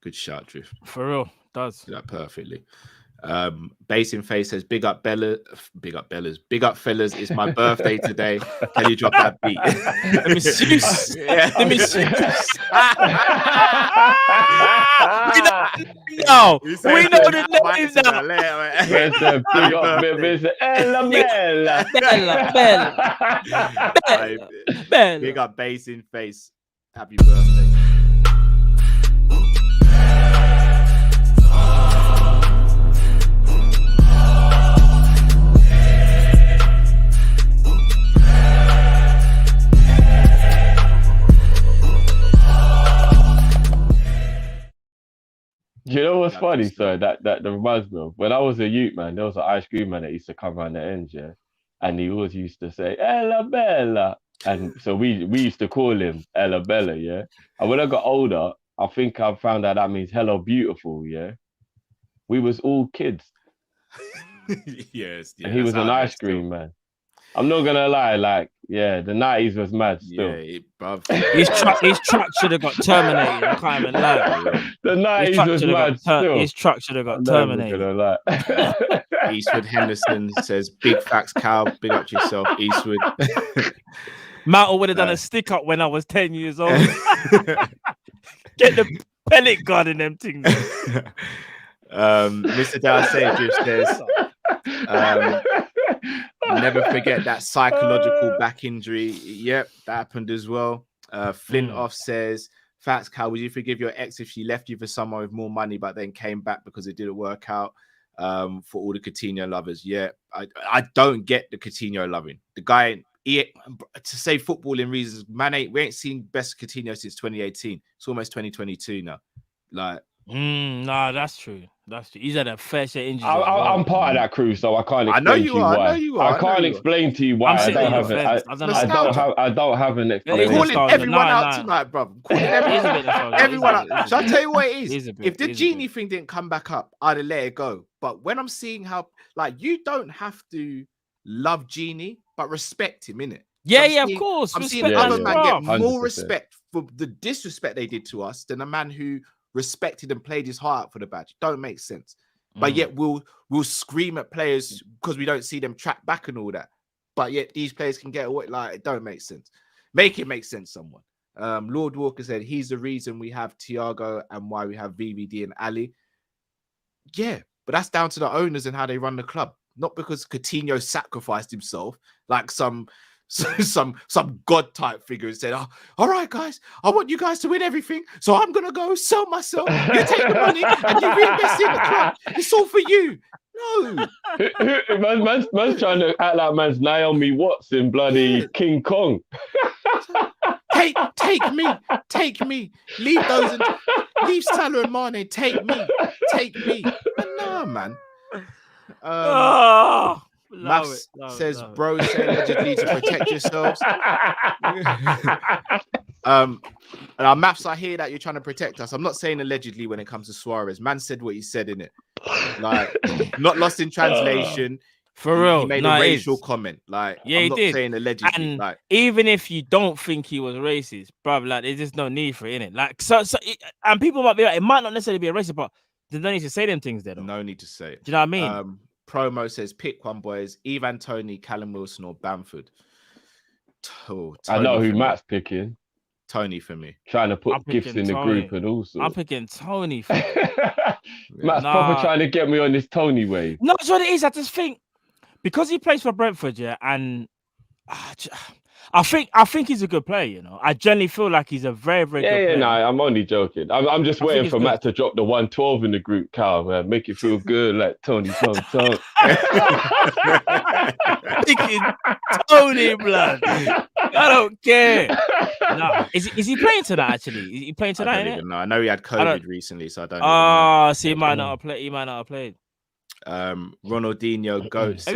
[SPEAKER 2] Good shout, Drift.
[SPEAKER 3] For real, does.
[SPEAKER 2] Do that perfectly. Base in Face says, big up fellas. It's my birthday today. Can you drop that beat?
[SPEAKER 3] Let me see. Let me see. We know the name now.
[SPEAKER 4] Big up, Mr. Ella
[SPEAKER 3] Bella.
[SPEAKER 2] Big up Base in Face. Happy birthday.
[SPEAKER 4] You know what's funny, sir? That reminds me of when I was a youth, man. There was an ice cream man that used to come around the ends, yeah, and he always used to say "Ella Bella," and so we used to call him Ella Bella, yeah. And when I got older, I think I found out that means "Hello Beautiful," yeah. We was all kids.
[SPEAKER 2] Yes,
[SPEAKER 4] and he was an ice cream man. I'm not gonna lie, like, yeah, the 90s was mad still.
[SPEAKER 2] Yeah, bruv.
[SPEAKER 3] His truck should have got terminated. I can't even lie.
[SPEAKER 4] The 90s was mad still.
[SPEAKER 3] His truck should have got terminated.
[SPEAKER 4] Gonna lie.
[SPEAKER 2] Eastwood Henderson says, big facts, Cal. Big up to yourself, Eastwood.
[SPEAKER 3] Malta would have done a stick up when I was 10 years old. Get the pellet gun in them things.
[SPEAKER 2] Mr. Dalsay just says, never forget that psychological back injury. Yep, that happened as well. Flintoff says, facts, Cal, would you forgive your ex if she left you for someone with more money but then came back because it didn't work out? For all the Coutinho lovers. Yeah, I don't get the Coutinho loving. The guy, to say footballing reasons, man, we ain't seen best Coutinho since 2018. It's almost 2022 now. Like,
[SPEAKER 3] nah, that's true. That's true. He's had a fair share injury.
[SPEAKER 4] I'm part of that crew, so I can't explain to you why. I can't explain to you why. I don't have an explanation.
[SPEAKER 2] Calling everyone out tonight, bro. Everyone out. Shall I tell you what it is? If the Gini thing didn't come back up, I'd have let it go. But when I'm seeing how, like, you don't have to love Gini, but respect him, innit?
[SPEAKER 3] Yeah, of course.
[SPEAKER 2] I'm seeing other men get more respect for the disrespect they did to us than a man who respected and played his heart out for the badge. Don't make sense. But yet we'll scream at players because we don't see them track back and all that. But yet these players can get away. Like, it don't make sense. Make it make sense, someone. Lord Walker said he's the reason we have Thiago and why we have VVD and Ali. Yeah, but that's down to the owners and how they run the club. Not because Coutinho sacrificed himself like some god type figure and said, oh, all right, guys, I want you guys to win everything, so I'm gonna go sell myself. You take the money and you reinvest in the club. It's all for you. No,
[SPEAKER 4] man's trying to act like man's Naomi Watts in bloody King Kong.
[SPEAKER 2] Take me. Leave Salah and Mane. Take me. But no, man. Maths says, bro, say allegedly to protect yourselves. Now, Maths, I hear that you're trying to protect us. I'm not saying allegedly when it comes to Suarez. Man said what he said in it. Like, not lost in translation.
[SPEAKER 3] For real,
[SPEAKER 2] he made a racial comment. Like,
[SPEAKER 3] yeah,
[SPEAKER 2] I'm not
[SPEAKER 3] he did.
[SPEAKER 2] saying allegedly.
[SPEAKER 3] And
[SPEAKER 2] like,
[SPEAKER 3] even if you don't think he was racist, bruv, like, there's just no need for it, innit? Like, and people might be like, it might not necessarily be a racist, but there's no need to say them things there.
[SPEAKER 2] No need to say it.
[SPEAKER 3] Do you know what I mean?
[SPEAKER 2] Promo says, pick one, boys. Ivan Toney, Callum Wilson, or Bamford.
[SPEAKER 4] I know who Matt's picking.
[SPEAKER 2] Tony for me.
[SPEAKER 4] Trying to put gifts in the group and all sorts.
[SPEAKER 3] I'm picking Tony for me.
[SPEAKER 4] Matt's proper trying to get me on this Tony wave.
[SPEAKER 3] No, that's what it is. I just think because he plays for Brentford, yeah, and I think he's a good player, you know. I generally feel like he's a very, very good player.
[SPEAKER 4] Yeah, no, I'm only joking. I'm just waiting for Matt to drop the 112 in the group, Cal, man. Make it feel good, like Tony.
[SPEAKER 3] Picking Tony, blood. I don't care. No, is he playing tonight? Actually, is he playing tonight?
[SPEAKER 2] I don't even know. I know he had COVID recently, so I don't.
[SPEAKER 3] So he might not have played. He might not have played.
[SPEAKER 2] Ronaldinho Goat says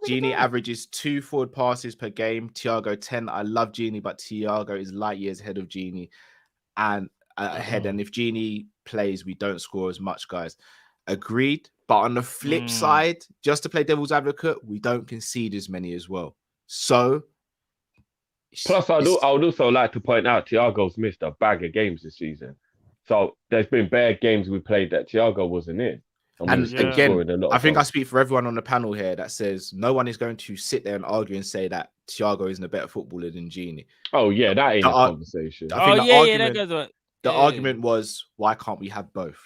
[SPEAKER 2] Gini averages 2 forward passes per game. Thiago 10. I love Gini, but Thiago is light years ahead of Gini and ahead. And if Gini plays, we don't score as much, guys. Agreed. But on the flip side, just to play devil's advocate, we don't concede as many as well. So,
[SPEAKER 4] plus, I would also like to point out Thiago's missed a bag of games this season. So there's been bad games we played that Thiago wasn't in.
[SPEAKER 2] And again, I think I speak for everyone on the panel here that says no one is going to sit there and argue and say that Thiago isn't a better footballer than Gini.
[SPEAKER 4] Oh, yeah, that ain't a conversation.
[SPEAKER 2] I think the argument was, why can't we have both?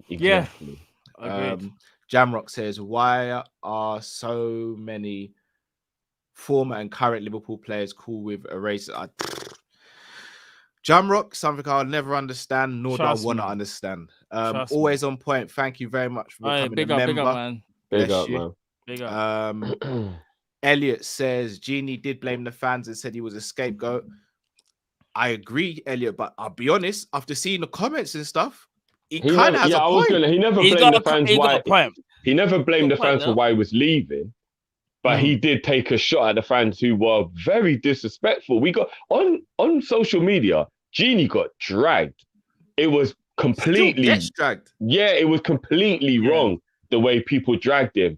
[SPEAKER 4] Exactly.
[SPEAKER 3] Yeah.
[SPEAKER 2] Jamrock says, why are so many former and current Liverpool players cool with a race? Jamrock, something I'll never understand, nor do I want to understand. Always on point. Thank you very much for becoming a member.
[SPEAKER 3] Big up, man.
[SPEAKER 4] Big up, man.
[SPEAKER 3] Big up.
[SPEAKER 2] Elliott says, Gini did blame the fans and said he was a scapegoat. I agree, Elliott, but I'll be honest, after seeing the comments and stuff, he kind of has a point.
[SPEAKER 4] He never blamed the fans why he never blamed the fans for why he was leaving. But he did take a shot at the fans who were very disrespectful. We got on social media, Gini got dragged. It was completely
[SPEAKER 2] dragged.
[SPEAKER 4] Yeah, it was completely wrong the way people dragged him.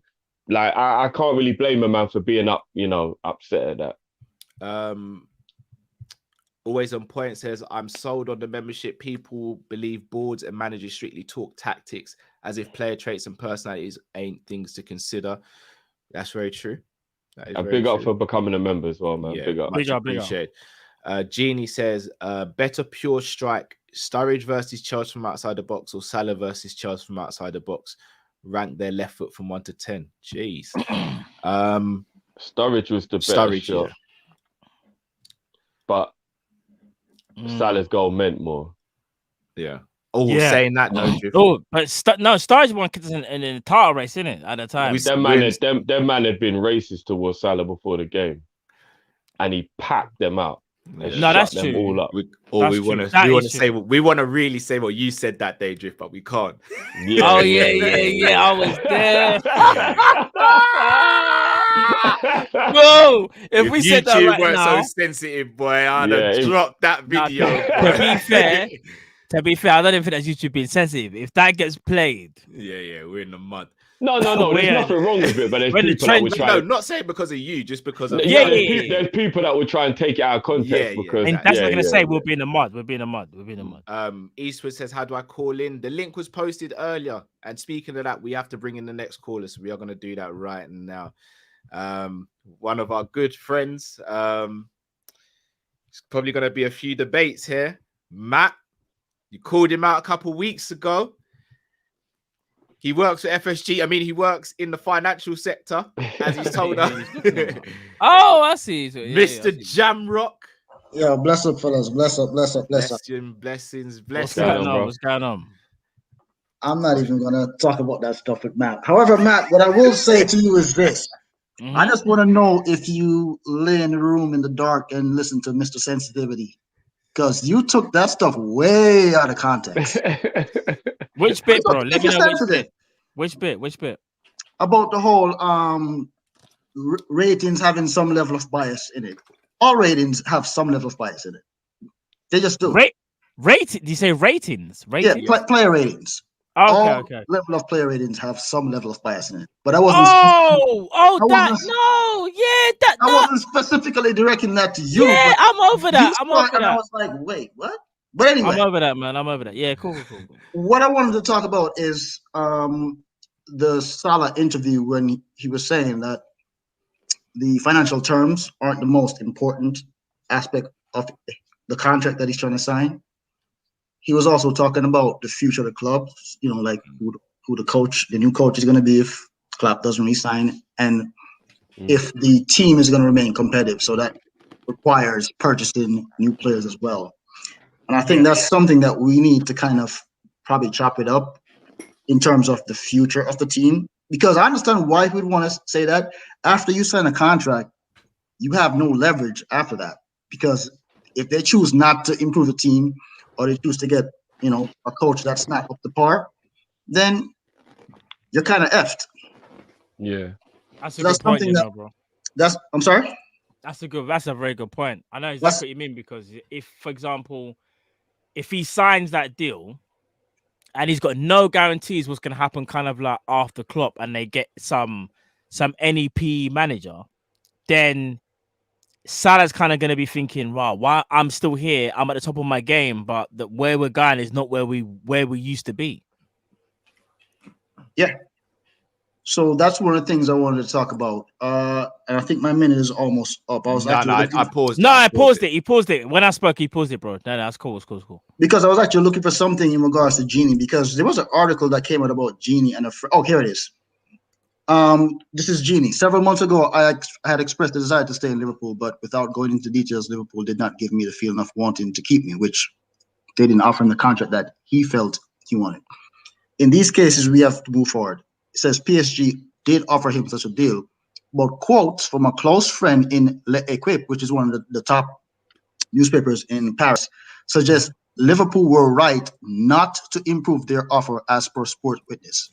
[SPEAKER 4] Like I can't really blame a man for being upset at that.
[SPEAKER 2] Always on point says, I'm sold on the membership. People believe boards and managers strictly talk tactics as if player traits and personalities ain't things to consider. That's very true.
[SPEAKER 4] Big up for becoming a member as well, man.
[SPEAKER 2] Yeah,
[SPEAKER 4] big up.
[SPEAKER 2] Much appreciated. Genie says, better pure strike, Sturridge versus Chelsea from outside the box or Salah versus Chelsea from outside the box. Rank their left foot from 1 to 10. Jeez.
[SPEAKER 4] Sturridge was the better shot.
[SPEAKER 2] Yeah.
[SPEAKER 4] But Salah's goal meant more.
[SPEAKER 2] Yeah. Saying that
[SPEAKER 3] though. But Sturridge won in the title race, isn't it? At the time,
[SPEAKER 4] them man had been racist towards Salah before the game, and he packed them out.
[SPEAKER 3] No, that's true.
[SPEAKER 4] All up.
[SPEAKER 2] We want to really say what you said that day, Drift, but we can't.
[SPEAKER 3] Yeah. I was there. Bro, if we said that right now,
[SPEAKER 2] so sensitive, boy, I'd have dropped that video.
[SPEAKER 3] To be fair, I don't even think that's YouTube being sensitive. If that gets played,
[SPEAKER 2] we're in the mud.
[SPEAKER 4] No, there's nothing wrong with it, but there's people that would try.
[SPEAKER 2] No, not saying because of you, just because of
[SPEAKER 4] there's people that would try and take it out of context because
[SPEAKER 3] and that's what I'm gonna say. We'll be in the mud.
[SPEAKER 2] Eastwood says, how do I call in? The link was posted earlier, and speaking of that, we have to bring in the next caller, so we are gonna do that right now. One of our good friends. It's probably gonna be a few debates here. Matt, you called him out a couple weeks ago. He works for FSG. I mean, he works in the financial sector, as he's told us.
[SPEAKER 3] Oh, I see.
[SPEAKER 2] Mr. Jamrock.
[SPEAKER 7] Yeah, bless up, fellas. Bless up.
[SPEAKER 2] Blessings.
[SPEAKER 3] What's going on?
[SPEAKER 7] I'm not even going to talk about that stuff with Matt. However, Matt, what I will say to you is this. Mm-hmm. I just want to know if you lay in the room in the dark and listen to Mr. Sensitivity. Because you took that stuff way out of context.
[SPEAKER 3] Which bit, bro? Let me know which bit.
[SPEAKER 7] About the whole ratings having some level of bias in it. All ratings have some level of bias in it. They just do.
[SPEAKER 3] Did you say ratings?
[SPEAKER 7] Yeah, player ratings.
[SPEAKER 3] Okay.
[SPEAKER 7] Level of player ratings have some level of bias in it. But I wasn't. I wasn't specifically directing that to you.
[SPEAKER 3] Yeah, I'm over that.
[SPEAKER 7] I was like, wait, what? But anyway,
[SPEAKER 3] I'm over that, man. I'm over that. Yeah, cool.
[SPEAKER 7] What I wanted to talk about is the Salah interview when he was saying that the financial terms aren't the most important aspect of the contract that he's trying to sign. He was also talking about the future of the club, like who the new coach is going to be if Klopp doesn't resign, and if the team is going to remain competitive. So that requires purchasing new players as well. And I think that's something that we need to kind of probably chop it up in terms of the future of the team. Because I understand why we'd want to say that. After you sign a contract, you have no leverage after that. Because if they choose not to improve the team, or they choose to get, a coach that's not up to par, then you're kind of effed.
[SPEAKER 4] Yeah.
[SPEAKER 3] That's a good point, bro.
[SPEAKER 7] I'm sorry?
[SPEAKER 3] That's a very good point. I know exactly what you mean, because if, for example, if he signs that deal and he's got no guarantees what's going to happen kind of like after Klopp and they get some NEP manager, then Salah's kind of going to be thinking, wow, why I'm still here, I'm at the top of my game, but where we're going is not where we used to be.
[SPEAKER 7] Yeah. So that's one of the things I wanted to talk about. And I think my minute is almost up. I
[SPEAKER 2] paused.
[SPEAKER 3] No, I paused it. He paused it. When I spoke, he paused it, bro. No, that's cool. It's cool.
[SPEAKER 7] Because I was actually looking for something in regards to Gini, because there was an article that came out about Gini and here it is. This is Gini. Several months ago, I had expressed the desire to stay in Liverpool, but without going into details, Liverpool did not give me the feeling of wanting to keep me, which they didn't offer him the contract that he felt he wanted. In these cases, we have to move forward. It says PSG did offer him such a deal, but quotes from a close friend in L'Equipe, which is one of the top newspapers in Paris, suggest Liverpool were right not to improve their offer as per Sport Witness.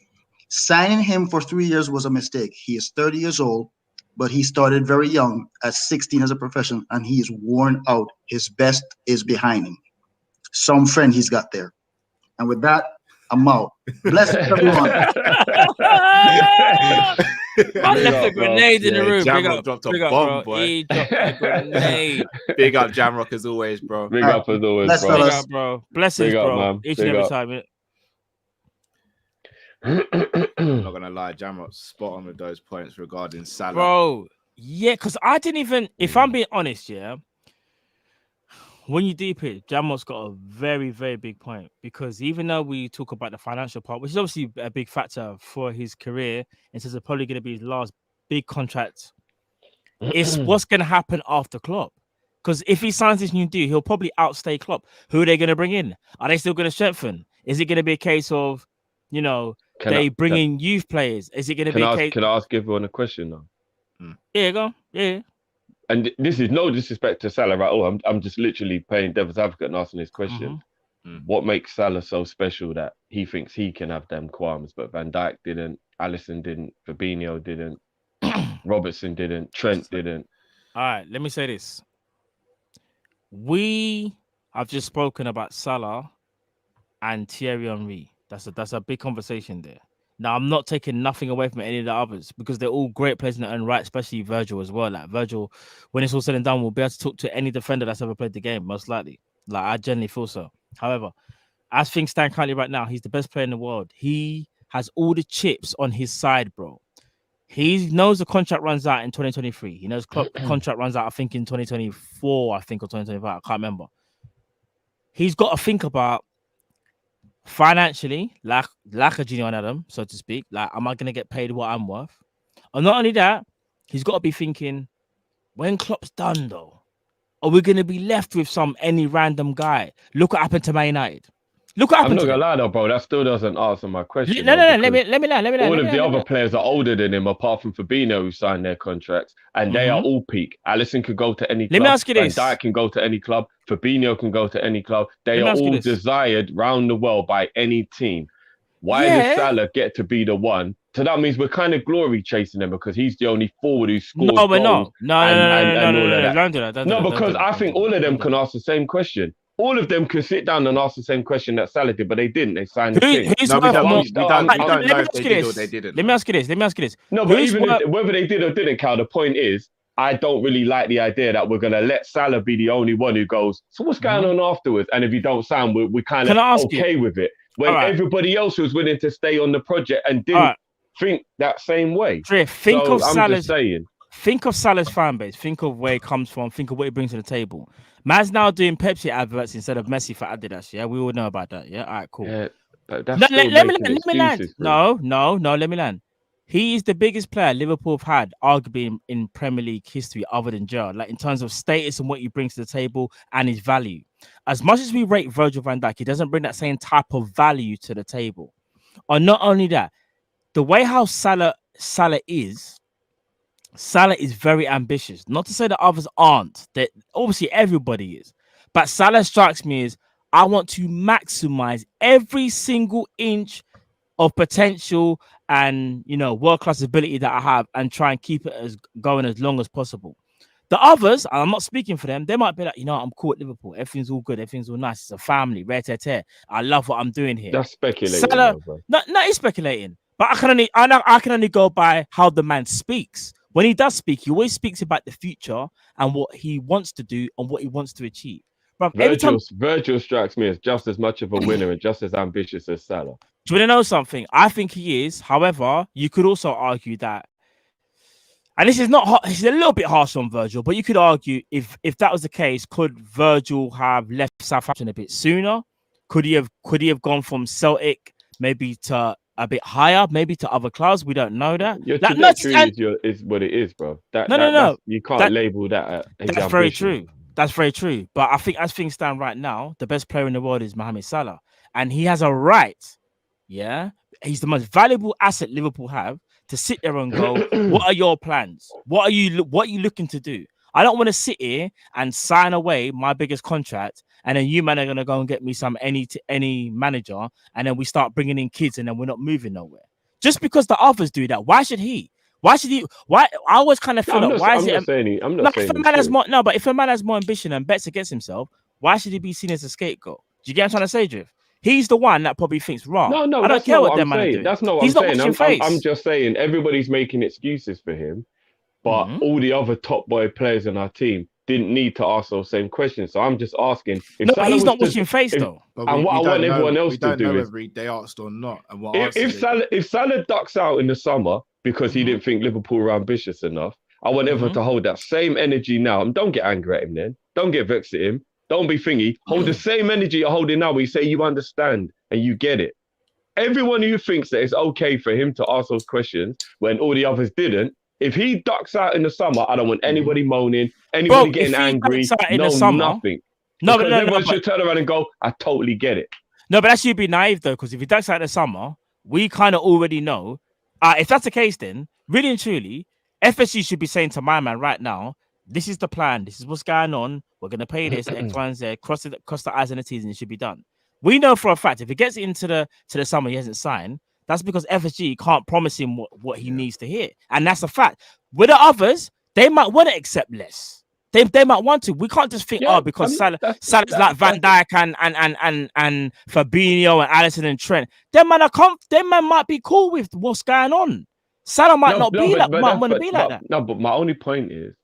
[SPEAKER 7] Signing him for 3 years was a mistake. He is 30 years old, but he started very young at 16 as a professional, and he is worn out. His best is behind him. Some friend he's got there. And with that, I'm out. Bless everyone.
[SPEAKER 3] I left a grenade in the room.
[SPEAKER 2] Jamrock dropped a bomb, boy.
[SPEAKER 3] He dropped a grenade.
[SPEAKER 2] Big up Jamrock as always, bro.
[SPEAKER 4] Big up as always,
[SPEAKER 7] Bless
[SPEAKER 4] bro.
[SPEAKER 3] Big up, bro. Blessings,
[SPEAKER 4] Big up,
[SPEAKER 3] bro.
[SPEAKER 4] man.
[SPEAKER 3] Each
[SPEAKER 4] Big
[SPEAKER 3] and every
[SPEAKER 4] up.
[SPEAKER 3] time.
[SPEAKER 2] I'm not gonna lie, Jamrock's spot on with those points regarding Salah.
[SPEAKER 3] Bro, yeah, because I didn't even, if I'm being honest, yeah, when you deep it, Jamrock's got a very, very big point, because even though we talk about the financial part, which is obviously a big factor for his career, and says it's probably going to be his last big contract, it's what's going to happen after Klopp. Because if he signs this new deal, he'll probably outstay Klopp. Who are they going to bring in? Are they still going to strengthen? Is it going to be a case of, you know, bring in youth players? Is it going to be a case?
[SPEAKER 4] Can I ask everyone a question now?
[SPEAKER 3] Yeah, go. Yeah.
[SPEAKER 4] And this is no disrespect to Salah at all. I'm just literally playing devil's advocate and asking this question. What makes Salah so special that he thinks he can have them qualms, but Van Dijk didn't, Alisson didn't, Fabinho didn't, Robertson didn't, Trent didn't?
[SPEAKER 3] All right, let me say this. We have just spoken about Salah and Thierry Henry. That's a big conversation there. Now, I'm not taking nothing away from any of the others, because they're all great players in their own right, especially Virgil as well. Like Virgil, when it's all said and done, will be able to talk to any defender that's ever played the game, most likely. Like, I genuinely feel so. However, as things stand currently right now, he's the best player in the world. He has all the chips on his side, bro. He knows the contract runs out in 2023. He knows the contract runs out, I think, in 2024, or 2025. I can't remember. He's got to think about financially, like a Gini on Adam, so to speak. Like, am I going to get paid what I'm worth? And not only that, he's got to be thinking, when Klopp's done, though, are we going to be left with any random guy? Look what happened to Man United. Look what happened.
[SPEAKER 4] I'm not gonna lie though, bro. That still doesn't answer my question.
[SPEAKER 3] No. Let me land.
[SPEAKER 4] All of the other players are older than him, apart from Fabinho, who signed their contracts, and they are all peak. Alisson could go to any club.
[SPEAKER 3] Let me ask you this:
[SPEAKER 4] Van Dijk can go to any club. Fabinho can go to any club. They are all desired round the world by any team. Why does Salah get to be the one? So that means we're kind of glory chasing him because he's the only forward who scores.
[SPEAKER 3] No, we're not.
[SPEAKER 4] No.
[SPEAKER 3] Don't do that.
[SPEAKER 4] No, because I think all of them can ask the same question. All of them can sit down and ask the same question that Salah did, but they didn't. They signed the thing.
[SPEAKER 2] We don't know if they did or they didn't.
[SPEAKER 3] Let me ask you this.
[SPEAKER 4] No, but even whether they did or didn't, Cal, the point is, I don't really like the idea that we're going to let Salah be the only one who goes, so what's going on afterwards? And if you don't sign, we're kind of okay with it. When everybody else was willing to stay on the project and didn't think that same way.
[SPEAKER 3] Think of Salah's fan base. Think of where he comes from. Think of what he brings to the table. Man's now doing Pepsi adverts instead of Messi for Adidas. Yeah, we all know about that. Yeah, all right, cool.
[SPEAKER 4] Yeah, but
[SPEAKER 3] let me land. No, let me land. He is the biggest player Liverpool have had, arguably in Premier League history, other than Gerrard. Like, in terms of status and what he brings to the table and his value. As much as we rate Virgil van Dijk, he doesn't bring that same type of value to the table. Or not only that, the way how Salah is very ambitious. Not to say that others aren't. That obviously everybody is. But Salah strikes me as, I want to maximize every single inch of potential and, world-class ability that I have and try and keep it going as long as possible. The others, and I'm not speaking for them, they might be like, I'm cool at Liverpool. Everything's all good. Everything's all nice. It's a family. Rare. I love what I'm doing here.
[SPEAKER 4] That's speculating,
[SPEAKER 3] Salah,
[SPEAKER 4] though, bro.
[SPEAKER 3] no, he's speculating. But I can only go by how the man speaks. When he does speak, he always speaks about the future and what he wants to do and what he wants to achieve. Bro,
[SPEAKER 4] Virgil strikes me as just as much of a winner and just as ambitious as Salah.
[SPEAKER 3] Do you want to know something? I think he is. However, you could also argue that, and this is not, this is a little bit harsh on Virgil, but you could argue if that was the case, could Virgil have left Southampton a bit sooner? Could he have gone from Celtic maybe to a bit higher, maybe to other clubs? We don't know that.
[SPEAKER 4] Your trajectory is what it is, bro. No. You can't label that.
[SPEAKER 3] That's very true. That's very true. But I think as things stand right now, the best player in the world is Mohamed Salah, and he has a right. Yeah, he's the most valuable asset Liverpool have to sit there and go, what are your plans? What are you looking to do? I don't want to sit here and sign away my biggest contract, and then you man are gonna go and get me some any manager, and then we start bringing in kids, and then we're not moving nowhere. Just because the others do that, why should he? Why should he? Why? I always kind of feel like why is it?
[SPEAKER 4] I'm not saying
[SPEAKER 3] if a man has more, no, but if a man has more ambition and bets against himself, why should he be seen as a scapegoat? Do you get what I'm trying to say, Drift? He's the one that probably thinks wrong.
[SPEAKER 4] No,
[SPEAKER 3] I don't care what them
[SPEAKER 4] man
[SPEAKER 3] are doing.
[SPEAKER 4] That's not what
[SPEAKER 3] He's
[SPEAKER 4] I'm saying. I'm just saying everybody's making excuses for him, but all the other top boy players in our team didn't need to ask those same questions. So I'm just asking.
[SPEAKER 3] But he's not watching face though.
[SPEAKER 4] And what I want everyone else to do is
[SPEAKER 2] they asked or not. And what
[SPEAKER 4] if Salah ducks out in the summer because he didn't think Liverpool were ambitious enough, I want everyone to hold that same energy now. And don't get angry at him then. Don't get vexed at him. Don't be thingy. Hold the same energy you're holding now where you say you understand and you get it. Everyone who thinks that it's okay for him to ask those questions when all the others didn't, if he ducks out in the summer, I don't want anybody moaning, anybody getting angry, nothing. But everyone should turn around and go, I totally get it.
[SPEAKER 3] No, but that's you being naive though, because if he ducks out in the summer, we kind of already know. If that's the case, then really and truly, FSG should be saying to my man right now, this is the plan. This is what's going on. We're going to pay this X, Y, and Z. Cross the I's and the T's, and it should be done. We know for a fact if he gets into the summer, he hasn't signed. That's because FSG can't promise him what he needs to hear, and that's a fact. With the others, they might want to accept less. They might want to. We can't just think, because Salah's like Van Dijk and Fabinho and Alisson and Trent. Them man might be cool with what's going on. Salah might want to be like that.
[SPEAKER 4] No, but my only point is.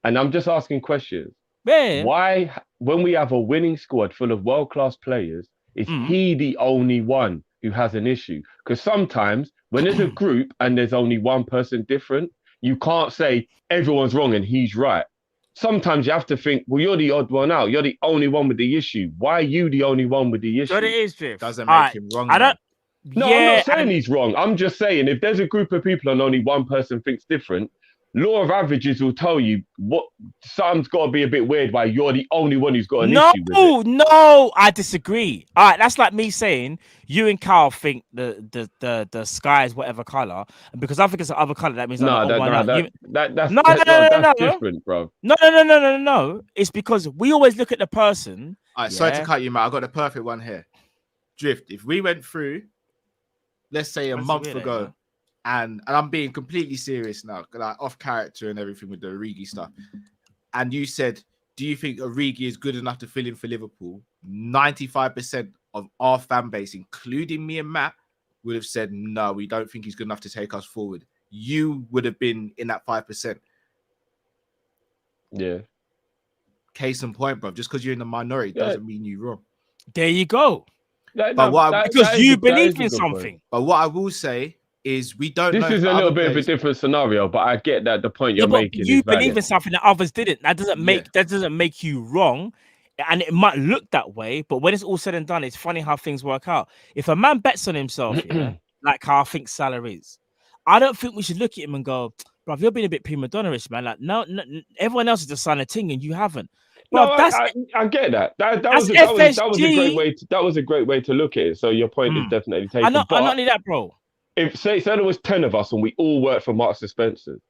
[SPEAKER 4] And I'm just asking questions.
[SPEAKER 3] Yeah.
[SPEAKER 4] Why, when we have a winning squad full of world-class players, is he the only one who has an issue? Because sometimes when there's a group and there's only one person different, you can't say everyone's wrong and he's right. Sometimes you have to think, well, you're the odd one out. You're the only one with the issue. Why are you the only one with the issue?
[SPEAKER 3] But it is, Drift.
[SPEAKER 2] Doesn't make him wrong.
[SPEAKER 4] I'm not saying he's wrong. I'm just saying if there's a group of people and only one person thinks different, law of averages will tell you what something's got to be a bit weird why you're the only one who's got an issue with it.
[SPEAKER 3] No, I disagree. All right, that's like me saying you and Carl think the sky is whatever color, and because I think it's the other color, that means
[SPEAKER 4] that's different, bro.
[SPEAKER 3] No. It's because we always look at the person.
[SPEAKER 2] All right, sorry to cut you, Matt. I got the perfect one here. Drift. If we went through, let's say a month ago. And I'm being completely serious now, like off character and everything with the Origi stuff. And you said, do you think Origi is good enough to fill in for Liverpool? 95% of our fan base, including me and Matt, would have said, no, we don't think he's good enough to take us forward. You would have been in that 5%.
[SPEAKER 4] Yeah.
[SPEAKER 2] Case in point, bro. Just because you're in the minority doesn't mean you're wrong.
[SPEAKER 3] There you go.
[SPEAKER 2] Because
[SPEAKER 3] you believe in something.
[SPEAKER 2] But what I will say is we don't know.
[SPEAKER 4] This is a little bit of a different scenario, but I get that the point you're making.
[SPEAKER 3] You believe in something that others didn't. That doesn't make you wrong, and it might look that way. But when it's all said and done, it's funny how things work out. If a man bets on himself, like how I think Salah is, I don't think we should look at him and go, "Bro, you're being a bit prima donna-ish, man." Like, no, everyone else has just signed a thing and you haven't.
[SPEAKER 4] No, I get that. That was a great way. That was a great way to look at it. So your point is definitely taken.
[SPEAKER 3] I'm not only that, bro.
[SPEAKER 4] If say there was 10 of us and we all worked for Marks and Spencer,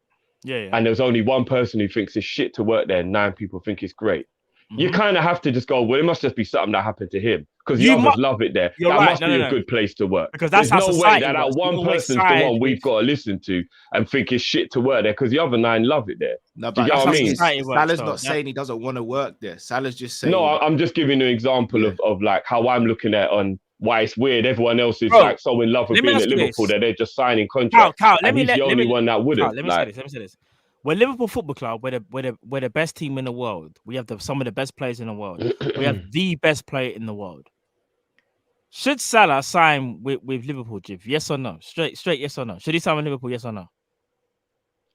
[SPEAKER 4] and there's only one person who thinks it's shit to work there, and 9 people think it's great, you kind of have to just go, well, it must just be something that happened to him because the
[SPEAKER 3] You
[SPEAKER 4] others
[SPEAKER 3] mu-
[SPEAKER 4] love it there.
[SPEAKER 3] You're
[SPEAKER 4] That
[SPEAKER 3] right.
[SPEAKER 4] must be a good place to work.
[SPEAKER 3] Because that's
[SPEAKER 4] There's
[SPEAKER 3] how
[SPEAKER 4] no way
[SPEAKER 3] society
[SPEAKER 4] that
[SPEAKER 3] works.
[SPEAKER 4] one
[SPEAKER 3] You always
[SPEAKER 4] person's the
[SPEAKER 3] side
[SPEAKER 4] one we've
[SPEAKER 3] with-
[SPEAKER 4] got to listen to and think it's shit to work there because the other 9 love it there.
[SPEAKER 2] No,
[SPEAKER 4] Do
[SPEAKER 2] but
[SPEAKER 4] you get
[SPEAKER 2] that's
[SPEAKER 4] what I
[SPEAKER 2] how
[SPEAKER 4] mean?
[SPEAKER 3] society works,
[SPEAKER 2] Salah's
[SPEAKER 3] though.
[SPEAKER 2] not saying he doesn't want to work there. Salah's just saying.
[SPEAKER 4] No, I'm just giving you an example
[SPEAKER 2] Yeah.
[SPEAKER 4] of like how I'm looking at on why it's weird. Everyone else is
[SPEAKER 3] Bro,
[SPEAKER 4] like so in love with
[SPEAKER 3] let me
[SPEAKER 4] being
[SPEAKER 3] ask
[SPEAKER 4] at
[SPEAKER 3] you
[SPEAKER 4] Liverpool
[SPEAKER 3] this.
[SPEAKER 4] that they're just signing contracts.
[SPEAKER 3] Cal,
[SPEAKER 4] and he's the only one that wouldn't.
[SPEAKER 3] Let me say this. We're Liverpool Football Club. We're the best team in the world. We have some of the best players in the world. We have the best player in the world. Should Salah sign with Liverpool, Jiv? Yes or no? Straight yes or no? Should he sign with Liverpool? Yes or no?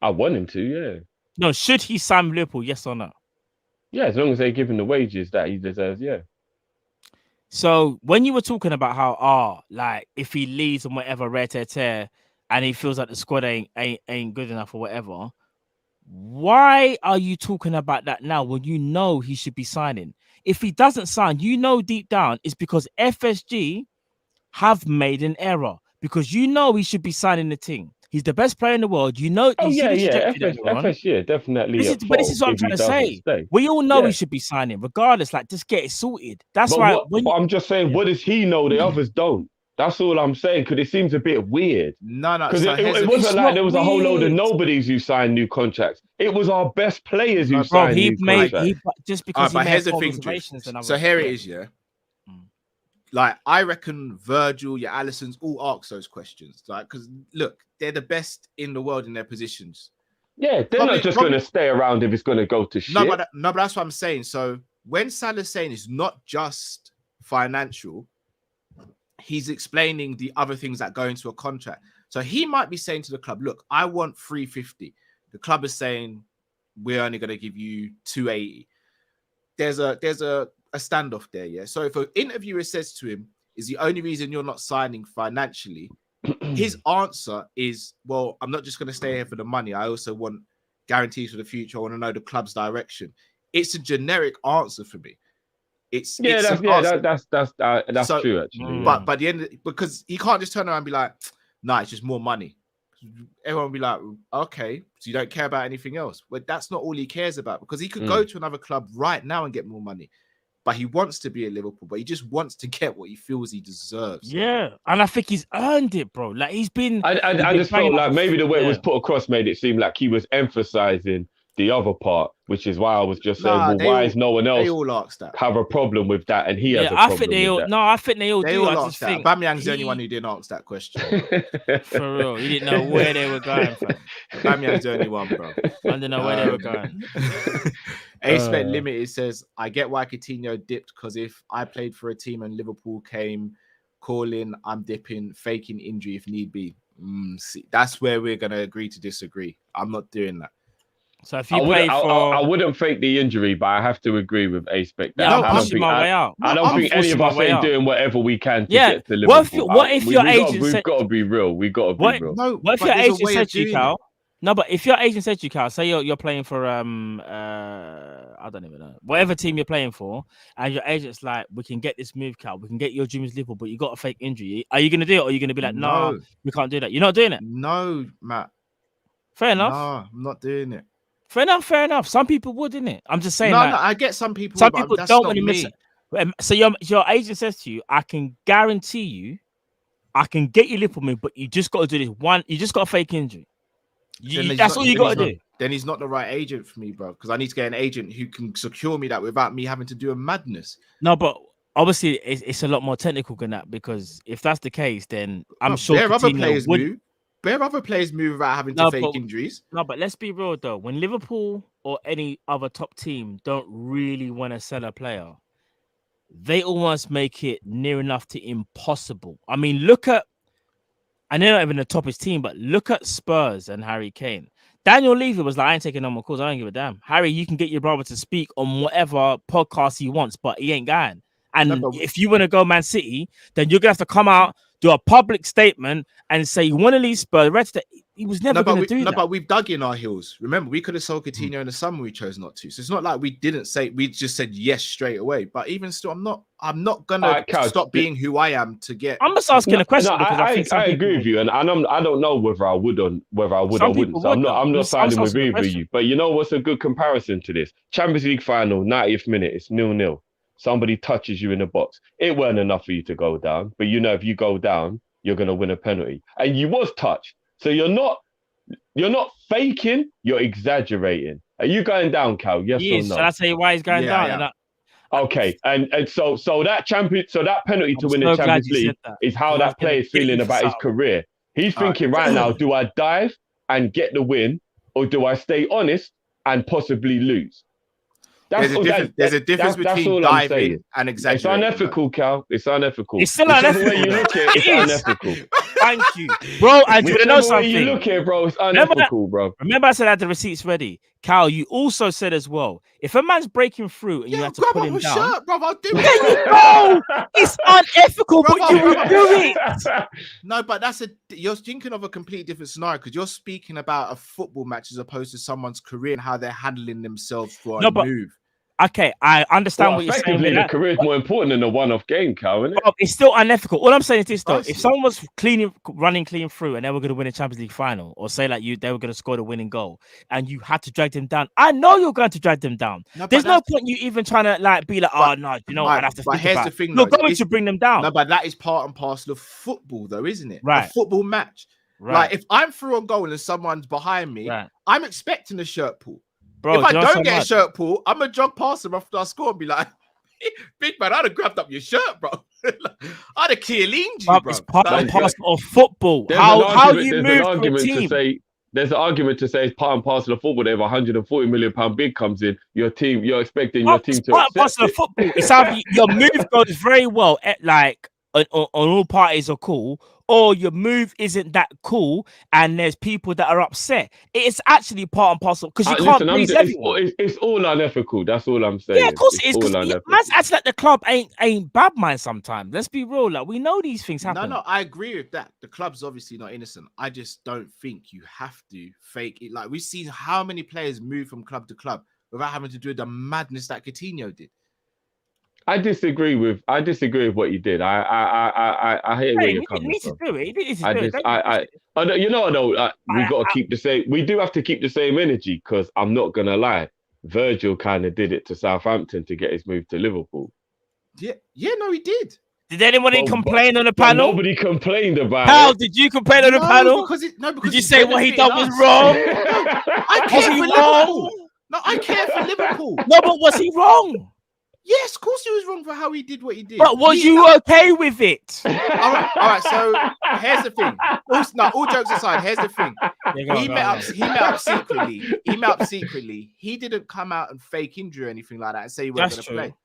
[SPEAKER 4] I want him to, yeah.
[SPEAKER 3] No, should he sign with Liverpool? Yes or no?
[SPEAKER 4] Yeah, as long as they give him the wages that he deserves, yeah.
[SPEAKER 3] So when you were talking about how like if he leaves and whatever, tear, and he feels like the squad ain't good enough or whatever, why are you talking about that now when you know he should be signing? If he doesn't sign, you know deep down it's because FSG have made an error because you know he should be signing the team. He's the best player in the world. You know.
[SPEAKER 4] Oh,
[SPEAKER 3] you
[SPEAKER 4] yeah.
[SPEAKER 3] see the trajectory that we're on.
[SPEAKER 4] FS, definitely.
[SPEAKER 3] But this is what I'm trying to say. We all know he should be signing, regardless. Like, just get it sorted. That's why.
[SPEAKER 4] But I'm just saying, what does he know the others don't? That's all I'm saying, because it seems a bit weird.
[SPEAKER 2] No.
[SPEAKER 4] Because it wasn't like there was a whole load of nobodies who signed new contracts. It was our best players who signed new contracts.
[SPEAKER 3] Just because he
[SPEAKER 2] here's
[SPEAKER 3] made
[SPEAKER 2] the thing,
[SPEAKER 3] observations.
[SPEAKER 2] so here it is, yeah. Like, I reckon Virgil, your Allisons all ask those questions. Like, because look, they're the best in the world in their positions.
[SPEAKER 4] Yeah, they're not just going to stay around if it's going to go to shit.
[SPEAKER 2] No, but that's what I'm saying. So when Salah's saying it's not just financial, he's explaining the other things that go into a contract. So he might be saying to the club, look, I want 350. The club is saying we're only going to give you 280. There's a standoff there, yeah. So if an interviewer says to him, is the only reason you're not signing financially, his answer is, well, I'm not just going to stay here for the money. I also want guarantees for the future. I want to know the club's direction. It's a generic answer for me. That's true actually. But by the end, because he can't just turn around and be like, nah, it's just more money. Everyone will be like, okay, so you don't care about anything else. But that's not all he cares about, because he could go to another club right now and get more money. But he wants to be at Liverpool, but he just wants to get what he feels he deserves.
[SPEAKER 3] Yeah, and I think he's earned it, bro. Like, he's been.
[SPEAKER 4] I just felt like maybe the way it was put across made it seem like he was emphasizing the other part, which is why I was just saying, why is no one else have a problem with that? And he has a problem with that.
[SPEAKER 3] No, I think they all do. I just think
[SPEAKER 2] Bamyang's the only one who didn't ask that question.
[SPEAKER 3] For real, he didn't know where they were going from.
[SPEAKER 2] Bamyang's the only one, bro.
[SPEAKER 3] I didn't know where they were going.
[SPEAKER 2] A-Spec Limited says, I get why Coutinho dipped, because if I played for a team and Liverpool came, Kall-In, I'm dipping, faking injury if need be. See, that's where we're going to agree to disagree. I'm not doing that.
[SPEAKER 3] So if you I
[SPEAKER 4] wouldn't fake the injury, but I have to agree with A-Spec.
[SPEAKER 3] Yeah, I
[SPEAKER 4] don't think any of us ain't doing whatever we can to get to Liverpool.
[SPEAKER 3] What if your agent
[SPEAKER 4] we've got to be real. We got to be real.
[SPEAKER 3] No, what if your agent said to you, Cal? No, but if your agent said to you, Cal, say you're playing for I don't even know, whatever team you're playing for, and your agent's like, we can get this move, Cal, we can get your dreams Liverpool, but you got a fake injury. Are you gonna do it, or are you gonna be like, no, we can't do that? You're not doing it.
[SPEAKER 2] No, Matt.
[SPEAKER 3] Fair enough.
[SPEAKER 2] No, I'm not doing it.
[SPEAKER 3] Fair enough. Some people would, innit? I'm just saying.
[SPEAKER 2] No, I get some people.
[SPEAKER 3] Some people don't want to miss it. So your agent says to you, I can guarantee you, I can get you Liverpool move, but you just got to do this one. You just got a fake injury. That's all you got to do.
[SPEAKER 2] Then he's not the right agent for me, bro. Because I need to get an agent who can secure me that without me having to do a madness.
[SPEAKER 3] No, but obviously it's a lot more technical than that. Because if that's the case, then I'm sure
[SPEAKER 2] there are other players move. There are other players move without having to fake injuries.
[SPEAKER 3] No, but let's be real though. When Liverpool or any other top team don't really want to sell a player, they almost make it near enough to impossible. I mean, look at, and they're not even the toppest team, but look at Spurs and Harry Kane. Daniel Levy was like, I ain't taking no more calls. I don't give a damn. Harry, you can get your brother to speak on whatever podcast he wants, but he ain't going. And if you want to go Man City, then you're going to have to come out, do a public statement and say you want to leave Spurs. he was never going to do that.
[SPEAKER 2] But we've dug in our heels. Remember, we could have sold Coutinho in the summer. We chose not to. So it's not like we just said yes straight away. But even still, I'm not gonna stop being who I am to get.
[SPEAKER 3] I'm just asking a question because
[SPEAKER 4] I agree with you, and I don't know whether I would or wouldn't. So I'm not siding with either of you. But you know what's a good comparison to this? Champions League final, 90th minute, it's 0-0. Somebody touches you in the box. It weren't enough for you to go down, but you know if you go down, you're gonna win a penalty, and you was touched. So you're not faking, you're exaggerating. Are you going down, Cal? Yes or no?
[SPEAKER 3] Shall I tell you why he's going down?
[SPEAKER 2] Yeah.
[SPEAKER 3] Okay,
[SPEAKER 4] and so that penalty to win the Champions League is how that player is feeling about his career. He's thinking right now, do I dive and get the win, or do I stay honest and possibly lose?
[SPEAKER 2] There's a difference between diving and exaggerating.
[SPEAKER 4] It's unethical, Cal. It's unethical.
[SPEAKER 3] It's still unethical.
[SPEAKER 4] When you look at it's unethical.
[SPEAKER 3] Thank you, bro. And you know something?
[SPEAKER 4] You look at it, bro. It's unethical, bro.
[SPEAKER 3] Remember, I said I had the receipts ready. Cal, you also said as well, if a man's breaking through and you have to pull him down,
[SPEAKER 2] shirt, bro, I'll do it.
[SPEAKER 3] There you go. It's unethical, but you will do it.
[SPEAKER 2] No, but you're thinking of a completely different scenario because you're speaking about a football match as opposed to someone's career and how they're handling themselves for a move.
[SPEAKER 3] Okay, I understand what you're saying.
[SPEAKER 4] Effectively, the career is more important than a one-off game, Cal, isn't it?
[SPEAKER 3] It's still unethical. All I'm saying is this, though. If someone was running clean through and they were going to win a Champions League final, or say like they were going to score the winning goal, and you had to drag them down, I know you're going to drag them down. There's no point you even trying to like be like, oh no, you know what? I have to think about. The thing, you're going to bring them down.
[SPEAKER 2] No, but that is part and parcel of football, though, isn't it?
[SPEAKER 3] Right.
[SPEAKER 2] A football match. Right. Like if I'm through on goal and someone's behind me, I'm expecting a shirt pull. Bro, if I don't get a shirt pull, I'm gonna jog past them after I score and be like, big man, I'd have grabbed up your shirt, bro. I'd have Kall-In you, bro.
[SPEAKER 3] It's part and parcel of football. How you move to a team.
[SPEAKER 4] There's an argument to say it's part and parcel of football. They have £140 million bid comes in. You're expecting your team to
[SPEAKER 3] part and parcel of football. It's how your move goes very well. Like on all parties are cool. Or your move isn't that cool, and there's people that are upset. It's actually part and parcel because you can't please everyone.
[SPEAKER 4] It's all unethical. That's all I'm saying.
[SPEAKER 3] Yeah, of course it is. Man's acting like the club ain't bad mind sometimes. Let's be real. Like we know these things happen.
[SPEAKER 2] No, I agree with that. The club's obviously not innocent. I just don't think you have to fake it. Like we've seen how many players move from club to club without having to do the madness that Coutinho did.
[SPEAKER 4] I disagree with what you did. I hear where you're coming from. We got to keep the same. We do have to keep the same energy because I'm not gonna lie. Virgil kind of did it to Southampton to get his move to Liverpool.
[SPEAKER 2] Yeah, no, he did.
[SPEAKER 3] Did anybody complain on the panel?
[SPEAKER 4] Nobody complained about
[SPEAKER 3] How
[SPEAKER 4] it.
[SPEAKER 3] did you complain on the panel?
[SPEAKER 2] Because
[SPEAKER 3] did you say what he done was wrong?
[SPEAKER 2] I care for Liverpool. No, I care for Liverpool.
[SPEAKER 3] No, but was he wrong?
[SPEAKER 2] Yes, of course he was wrong for how he did what he did.
[SPEAKER 3] But was you okay with it?
[SPEAKER 2] All right. So here's the thing. All jokes aside, here's the thing. He met up secretly. He didn't come out and fake injury or anything like that and say he wasn't going to play.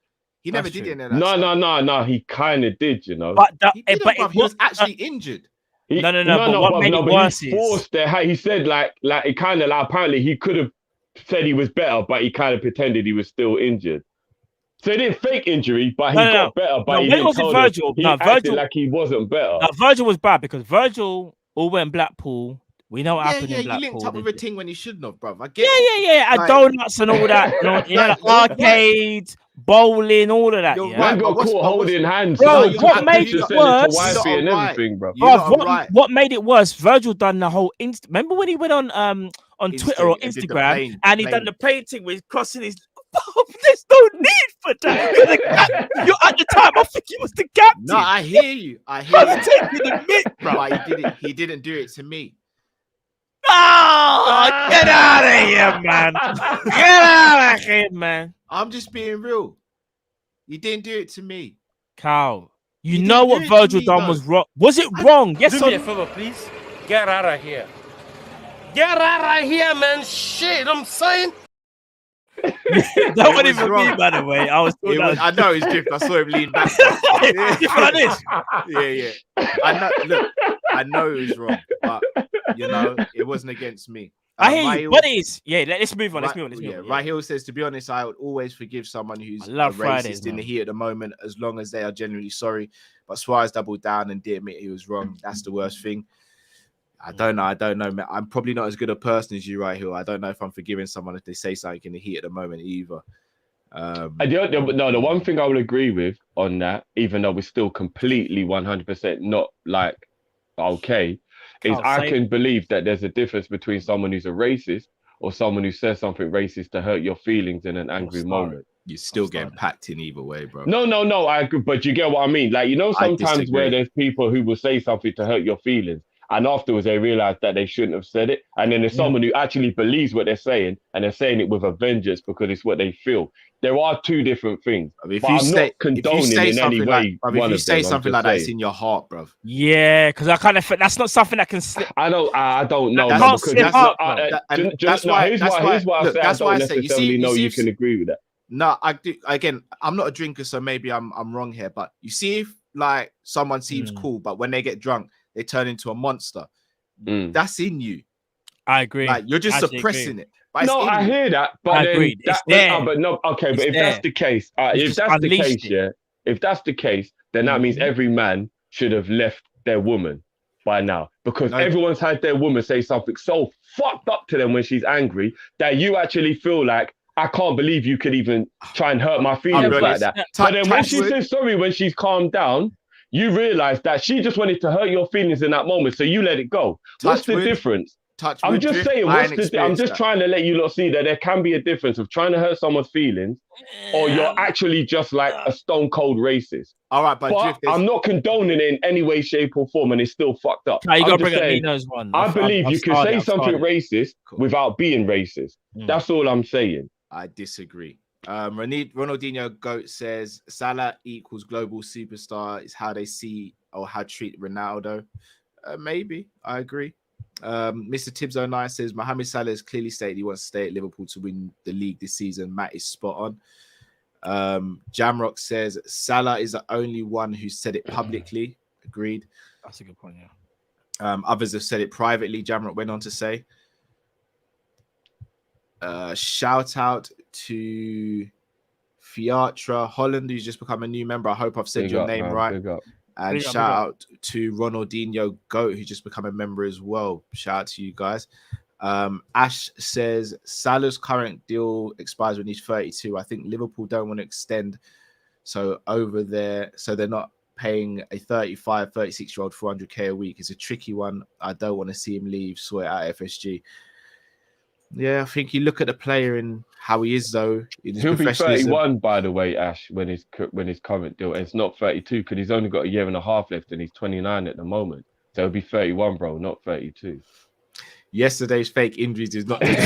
[SPEAKER 2] He never did any of that.
[SPEAKER 4] No. He kind of did, you know.
[SPEAKER 3] But
[SPEAKER 2] he was actually injured.
[SPEAKER 3] But what made it worse is
[SPEAKER 4] he said like it kind of like apparently he could have said he was better, but he kind of pretended he was still injured. So he didn't fake injury, but he got better. But he didn't tell Virgil. Acted like he wasn't better.
[SPEAKER 3] Virgil was bad because Virgil all went Blackpool. We know what happened in Blackpool.
[SPEAKER 2] You linked up with a thing when you shouldn't have, bro. I get
[SPEAKER 3] Yeah. Donuts and all that. Like arcades, bowling, all of that.
[SPEAKER 4] Man got caught holding hands.
[SPEAKER 3] Bro, what made it worse? What made it worse? Virgil done the whole Remember when he went on Twitter or Instagram and he done the painting with crossing his. There's no need for that. You're at the time. I think he was the captain.
[SPEAKER 2] No, I hear you.
[SPEAKER 3] Taking the mick, bro.
[SPEAKER 2] But he didn't do it to me.
[SPEAKER 3] Oh, get out of here, man! Get out of here, man!
[SPEAKER 2] I'm just being real. He didn't do it to me,
[SPEAKER 3] Cal. You know what Virgil done was wrong. Was it wrong? Yes.
[SPEAKER 8] Do me a favor, please. Get out of here. Get out of here, man. Shit, I'm saying.
[SPEAKER 3] That wasn't even me, by the way.
[SPEAKER 2] I know it's Drift. I saw him lean back.
[SPEAKER 3] Like this.
[SPEAKER 2] Yeah. I know it was wrong, but you know it wasn't against me.
[SPEAKER 3] I hear you. What is? Yeah, let's move on.
[SPEAKER 2] Raheel says, to be honest, I would always forgive someone who's racist in the heat at the moment, as long as they are genuinely sorry. But Suarez doubled down and did admit he was wrong. That's the worst thing. I don't know, man. I'm probably not as good a person as you right here. I don't know if I'm forgiving someone if they say something in the heat at the moment either.
[SPEAKER 4] The one thing I will agree with on that, even though we're still completely 100% not like okay, is I can believe that there's a difference between someone who's a racist or someone who says something racist to hurt your feelings in an angry moment.
[SPEAKER 2] You're still getting packed in either way, bro.
[SPEAKER 4] No, I agree, but you get what I mean. Like, you know, sometimes where there's people who will say something to hurt your feelings, and afterwards they realize that they shouldn't have said it. And then there's someone who actually believes what they're saying, and they're saying it with a vengeance because it's what they feel. There are two different things.
[SPEAKER 2] I mean,
[SPEAKER 4] I'm not condoning in any way.
[SPEAKER 2] If you say something like that, it's in your heart, bro.
[SPEAKER 3] Yeah, because I kind of that's not something that can slip.
[SPEAKER 4] I don't know.
[SPEAKER 2] That's why I say
[SPEAKER 4] you can agree with that.
[SPEAKER 2] No, I do. Again, I'm not a drinker, so maybe I'm wrong here. But you see, if like someone seems cool, but when they get drunk, they turn into a monster. That's in you.
[SPEAKER 3] I agree.
[SPEAKER 2] Like, you're just suppressing it. But
[SPEAKER 4] no, I hear that. But
[SPEAKER 3] I agree. It's there.
[SPEAKER 4] But if that's the case, if that's the case, then that means every man should have left their woman by now, because everyone's had their woman say something so fucked up to them when she's angry that you actually feel like, I can't believe you could even try and hurt my feelings like that. But then when she says sorry, when she's calmed down, you realize that she just wanted to hurt your feelings in that moment, so you let it go. What's the difference? I'm just saying, I'm just trying to let you lot see that there can be a difference of trying to hurt someone's feelings, or you're actually just like a stone cold racist.
[SPEAKER 2] All right, but
[SPEAKER 4] I'm not condoning it in any way, shape, or form, and it's still fucked up.
[SPEAKER 3] You got to bring up Nino's one.
[SPEAKER 4] I believe you can say something racist without being racist. That's all I'm saying.
[SPEAKER 2] I disagree. Ronaldinho Goat says Salah equals global superstar is how they see or how treat Ronaldo. Maybe I agree. Mr. Tibbs09 says Mohamed Salah has clearly stated he wants to stay at Liverpool to win the league this season. Matt is spot on. Jamrock says Salah is the only one who said it publicly. Agreed.
[SPEAKER 3] That's a good point. Yeah.
[SPEAKER 2] Others have said it privately. Jamrock went on to say. Shout out to Fiatra Holland, who's just become a new member. I hope I've said your name right. And shout out to Ronaldinho Goat, who just become a member as well. Shout out to you guys. Ash says Salah's current deal expires when he's 32. I think Liverpool don't want to extend. So they're not paying a 35, 36-year-old 400k a week. It's a tricky one. I don't want to see him leave, sort it out FSG. Yeah, I think you look at the player and how he is, though.
[SPEAKER 4] He'll be 31, by the way, Ash, when his current deal. And it's not 32 because he's only got a year and a half left, and he's 29 at the moment. So he'll be 31, bro, not 32.
[SPEAKER 2] Yesterday's fake injuries is not.
[SPEAKER 3] That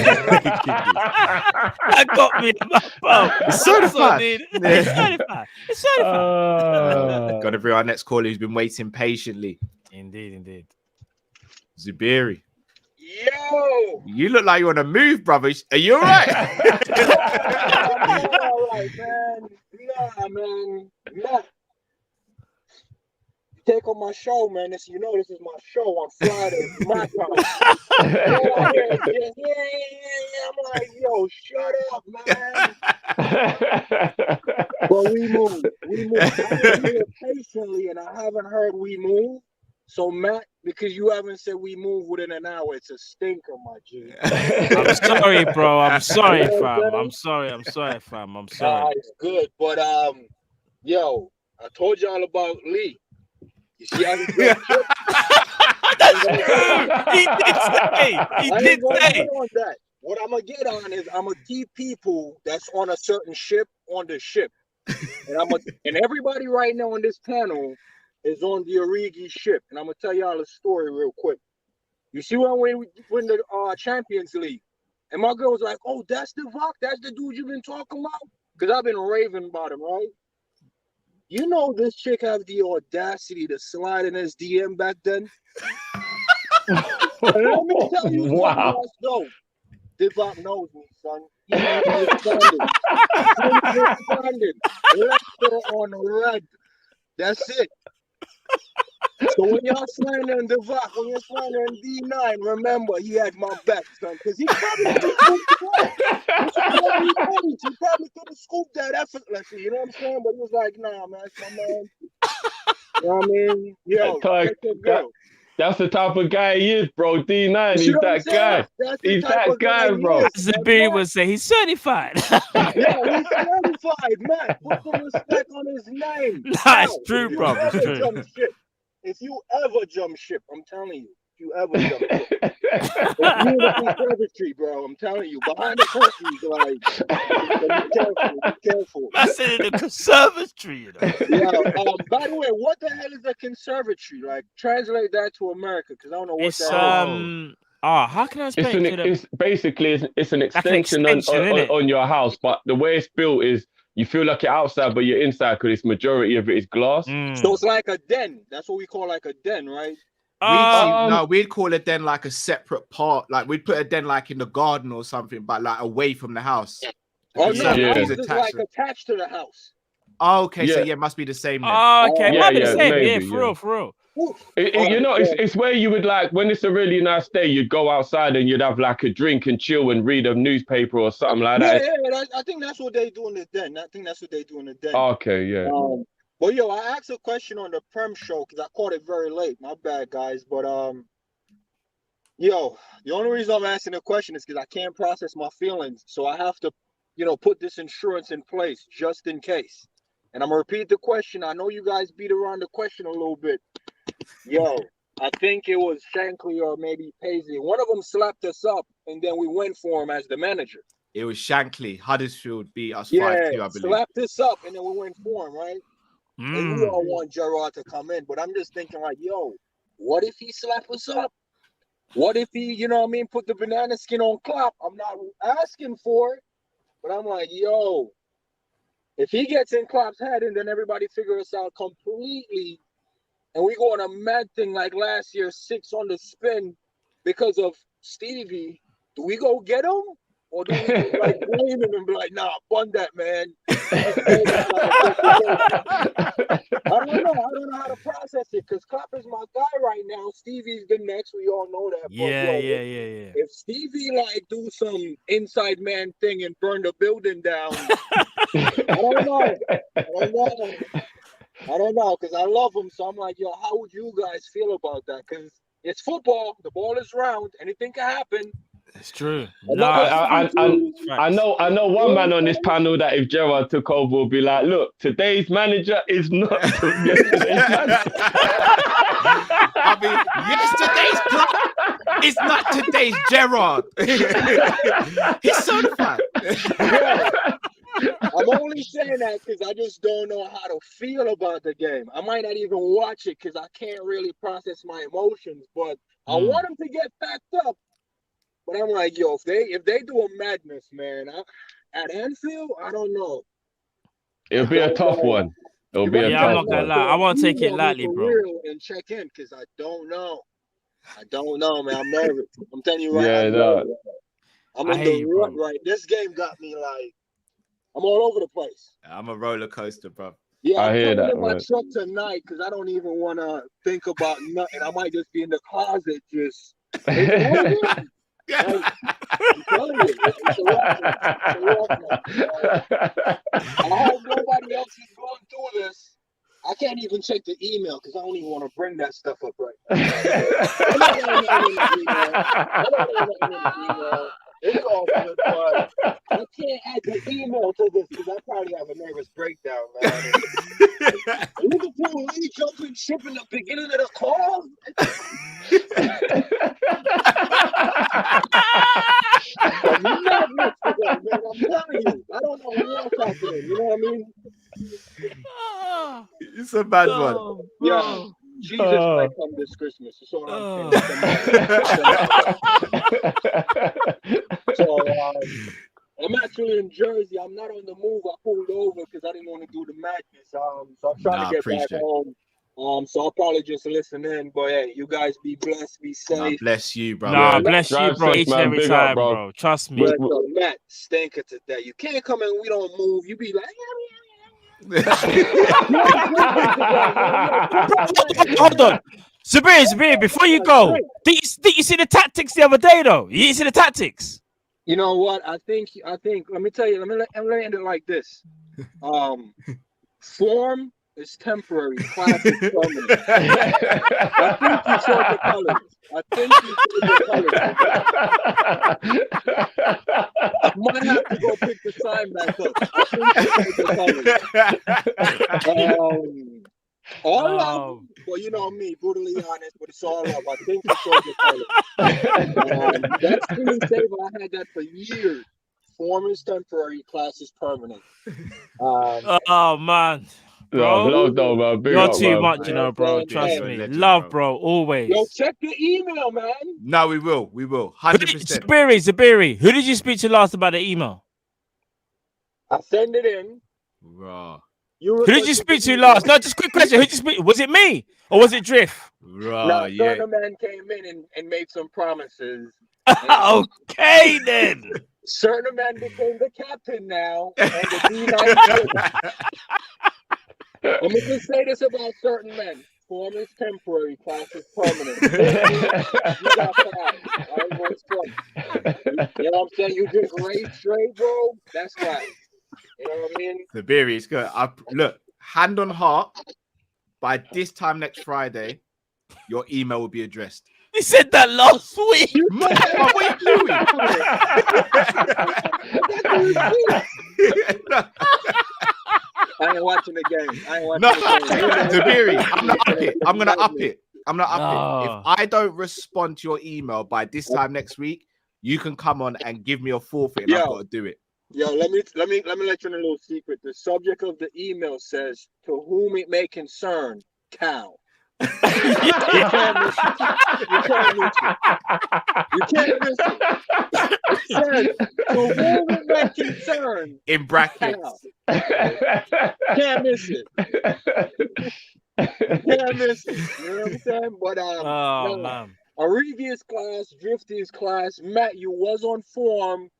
[SPEAKER 3] got me, bro.
[SPEAKER 2] It's certified.
[SPEAKER 3] It's certified. It's certified.
[SPEAKER 2] Got to bring our next caller who's been waiting patiently.
[SPEAKER 3] Indeed.
[SPEAKER 2] Zubiri.
[SPEAKER 9] Yo!
[SPEAKER 2] You look like you're on a move, brother. Are you all right?
[SPEAKER 9] I'm all right, man. Nah, man. Nah. Take on my show, man. This is my show on Friday. My time. I'm like, yo, shut up, man. But we move. I've been here patiently, and I haven't heard we move. So, Matt, because you haven't said we move within an hour, it's a stinker, my G.
[SPEAKER 3] I'm sorry, bro. I'm sorry, fam. I'm sorry.
[SPEAKER 9] Nah, it's good. But, yo, I told y'all about Lee. You see how he did
[SPEAKER 3] He did say.
[SPEAKER 9] On that. What I'm going to get on is I'm going to keep people that's on a certain ship on the ship. And everybody right now on this panel is on the Origi ship. And I'm going to tell y'all a story real quick. You see when we win the Champions League, and my girl was like, oh, that's the Vok? That's the dude you've been talking about? Because I've been raving about him, right? You know this chick has the audacity to slide in his DM back then? And let me tell you something else, though. Divock knows me, son. He responded. Leicester on red. That's it. So when y'all slandering Divock, when you're slandering D9, remember he had my back, son, because he probably could have scooped that effortlessly, you know what I'm saying? But he was like, nah, man, it's my man. You know what I mean? Yo,
[SPEAKER 4] That's the type of guy he is, bro. D9,
[SPEAKER 9] You see
[SPEAKER 4] he's
[SPEAKER 9] what I'm
[SPEAKER 4] that
[SPEAKER 9] saying?
[SPEAKER 4] guy.
[SPEAKER 9] That's the
[SPEAKER 4] He's
[SPEAKER 9] type
[SPEAKER 4] that
[SPEAKER 9] of
[SPEAKER 4] guy,
[SPEAKER 9] he
[SPEAKER 4] bro.
[SPEAKER 9] is.
[SPEAKER 3] As the beer would say, he's certified.
[SPEAKER 9] Yeah, he's certified, man. Put some respect on his name.
[SPEAKER 3] Nah, it's true, bro. It's true.
[SPEAKER 9] If you ever jump ship, I'm telling you, if you ever jump ship, it's you in the conservatory, bro. I'm telling you, behind the curtains, like, be careful.
[SPEAKER 3] I said in the conservatory, you know.
[SPEAKER 9] Yeah. By the way, what the hell is a conservatory? Like, translate that to America, because I don't know what that is.
[SPEAKER 3] How can I explain it?
[SPEAKER 4] It's basically it's an extension, on your house, but the way it's built is you feel like you're outside, but you're inside because its majority of it is glass.
[SPEAKER 9] So it's like a den. That's what we call like a den, right?
[SPEAKER 2] We'd call a den like a separate part. Like we'd put a den like in the garden or something, but like away from the house.
[SPEAKER 9] Oh no, it's like attached to the house.
[SPEAKER 2] Oh, okay, so it must be the same then.
[SPEAKER 3] Oh, okay, might be the same.
[SPEAKER 4] Maybe,
[SPEAKER 3] For real.
[SPEAKER 4] You know, it's where you would like when it's a really nice day, you'd go outside and you'd have like a drink and chill and read a newspaper or something like that.
[SPEAKER 9] Yeah, I think that's what they do in the den.
[SPEAKER 4] Okay, yeah.
[SPEAKER 9] But yo, I asked a question on the Prem show because I caught it very late. My bad, guys. But yo, the only reason I'm asking the question is because I can't process my feelings, so I have to, put this insurance in place just in case. And I'm gonna repeat the question. I know you guys beat around the question a little bit. Yo, I think it was Shankly or maybe Paisley. One of them slapped us up, and then we went for him as the manager.
[SPEAKER 2] It was Shankly. Huddersfield beat us 5-2, I believe.
[SPEAKER 9] Slapped us up, and then we went for him, right? And we all want Gerrard to come in, but I'm just thinking like, yo, what if he slap us up? What if he, put the banana skin on Klopp? I'm not asking for it, but I'm like, yo, if he gets in Klopp's head and then everybody figures us out completely, and we go on a mad thing like last year, 6 on the spin because of Stevie, do we go get him? Or do we like blame him and be like, nah, fund that, man? I don't know how to process it because Klopp is my guy right now. Stevie's the next. We all know that.
[SPEAKER 3] Yeah.
[SPEAKER 9] If Stevie like do some inside man thing and burn the building down, I don't know because I love him. So I'm like, yo, how would you guys feel about that? Because it's football. The ball is round. Anything can happen.
[SPEAKER 3] It's true.
[SPEAKER 4] I know one man on this panel that if Gerrard took over will be like, look, today's manager is not yesterday's manager.
[SPEAKER 2] I mean, yesterday's Klopp is not today's Gerrard. He's certified.
[SPEAKER 9] I'm only saying that because I just don't know how to feel about the game. I might not even watch it because I can't really process my emotions, but I want him to get packed up. But I'm like, yo, if they do a madness, man, at Anfield, I don't know.
[SPEAKER 4] It'll be a tough one. It'll be a tough one.
[SPEAKER 3] I'm not gonna lie. I won't take it lightly, bro.
[SPEAKER 9] And check in because I don't know. Man. I'm nervous. I'm telling you right
[SPEAKER 4] now.
[SPEAKER 9] Yeah, I'm in the rut right. This game got me like, I'm all over the place.
[SPEAKER 2] I'm a roller coaster, bro.
[SPEAKER 9] Yeah,
[SPEAKER 4] I hear that.
[SPEAKER 9] I'm in my truck tonight because I don't even want to think about nothing. I might just be in the closet just. I hope nobody else is going through this. I can't even check the email because I don't even want to bring that stuff up right now. It's all good, but I can't add the email to this because I probably have a nervous breakdown, man. Liverpool really jumping ship in the beginning of the call. I'm telling you, I don't know what's happening. You know what I mean?
[SPEAKER 2] It's a bad one.
[SPEAKER 9] Yeah. Jesus might come this Christmas. That's all I'm saying. So I'm actually in Jersey. I'm not on the move. I pulled over because I didn't want to do the madness. So I'm trying to get back home. So I'll probably just listen in. But hey, you guys be blessed, be safe.
[SPEAKER 2] Bless you, bro.
[SPEAKER 3] Bless you, bro. Each and every time, bro. Trust me.
[SPEAKER 9] Matt, stinker today. You can't come in. We don't move. You be like.
[SPEAKER 3] Hold on, Sabir, before you go, did you see the tactics the other day though? You didn't see the tactics?
[SPEAKER 9] You know what? I think. Let me tell you. Let me end it like this. Form is temporary. Class is permanent. I think you saw the colors. I might have to go pick the sign back up. I think you saw the colors. All love. Well, you know me, brutally honest, but it's all love. I think you saw the colors. That's screensaver. I had that for years. Form is temporary, class is permanent.
[SPEAKER 3] Oh man. Bro,
[SPEAKER 4] love though, man. Big
[SPEAKER 3] you're
[SPEAKER 4] up,
[SPEAKER 3] too
[SPEAKER 4] man.
[SPEAKER 3] much, you know, bro. Trust me.
[SPEAKER 2] Legend,
[SPEAKER 3] love, bro. Always.
[SPEAKER 9] Yo, check the email, man.
[SPEAKER 2] No, we will. 100%.
[SPEAKER 3] Zabiri, who did you speak to last about the email?
[SPEAKER 9] I send it in.
[SPEAKER 2] Raw.
[SPEAKER 3] Who did you speak to last? No, just quick question. Who did you speak? Was it me or was it Drift?
[SPEAKER 2] Raw,
[SPEAKER 9] No,
[SPEAKER 2] yeah.
[SPEAKER 9] certain man came in and made some promises.
[SPEAKER 3] Okay, then.
[SPEAKER 9] Certain man became the captain now. And the I'm going to say this about certain men. Form is temporary, class is permanent. You got that. I was fun. You know what I'm saying? You just race straight, bro. That's right. You know what I mean?
[SPEAKER 2] The beer is good. Look, hand on heart, by this time next Friday, your email will be addressed.
[SPEAKER 3] He said that last week.
[SPEAKER 2] Man, what are you doing?
[SPEAKER 9] I ain't watching the game.
[SPEAKER 2] Zabiri, I'm gonna up it. If I don't respond to your email by this time next week, you can come on and give me a forfeit, and I've got to do it.
[SPEAKER 9] Yo, let me let you in a little secret. The subject of the email says, "To whom it may concern, Cal." You can't miss it. It says, "To whom it may concern,"
[SPEAKER 2] in brackets.
[SPEAKER 9] Cal. Can't miss it. Can't miss it. You know what I'm saying? But
[SPEAKER 3] man.
[SPEAKER 9] Origi's class, Drifty's class. Matt, you was on form.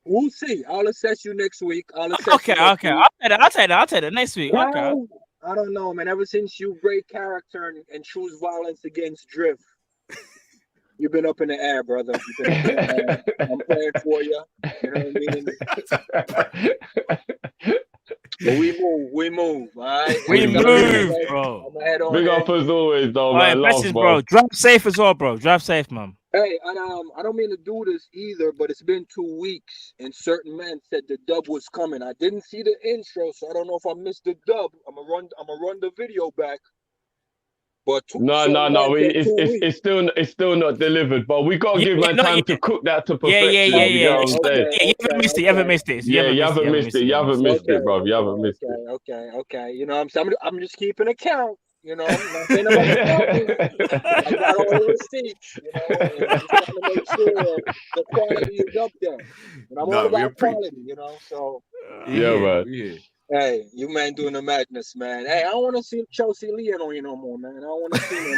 [SPEAKER 9] We'll see. I'll assess you next week.
[SPEAKER 3] Okay. I'll take that next week.
[SPEAKER 9] Well,
[SPEAKER 3] okay.
[SPEAKER 9] I don't know, man. Ever since you break character and choose violence against Drift, you've been up in the air, brother. You've been up in the air. I'm praying for you. You know what I mean? But we move, all right?
[SPEAKER 3] We move, bro.
[SPEAKER 4] Big up as always, though, man.
[SPEAKER 3] Blessings, bro. Drive safe as well, bro. Drive safe, man.
[SPEAKER 9] Hey, and I don't mean to do this either, but it's been 2 weeks, and certain men said the dub was coming. I didn't see the intro, so I don't know if I missed the dub. I'm gonna run the video back. But
[SPEAKER 4] no. It's still not delivered. But we gotta give man time to cook that to perfection.
[SPEAKER 3] Yeah.
[SPEAKER 4] You know what I'm saying?
[SPEAKER 3] You haven't missed it.
[SPEAKER 4] You haven't missed it, bro. You haven't missed it.
[SPEAKER 9] Okay. You know what I'm saying? I'm just keeping account. You know, I'm not saying about the I got all the receipts, you know, and I'm just trying to make sure the quality is up there. And I'm all about quality, you know, so.
[SPEAKER 4] Yeah, man.
[SPEAKER 9] Hey, you man doing the madness, man. Hey, I don't want to see Chelsea Leon on you no more, man. I don't want to see him.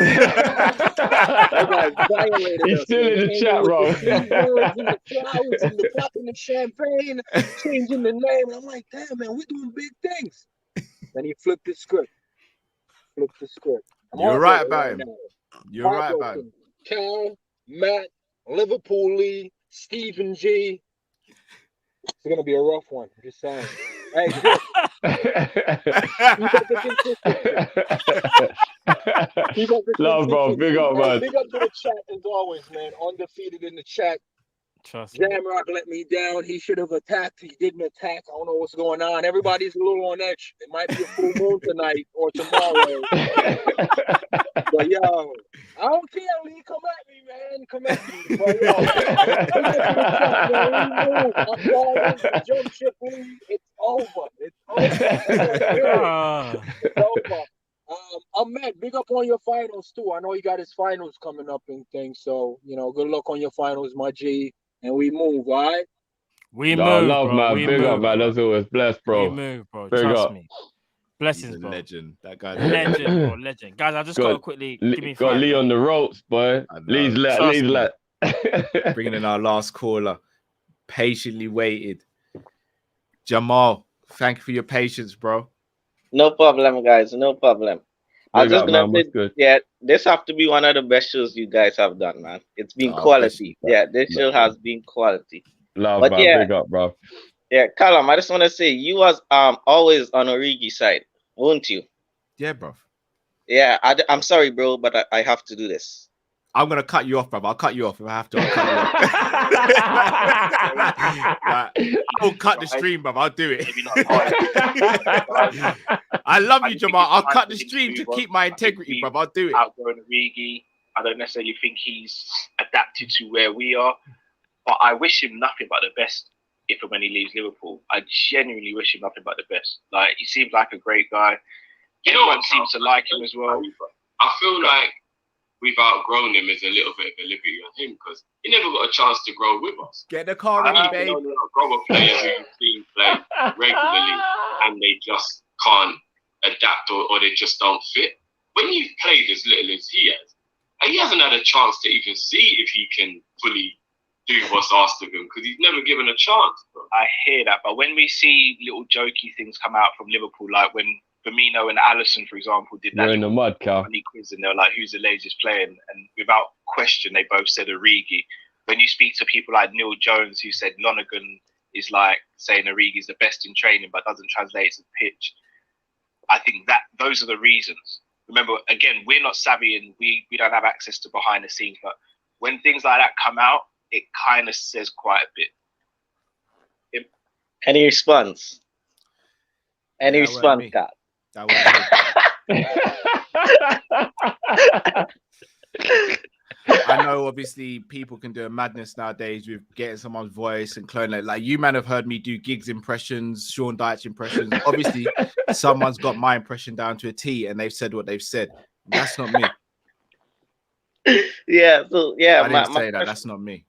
[SPEAKER 4] He's still in the chat, bro.
[SPEAKER 9] The flowers and the popping the champagne, changing the name. And I'm like, damn, man, we're doing big things. Then he flipped the script.
[SPEAKER 2] You're right about him. You're right about him.
[SPEAKER 9] Cal, Matt, Liverpool Lee, Stephen G. It's gonna be a rough one. I'm just saying. Hey,
[SPEAKER 4] love, bro. Big up, man.
[SPEAKER 9] Big up to the chat as always, man. Undefeated in the chat.
[SPEAKER 3] Trust me.
[SPEAKER 9] Jamrock let me down. He should have attacked. He didn't attack. I don't know what's going on. Everybody's a little on edge. It might be a full moon tonight or tomorrow. But yo, I don't care, Lee. Come at me, man. Come at me. But yo, I'm calling the jump ship, Lee. It's over. It's over. I'm Matt. Big up on your finals too. I know he got his finals coming up and things. So you know, good luck on your finals, my G. And we move, all right?
[SPEAKER 3] We move,
[SPEAKER 4] love,
[SPEAKER 3] bro.
[SPEAKER 4] man.
[SPEAKER 3] We
[SPEAKER 4] Big
[SPEAKER 3] move,
[SPEAKER 4] up, man. That's always blessed, bro.
[SPEAKER 3] We move, bro.
[SPEAKER 4] Big
[SPEAKER 3] Trust
[SPEAKER 4] up.
[SPEAKER 3] me. Blessings, bro.
[SPEAKER 2] Legend. That guy's
[SPEAKER 3] legend, bro. Legend. Guys, I just gotta quickly give me
[SPEAKER 4] got Lee on the ropes, boy. Lee's let.
[SPEAKER 2] Bringing in our last caller. Patiently waited. Jamal, thank you for your patience, bro.
[SPEAKER 10] No problem, guys. No problem. I was just gonna say, yeah, this have to be one of the best shows you guys have done, man. It's been quality. Yeah, this show has been quality.
[SPEAKER 4] Love,
[SPEAKER 10] man.
[SPEAKER 4] Big up, bro.
[SPEAKER 10] Yeah, Callum, I just want to say you was always on Origi's side. won't you?
[SPEAKER 2] Yeah, bro.
[SPEAKER 10] Yeah, I'm sorry, bro, but I have to do this.
[SPEAKER 2] I'm gonna cut you off, bro. I'll cut you off if I have to. I'll cut you off. I will cut the stream, bro. I'll do it. I love you, Jamal. I'll cut the stream to keep my integrity, bro. I'll do it.
[SPEAKER 11] Outgrowing Origi. I don't necessarily think he's adapted to where we are, but I wish him nothing but the best if and when he leaves Liverpool. I genuinely wish him nothing but the best. Like, he seems like a great guy. Everyone seems to like him as well.
[SPEAKER 12] I feel like we've outgrown him as a little bit of a liberty on him because he never got a chance to grow with us.
[SPEAKER 2] Get the car ready, babe.
[SPEAKER 12] Grow a player who you've seen play regularly and they just can't adapt or they just don't fit. When you've played as little as he has, and he hasn't had a chance to even see if he can fully do what's asked of him because he's never given a chance. Bro.
[SPEAKER 11] I hear that, but when we see little jokey things come out from Liverpool, like when Firmino and Alisson, for example, did that
[SPEAKER 4] You're in the mud, Cal.
[SPEAKER 11] funny quiz, and they were like, "Who's the laziest player?" And without question, they both said Origi. When you speak to people like Neil Jones, who said Lonergan is like saying Origi is the best in training, but doesn't translate to pitch, I think that those are the reasons. Remember, again, we're not savvy and we don't have access to behind the scenes, but when things like that come out, it kind of says quite a bit.
[SPEAKER 10] Any response? Any response, Cal?
[SPEAKER 2] I know obviously people can do a madness nowadays with getting someone's voice and clone it. Like, you man have heard me do Giggs impressions, Sean Dyche impressions. Obviously someone's got my impression down to a T and they've said what they've said. That's not me.
[SPEAKER 10] Yeah, so yeah,
[SPEAKER 2] I didn't say that. That's not me.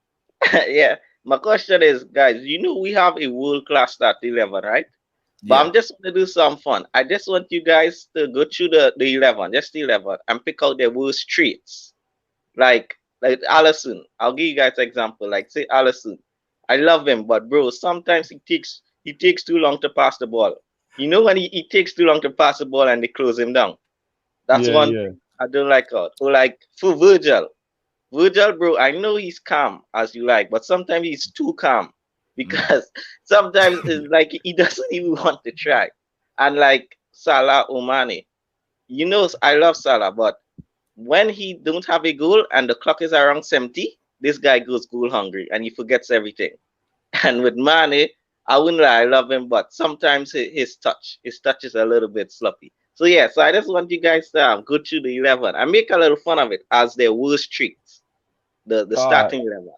[SPEAKER 10] Yeah, my question is, guys, you know we have a world-class start 11, right? But I'm just going to do some fun. I just want you guys to go through the 11, just the 11, and pick out their worst traits. Like Alisson. I'll give you guys an example. Like, say Alisson. I love him, but bro, sometimes he takes too long to pass the ball. You know when he takes too long to pass the ball and they close him down. That's one thing I don't like out. Or like for Virgil, bro, I know he's calm as you like, but sometimes he's too calm. Because sometimes it's like he doesn't even want to try. And like Salah or Mane, you know, I love Salah, but when he don't have a goal and the clock is around 70, this guy goes goal hungry and he forgets everything. And with Mane, I wouldn't lie, I love him, but sometimes his touch is a little bit sloppy. So yeah, so I just want you guys to go through the 11 and make a little fun of it as their worst traits. The starting 11.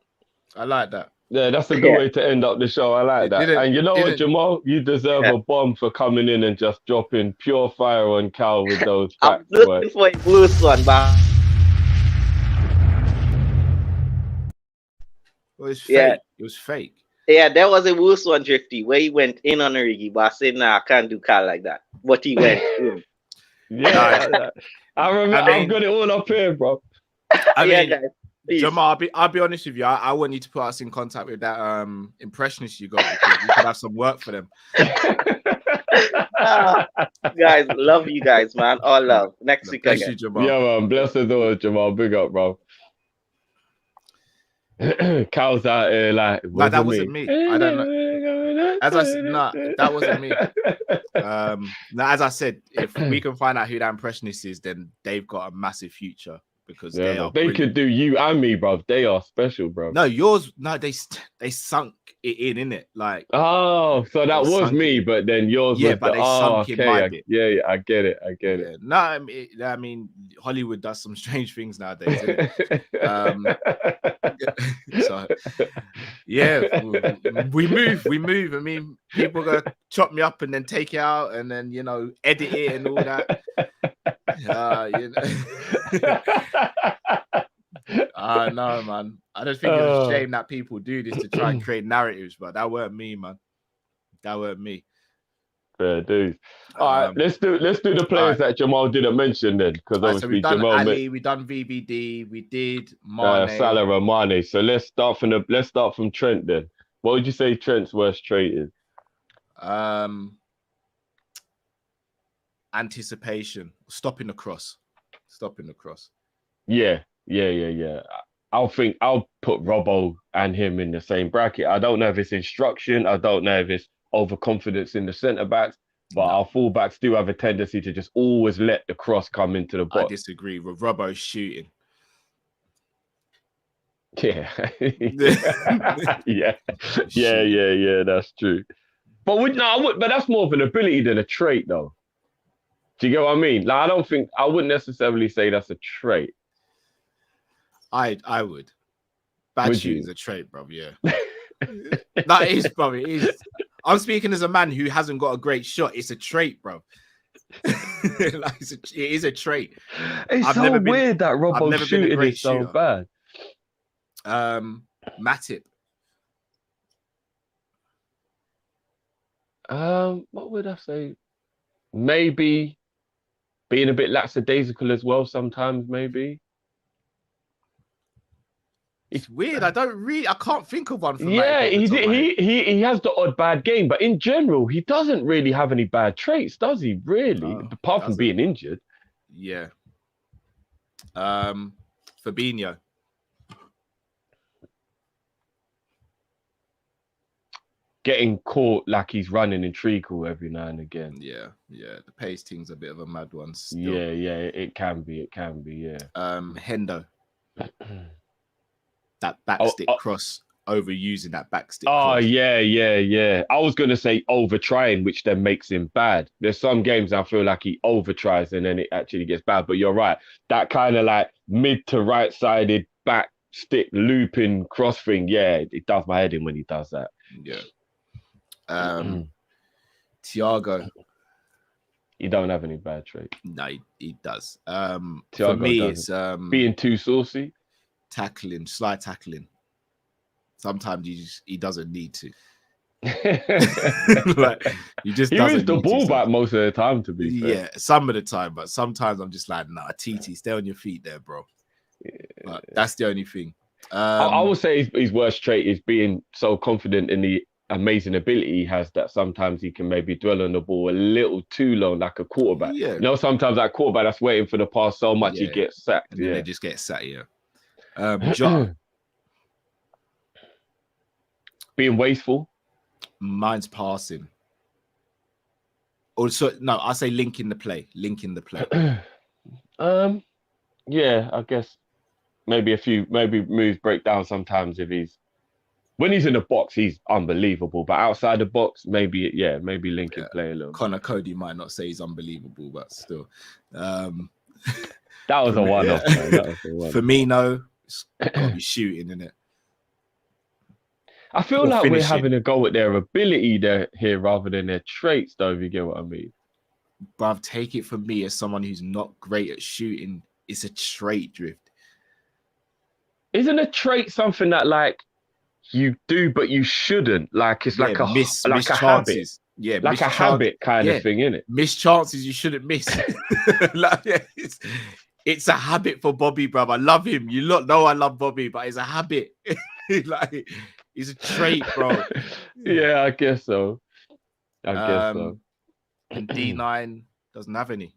[SPEAKER 2] I like that.
[SPEAKER 4] Yeah, that's a good way to end up the show. I like that. And you know what, Jamal? You deserve a bomb for coming in and just dropping pure fire on Cal with those facts.
[SPEAKER 10] I'm looking for a worse one, but
[SPEAKER 2] it was fake. It was fake.
[SPEAKER 10] Yeah, there was a worse one, Drifty, where he went in on Origi, but I said, nah, I can't do Cal like that. But he went in.
[SPEAKER 4] Yeah, I remember. I've got it all up here, bro.
[SPEAKER 2] I mean,
[SPEAKER 10] guys.
[SPEAKER 2] Jamal, I'll be honest with you. I want you to put us in contact with that impressionist you got because we could have some work for them.
[SPEAKER 10] Guys, love you guys, man. All love. Next week again.
[SPEAKER 2] You, Jamal.
[SPEAKER 4] Yeah, man. Bless the door, Jamal. Big up, bro. Cal's out here like,
[SPEAKER 2] that wasn't me. I don't know. As I said, that wasn't me. As I said, if we can find out who that impressionist is, then they've got a massive future. Because
[SPEAKER 4] they could do you and me, bro. They are special, bro.
[SPEAKER 2] No, yours. No, they sunk it in it. Like,
[SPEAKER 4] oh, so that was me, but then yours.
[SPEAKER 2] Yeah, but they sunk in my bit.
[SPEAKER 4] Yeah, I get it.
[SPEAKER 2] No, I mean, Hollywood does some strange things nowadays. So, yeah, we move. I mean, people gonna chop me up and then take it out and then edit it and all that. No, man. I just think it's a shame that people do this to try and create narratives, but that weren't me, man. That weren't me.
[SPEAKER 4] Fair dues. All right, let's do the players that Jamal didn't mention then, because obviously
[SPEAKER 2] so we've done
[SPEAKER 4] Jamal
[SPEAKER 2] Ali, we done VVD, we did Mane,
[SPEAKER 4] Salah and Mane. So let's start from Trent then. What would you say Trent's worst trait is?
[SPEAKER 2] Anticipation, stopping the cross.
[SPEAKER 4] Yeah. I'll put Robbo and him in the same bracket. I don't know if it's instruction. I don't know if it's overconfidence in the centre backs. but our fullbacks do have a tendency to just always let the cross come into the box.
[SPEAKER 2] I disagree with Robbo shooting.
[SPEAKER 4] Yeah. yeah, that's true. But but that's more of an ability than a trait, though. Do you get what I mean? Like, I wouldn't necessarily say that's a trait.
[SPEAKER 2] I would. Bad shooting is a trait, bro. Yeah. That is, bro. It is. I'm speaking as a man who hasn't got a great shot. It's a trait, bro. Like, it is a trait.
[SPEAKER 4] It's weird that Robbo's shooting is so bad.
[SPEAKER 2] Matip.
[SPEAKER 4] What would I say? Maybe being a bit lackadaisical as well sometimes, maybe.
[SPEAKER 2] It's weird. I can't think of one for
[SPEAKER 4] he has the odd bad game, but in general, he doesn't really have any bad traits, does he? Really? No, apart from being injured.
[SPEAKER 2] Yeah. Fabinho.
[SPEAKER 4] Getting caught like he's running in treacle every now and again.
[SPEAKER 2] Yeah. The pace thing's a bit of a mad one still.
[SPEAKER 4] Yeah, it can be, yeah.
[SPEAKER 2] Hendo. That backstick cross, overusing that backstick
[SPEAKER 4] cross.
[SPEAKER 2] cross.
[SPEAKER 4] Yeah. I was going to say over-trying, which then makes him bad. There's some games I feel like he over-tries and then it actually gets bad. But you're right. That kind of like mid to right-sided backstick looping cross thing, yeah, it does my head in when he does that.
[SPEAKER 2] Yeah. Thiago.
[SPEAKER 4] He don't have any bad traits.
[SPEAKER 2] No, he does.
[SPEAKER 4] Thiago
[SPEAKER 2] for me,
[SPEAKER 4] doesn't.
[SPEAKER 2] It's
[SPEAKER 4] being too saucy.
[SPEAKER 2] Tackling, slight tackling. Sometimes he doesn't need to. Like, he
[SPEAKER 4] wins the ball back most of the time, to be fair.
[SPEAKER 2] Yeah, some of the time, but sometimes I'm just like, nah, TT, stay on your feet there, bro. Yeah. But that's the only thing.
[SPEAKER 4] I would say his worst trait is being so confident in the amazing ability he has that sometimes he can maybe dwell on the ball a little too long, like a quarterback.
[SPEAKER 2] Yeah.
[SPEAKER 4] You know, sometimes that quarterback that's waiting for the pass so much he gets sacked.
[SPEAKER 2] And then they just get sacked, Jota.
[SPEAKER 4] Being wasteful.
[SPEAKER 2] Mine's passing. Also, no, I say linking the play.
[SPEAKER 4] Yeah, I guess maybe moves break down sometimes when he's in the box, he's unbelievable. But outside the box, maybe linking play a little.
[SPEAKER 2] Connor Cody might not say he's unbelievable, but still.
[SPEAKER 4] That was a one-off.
[SPEAKER 2] Firmino, it's got to be shooting, innit?
[SPEAKER 4] I feel like we're having a go at their ability here rather than their traits, though, if you get what I mean.
[SPEAKER 2] Bruv, take it from me as someone who's not great at shooting. It's a trait, Drift.
[SPEAKER 4] Isn't a trait something that, like, you do, but you shouldn't? Like, it's like a habit.
[SPEAKER 2] Yeah,
[SPEAKER 4] like a habit kind of thing, isn't it?
[SPEAKER 2] Miss chances you shouldn't miss. Like, it's a habit for Bobby, bruv. I love him. You lot know I love Bobby, but it's a habit. Like, it's a trait, bro.
[SPEAKER 4] Yeah, I guess so.
[SPEAKER 2] And D9 doesn't have any.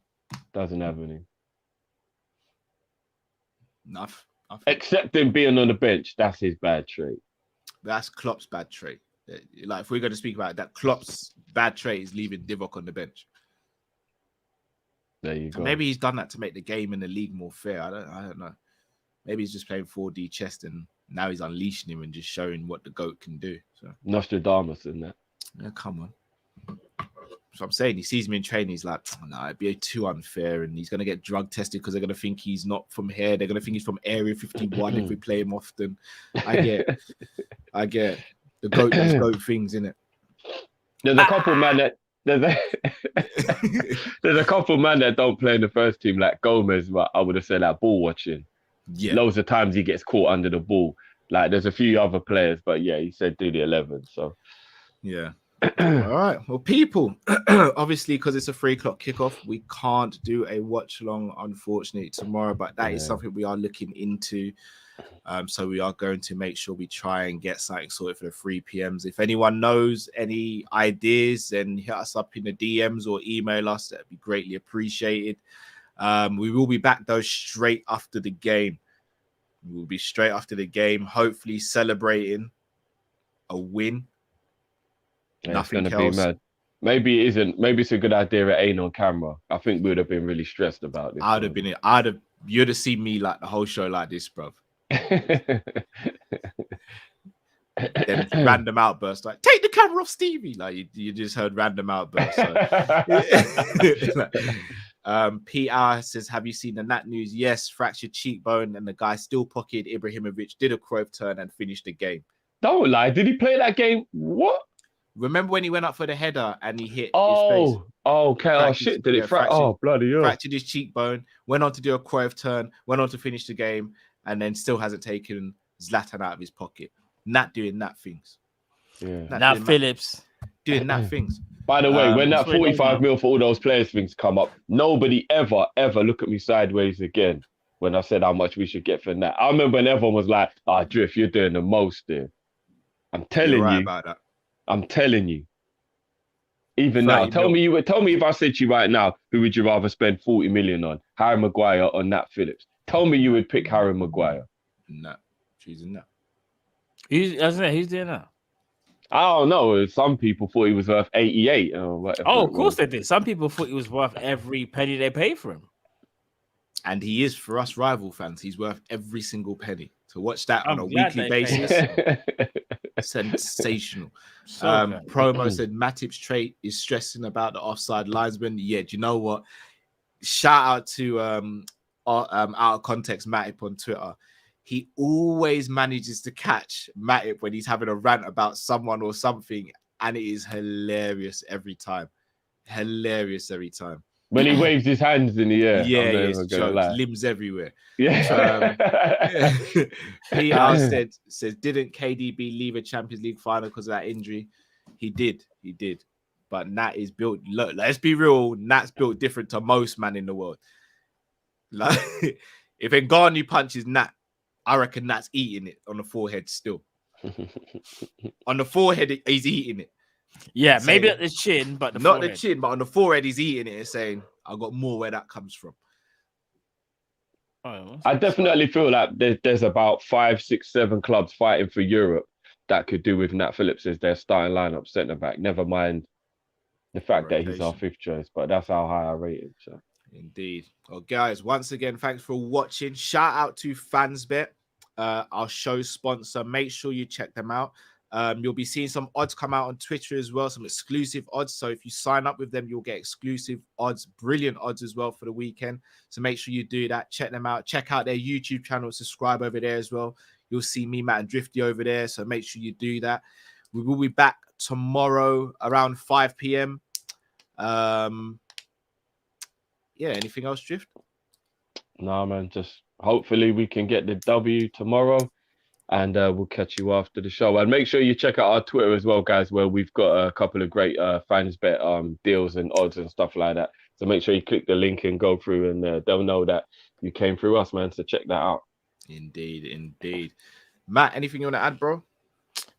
[SPEAKER 2] Enough.
[SPEAKER 4] Except him being on the bench, that's his bad trait.
[SPEAKER 2] That's Klopp's bad trait. Like, if we're going to speak about it, that Klopp's bad trait is leaving Divock on the bench.
[SPEAKER 4] There you go.
[SPEAKER 2] Maybe he's done that to make the game in the league more fair. I don't know. Maybe he's just playing 4D chess and now he's unleashing him and just showing what the GOAT can do. So
[SPEAKER 4] Nostradamus in that.
[SPEAKER 2] Yeah, come on. So I'm saying, he sees me in training, he's like, oh, no, it'd be too unfair, and he's going to get drug tested because they're going to think he's not from here. They're going to think he's from Area 51 if we play him often. I get the GOAT things, innit?
[SPEAKER 4] There's a couple man that there's a couple man that don't play in the first team, like Gomez, but I would have said like ball watching.
[SPEAKER 2] Yeah.
[SPEAKER 4] Loads of times he gets caught under the ball. Like, there's a few other players, but yeah, he said do the 11. So
[SPEAKER 2] yeah. All right. Well, people, obviously, because it's a 3:00 kickoff, we can't do a watch along, unfortunately, tomorrow. But that is something we are looking into. So we are going to make sure we try and get something sorted for the 3 p.m s. If anyone knows any ideas, then hit us up in the DMs or email us. That'd be greatly appreciated. We will be back though straight after the game. We will be straight after the game, hopefully celebrating a win.
[SPEAKER 4] Yeah, nothing else. Maybe it isn't. Maybe it's a good idea it ain't on camera. I think we would have been really stressed about this.
[SPEAKER 2] You'd have seen me like the whole show like this, bro. Then random outbursts like take the camera off Stevie. Like you just heard random outbursts. So. PR says, have you seen the Nat news? Yes, fractured cheekbone, and the guy still pocketed Ibrahimovic, did a Cruyff turn and finished the game.
[SPEAKER 4] Don't lie. Did he play that game? What?
[SPEAKER 2] Remember when he went up for the header and he hit his face?
[SPEAKER 4] Oh, okay. Oh, shit. Did it fracture? Oh, bloody hell.
[SPEAKER 2] Fractured his cheekbone, went on to do a Cruyff turn, went on to finish the game, and then still hasn't taken Zlatan out of his pocket. Nat doing Nat things.
[SPEAKER 4] Yeah.
[SPEAKER 3] Nat Phillips.
[SPEAKER 2] Doing Nat things.
[SPEAKER 4] By the way, when that 45 mil for all those players things come up, nobody ever look at me sideways again when I said how much we should get for Nat. I remember when everyone was like, Drift, you're doing the most there. I'm telling you.
[SPEAKER 2] About that.
[SPEAKER 4] I'm telling you. Even now, tell me if I said to you right now, who would you rather spend 40 million on? Harry Maguire or Nat Phillips? Tell me you would pick Harry Maguire.
[SPEAKER 2] Nat. Choosing Nat.
[SPEAKER 3] Who's doing that?
[SPEAKER 4] I don't know. Some people thought he was worth 88 or whatever.
[SPEAKER 3] Oh, of course they did. Some people thought he was worth every penny they paid for him.
[SPEAKER 2] And he is, for us rival fans, he's worth every single penny. To watch that on a weekly basis, sensational. Promo said Matip's trait is stressing about the offside linesman. Yeah, do you know what? Shout out to out of context Matip on Twitter. He always manages to catch Matip when he's having a rant about someone or something, and it is hilarious every time. Hilarious every time.
[SPEAKER 4] When he waves his hands in the air.
[SPEAKER 2] Yeah, it's jokes, limbs everywhere.
[SPEAKER 4] Yeah.
[SPEAKER 2] PR says, didn't KDB leave a Champions League final because of that injury? He did. But Nat is built. Look, let's be real. Nat's built different to most man in the world. Like, if Ngannou punches Nat, I reckon Nat's eating it on the forehead still. On the forehead, he's eating it.
[SPEAKER 3] Yeah,
[SPEAKER 2] saying,
[SPEAKER 3] maybe at the chin, but
[SPEAKER 2] not forehead. The chin, but on the forehead, he's eating it and saying, I got more where that comes from.
[SPEAKER 4] I definitely feel like there's about 5, 6, 7 clubs fighting for Europe that could do with Nat Phillips as their starting lineup centre back. Never mind the fact that he's our 5th choice, but that's how high I rate him. So.
[SPEAKER 2] Indeed. Well, guys, once again, thanks for watching. Shout out to FansBet, our show sponsor. Make sure you check them out. You'll be seeing some odds come out on Twitter as well, some exclusive odds. So if you sign up with them, you'll get exclusive odds, brilliant odds as well for the weekend. So make sure you do that. Check them out. Check out their YouTube channel. Subscribe over there as well. You'll see me, Matt, and Drifty over there. So make sure you do that. We will be back tomorrow around 5 p.m. Yeah, anything else, Drift?
[SPEAKER 4] No, man. Just hopefully we can get the W tomorrow. And we'll catch you after the show. And make sure you check out our Twitter as well, guys, where we've got a couple of great FansBet deals and odds and stuff like that. So make sure you click the link and go through, and they'll know that you came through us, man. So check that out.
[SPEAKER 2] Indeed. Matt, anything you want to add, bro?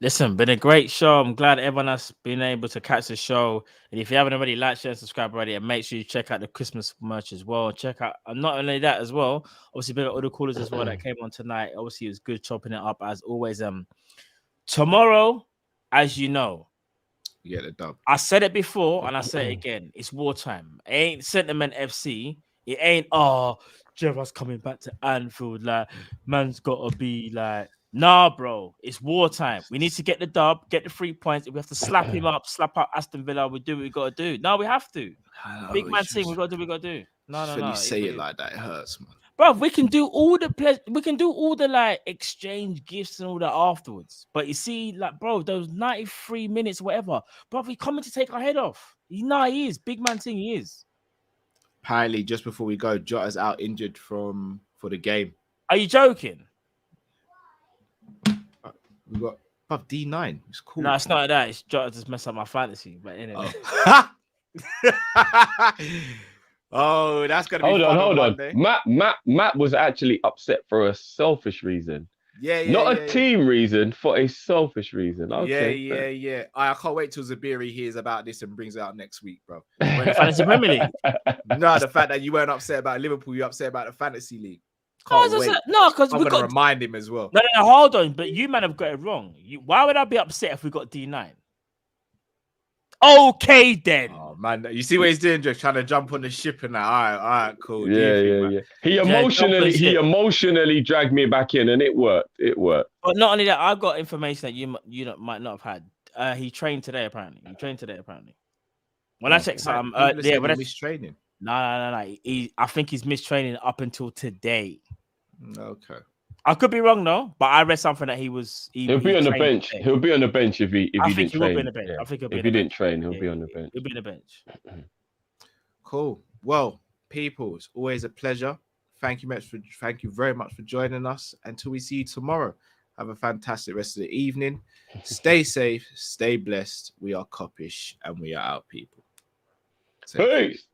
[SPEAKER 3] Listen, been a great show. I'm glad everyone has been able to catch the show. And if you haven't already, like, share, subscribe already, and make sure you check out the Christmas merch as well. Check out, and not only that as well, obviously, big up all the callers as well that came on tonight. Obviously, it was good chopping it up as always. Tomorrow, as you know,
[SPEAKER 2] you get the dub.
[SPEAKER 3] I said it before and I say it again. It's wartime. It ain't Sentiment FC. It ain't, Gerard's coming back to Anfield. Like, man's got to be like, nah, bro, it's wartime. We need to get the dub, get the 3 points. If we have to slap him up, slap out Aston Villa, we do what we got to do. No, we have to. Big man team, we got to do what we got to do. No.
[SPEAKER 2] Shouldn't you say it like that? It hurts, man.
[SPEAKER 3] Bro, we can do all the like exchange gifts and all that afterwards. But you see, like, bro, those 93 minutes, whatever, bro, we coming to take our head off. He is. Big man thing, he is.
[SPEAKER 2] Apparently, just before we go, Jota's out injured for the game.
[SPEAKER 3] Are you joking?
[SPEAKER 2] We got D9. It's cool.
[SPEAKER 3] No, it's not like that. It's Jota just messed up my fantasy. But anyway.
[SPEAKER 2] Oh, that's gonna be
[SPEAKER 4] hold on. Matt was actually upset for a selfish reason. Not a team reason, for a selfish reason. Okay,
[SPEAKER 2] yeah. I can't wait till Zabiri hears about this and brings it out next week, bro.
[SPEAKER 3] Fantasy Premier League.
[SPEAKER 2] No, the fact that you weren't upset about Liverpool, you're upset about the fantasy league.
[SPEAKER 3] No, because
[SPEAKER 2] I'm gonna remind him as well.
[SPEAKER 3] No, hold on. But you man have got it wrong. Why would I be upset if we got D9? Okay, then.
[SPEAKER 2] Oh man, you see what he's doing, just trying to jump on the ship and that. All right, cool.
[SPEAKER 4] Yeah. He emotionally dragged me back in, and it worked. It worked.
[SPEAKER 3] But not only that, I've got information that you might not have had. He trained today, apparently. When I checked some, when
[SPEAKER 2] he's training.
[SPEAKER 3] No. I think he's missed training up until today.
[SPEAKER 2] Okay.
[SPEAKER 3] I could be wrong though, but I read something that he'll
[SPEAKER 4] be on the bench.
[SPEAKER 3] Today.
[SPEAKER 4] He'll be on the bench if he
[SPEAKER 3] I think
[SPEAKER 4] didn't
[SPEAKER 3] he
[SPEAKER 4] train.
[SPEAKER 3] will be on the bench.
[SPEAKER 4] Yeah.
[SPEAKER 3] I think he'll be
[SPEAKER 4] if he didn't train, he'll be on the bench.
[SPEAKER 3] He'll be on the bench.
[SPEAKER 2] Cool. Well, people, it's always a pleasure. Thank you very much for joining us. Until we see you tomorrow, have a fantastic rest of the evening. Stay safe, stay blessed. We are Kopish, and we are out, people.
[SPEAKER 4] Peace.